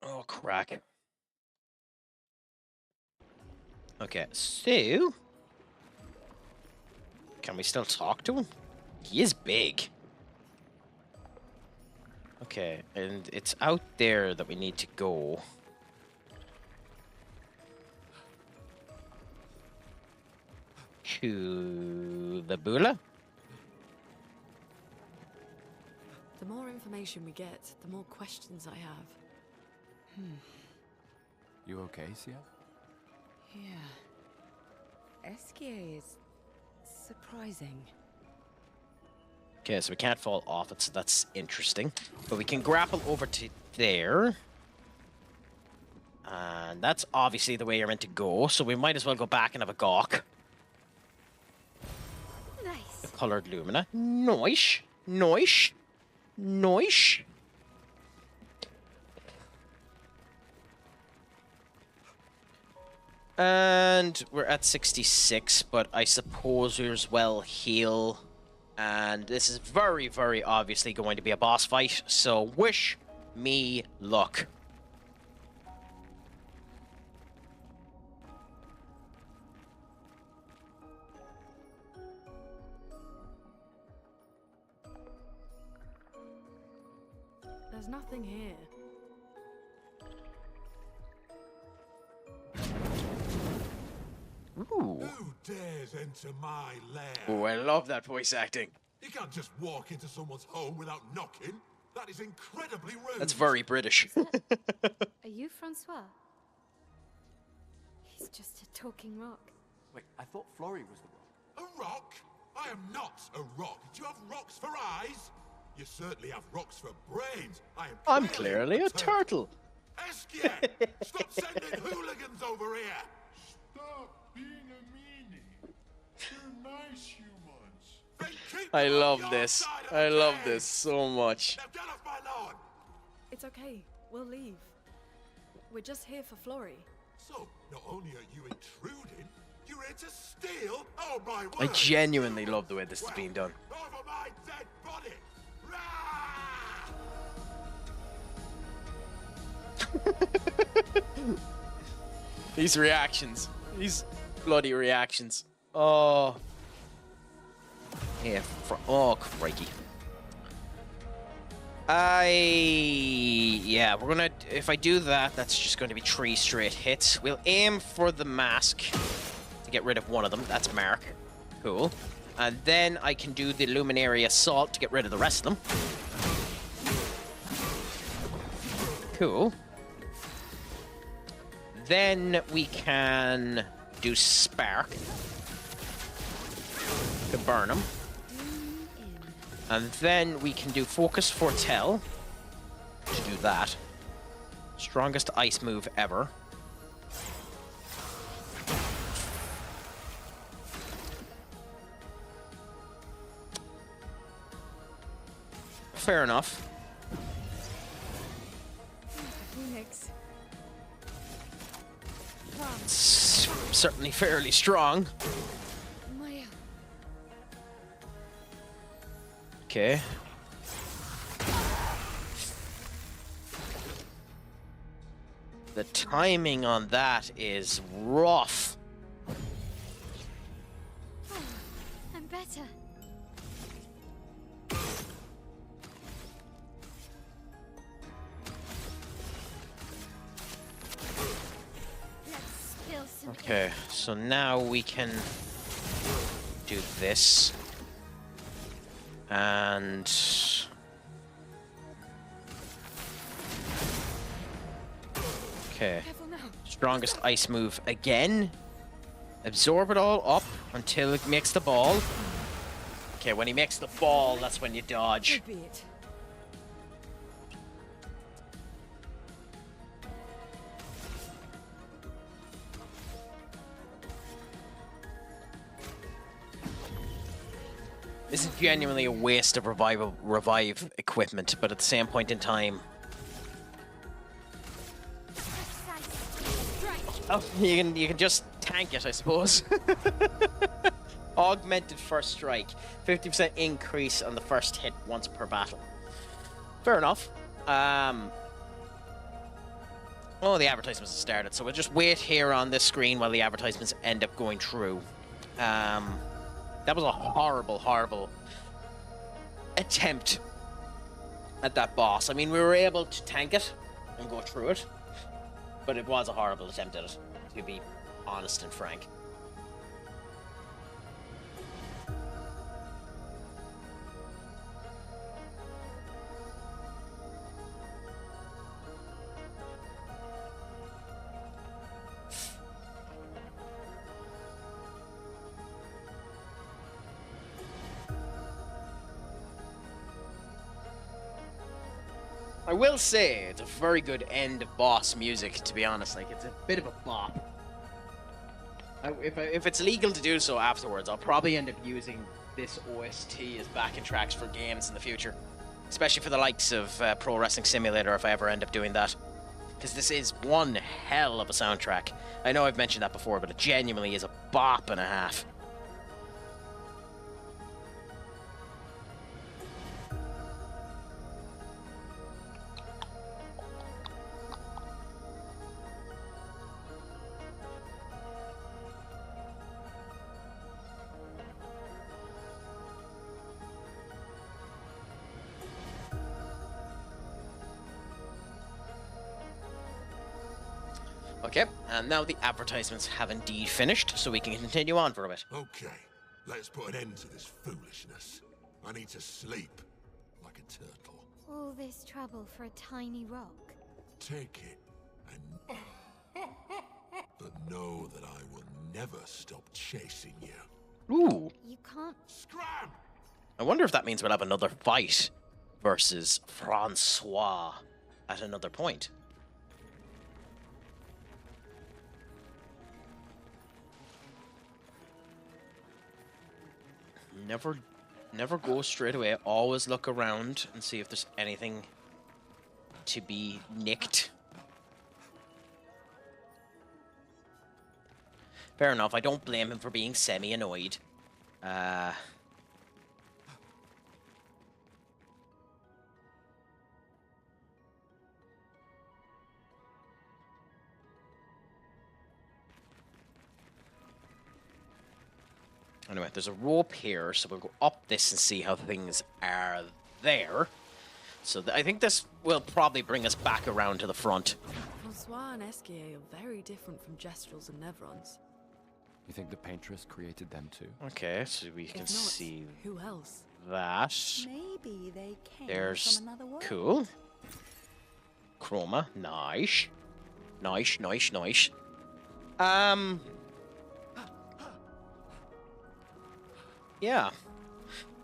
Oh, crack. Okay, so... Can we still talk to him? He is big. Okay, and it's out there that we need to go. To the Bula? The more information we get, the more questions I have. You okay, Sia? Yeah. Esquier is surprising. Okay, so we can't fall off it, so that's interesting. But we can grapple over to there. And that's obviously the way you're meant to go, so we might as well go back and have a gawk. Nice. The coloured lumina. Nice. Nice. Nice. And we're at 66, but I suppose we as well heal And this is very, very obviously going to be a boss fight, so wish me luck. There's nothing here. Ooh. Who dares enter my lair? Ooh, I love that voice acting. You can't just walk into someone's home without knocking. That is incredibly rude. That's very British. Are you Francois? He's just a talking rock. Wait, I thought Florrie was the rock. A rock? I am not a rock. Do you have rocks for eyes? You certainly have rocks for brains. I'm clearly a turtle. Eskia! Stop sending hooligans over here! Stop being a meanie. They're nice humans. Then keep I them on love your this. side of I the love cave. this so much. Now get off my lawn! It's okay. We'll leave. We're just here for Florrie. So, not only are you intruding, you're here to steal? Oh my word! I genuinely love the way this is being done. Over my dead body! Rah! These reactions. These bloody reactions. Oh. Yeah, oh, crikey. Yeah, we're gonna... If I do that, that's just going to be 3 straight hits. We'll aim for the mask to get rid of one of them. That's Mark. Cool. And then I can do the Luminary Assault to get rid of the rest of them. Cool. Then we can do Spark to burn them. And then we can do Focus Foretell to do that. Strongest ice move ever. Fair enough. Phoenix. Certainly fairly strong. Maya. Okay. The timing on that is rough. I'm better. Let's spill some Okay, so now we can do this. And... Okay. Careful now. Strongest ice move again. Absorb it all up until it makes the ball. Okay, when he makes the ball, that's when you dodge. Could be it. This is genuinely a waste of revive equipment, but at the same point in time... Oh, you can just tank it, I suppose. Augmented first strike. 50% increase on the first hit once per battle. Fair enough. Oh, the advertisements have started, so we'll just wait here on this screen while the advertisements end up going through. That was a horrible, horrible attempt at that boss. I mean, we were able to tank it and go through it, but it was a horrible attempt at it, to be honest and frank. I will say, it's a very good end boss music, to be honest. Like, it's a bit of a bop. If it's legal to do so afterwards, I'll probably end up using this OST as backing tracks for games in the future. Especially for the likes of Pro Wrestling Simulator, if I ever end up doing that. Because this is one hell of a soundtrack. I know I've mentioned that before, but it genuinely is a bop and a half. Okay, and now the advertisements have indeed finished, so we can continue on for a bit. Okay, let's put an end to this foolishness. I need to sleep like a turtle. All this trouble for a tiny rock. Take it and... but know that I will never stop chasing you. Ooh. You can't. Scram! I wonder if that means we'll have another fight versus Francois at another point. Never go straight away. Always look around and see if there's anything to be nicked. Fair enough. I don't blame him for being semi-annoyed. Anyway, there's a rope here, so we'll go up this and see how things are there. So I think this will probably bring us back around to the front. Francois and Esquier are very different from Gestrels and Nevrons. You think the paintress created them too? Okay, so we can If not, see who else? that. Maybe they came There's from another world. cool. Chroma, nice. Nice. Yeah.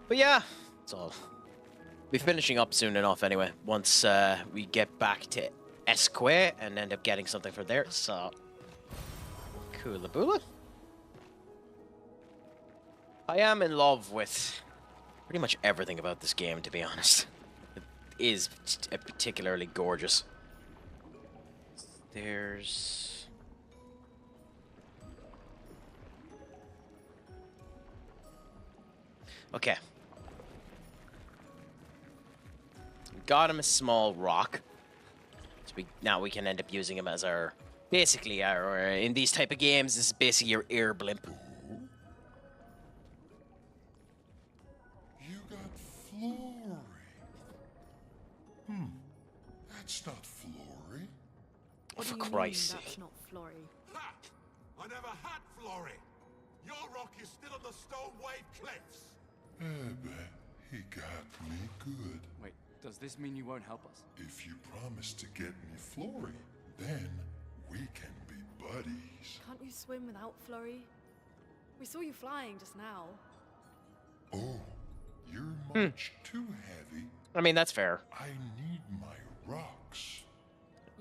But yeah, it's all. Be finishing up soon enough anyway, once we get back to Esquier and end up getting something for there, so... Coolaboola. I am in love with pretty much everything about this game, to be honest. It is particularly gorgeous. There's... Okay. Got him a small rock. So now we can end up using him as our... Basically, in these type of games, this is basically your air blimp. You got Flory. That's not Flory. What For do you Christ's mean sake. that's not Flory? Ha! I never had Flory. Your rock is still on the Stone Wave Cliffs. But he got me good. Wait, does this mean you won't help us? If you promise to get me Flory, then we can be buddies. Can't you swim without Flory? We saw you flying just now. Oh, you're much too heavy. I mean, that's fair. I need my rocks.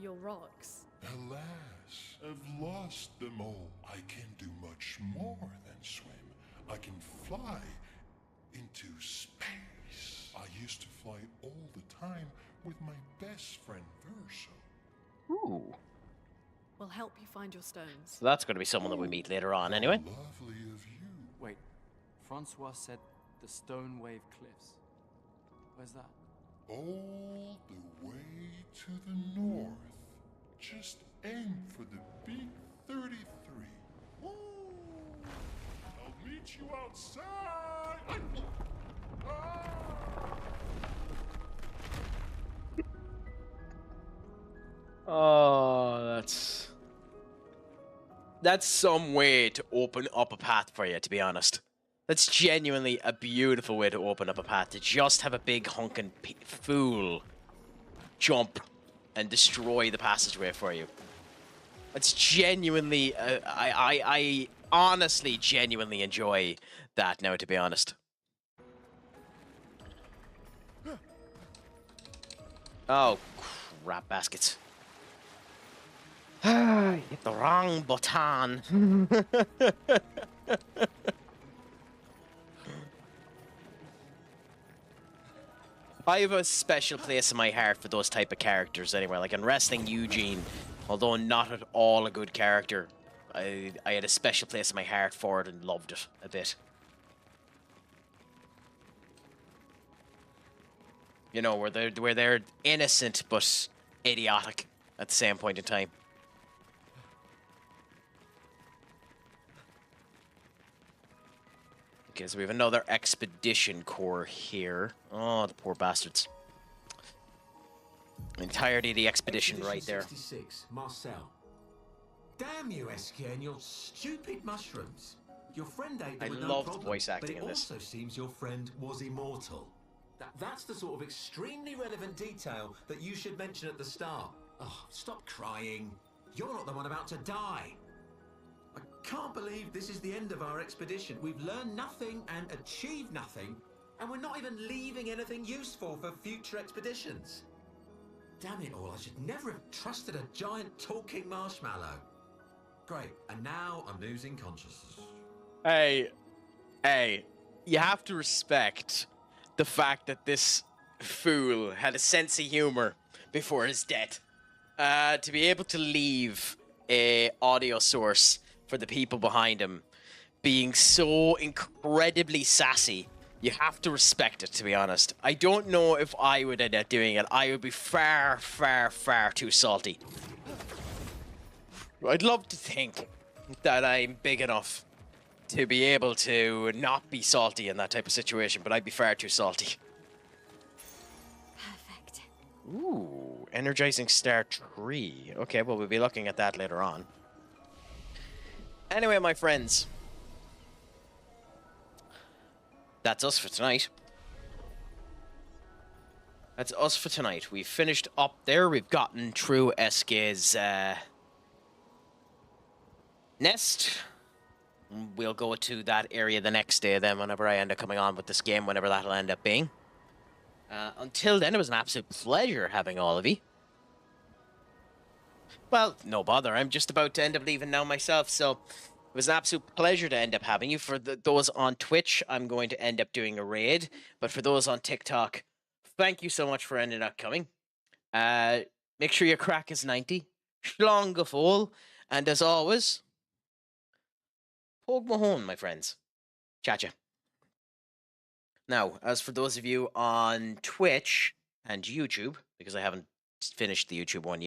Your rocks. Alas, I've lost them all. I can do much more than swim. I can fly into space. I used to fly all the time with my best friend Verso. Ooh. We'll help you find your stones. So that's going to be someone that we meet later on anyway. Lovely of you. Wait, Francois said the Stone Wave Cliffs. Where's that? All the way to the north. Just aim for the big 33. Woo! I'll meet you outside. Ah! Oh, that's some way to open up a path for you, to be honest. That's genuinely a beautiful way to open up a path, to just have a big honking fool jump and destroy the passageway for you. It's genuinely, I honestly genuinely enjoy that now, to be honest. Oh, crap baskets. Hit the wrong button. I have a special place in my heart for those type of characters anyway. Like in wrestling, Eugene, although not at all a good character, I had a special place in my heart for it and loved it a bit. You know, where they're innocent but idiotic at the same point in time. Okay, so we have another expedition core here. Oh, the poor bastards. Entirety of the expedition right there. 66, Marcel. Damn you, Eskia, and your stupid mushrooms. Your friend ate them I with no loved problem, voice acting but it in this. also seems your friend was immortal. That's the sort of extremely relevant detail that you should mention at the start. Oh, stop crying. You're not the one about to die. I can't believe this is the end of our expedition. We've learned nothing and achieved nothing, and we're not even leaving anything useful for future expeditions. Damn it all, I should never have trusted a giant talking marshmallow. Great, and now I'm losing consciousness. Hey, you have to respect the fact that this fool had a sense of humor before his death. To be able to leave a audio source for the people behind him being so incredibly sassy, you have to respect it, to be honest. I don't know if I would end up doing it. I would be far, far, far too salty. I'd love to think that I'm big enough to be able to not be salty in that type of situation, but I'd be far too salty. Perfect. Ooh, energizing star tree. Okay, well, we'll be looking at that later on. Anyway, my friends, that's us for tonight. That's us for tonight. We've finished up there. We've gotten through Eske's nest. We'll go to that area the next day then, whenever I end up coming on with this game, whenever that'll end up being. Until then, it was an absolute pleasure having all of you. Well, no bother. I'm just about to end up leaving now myself, so it was an absolute pleasure to end up having you. For those on Twitch, I'm going to end up doing a raid, but for those on TikTok, thank you so much for ending up coming. Make sure your crack is 90. Schlonga full. And as always, Pog Mahone, my friends. Cha-cha. Now, as for those of you on Twitch and YouTube, because I haven't finished the YouTube one yet,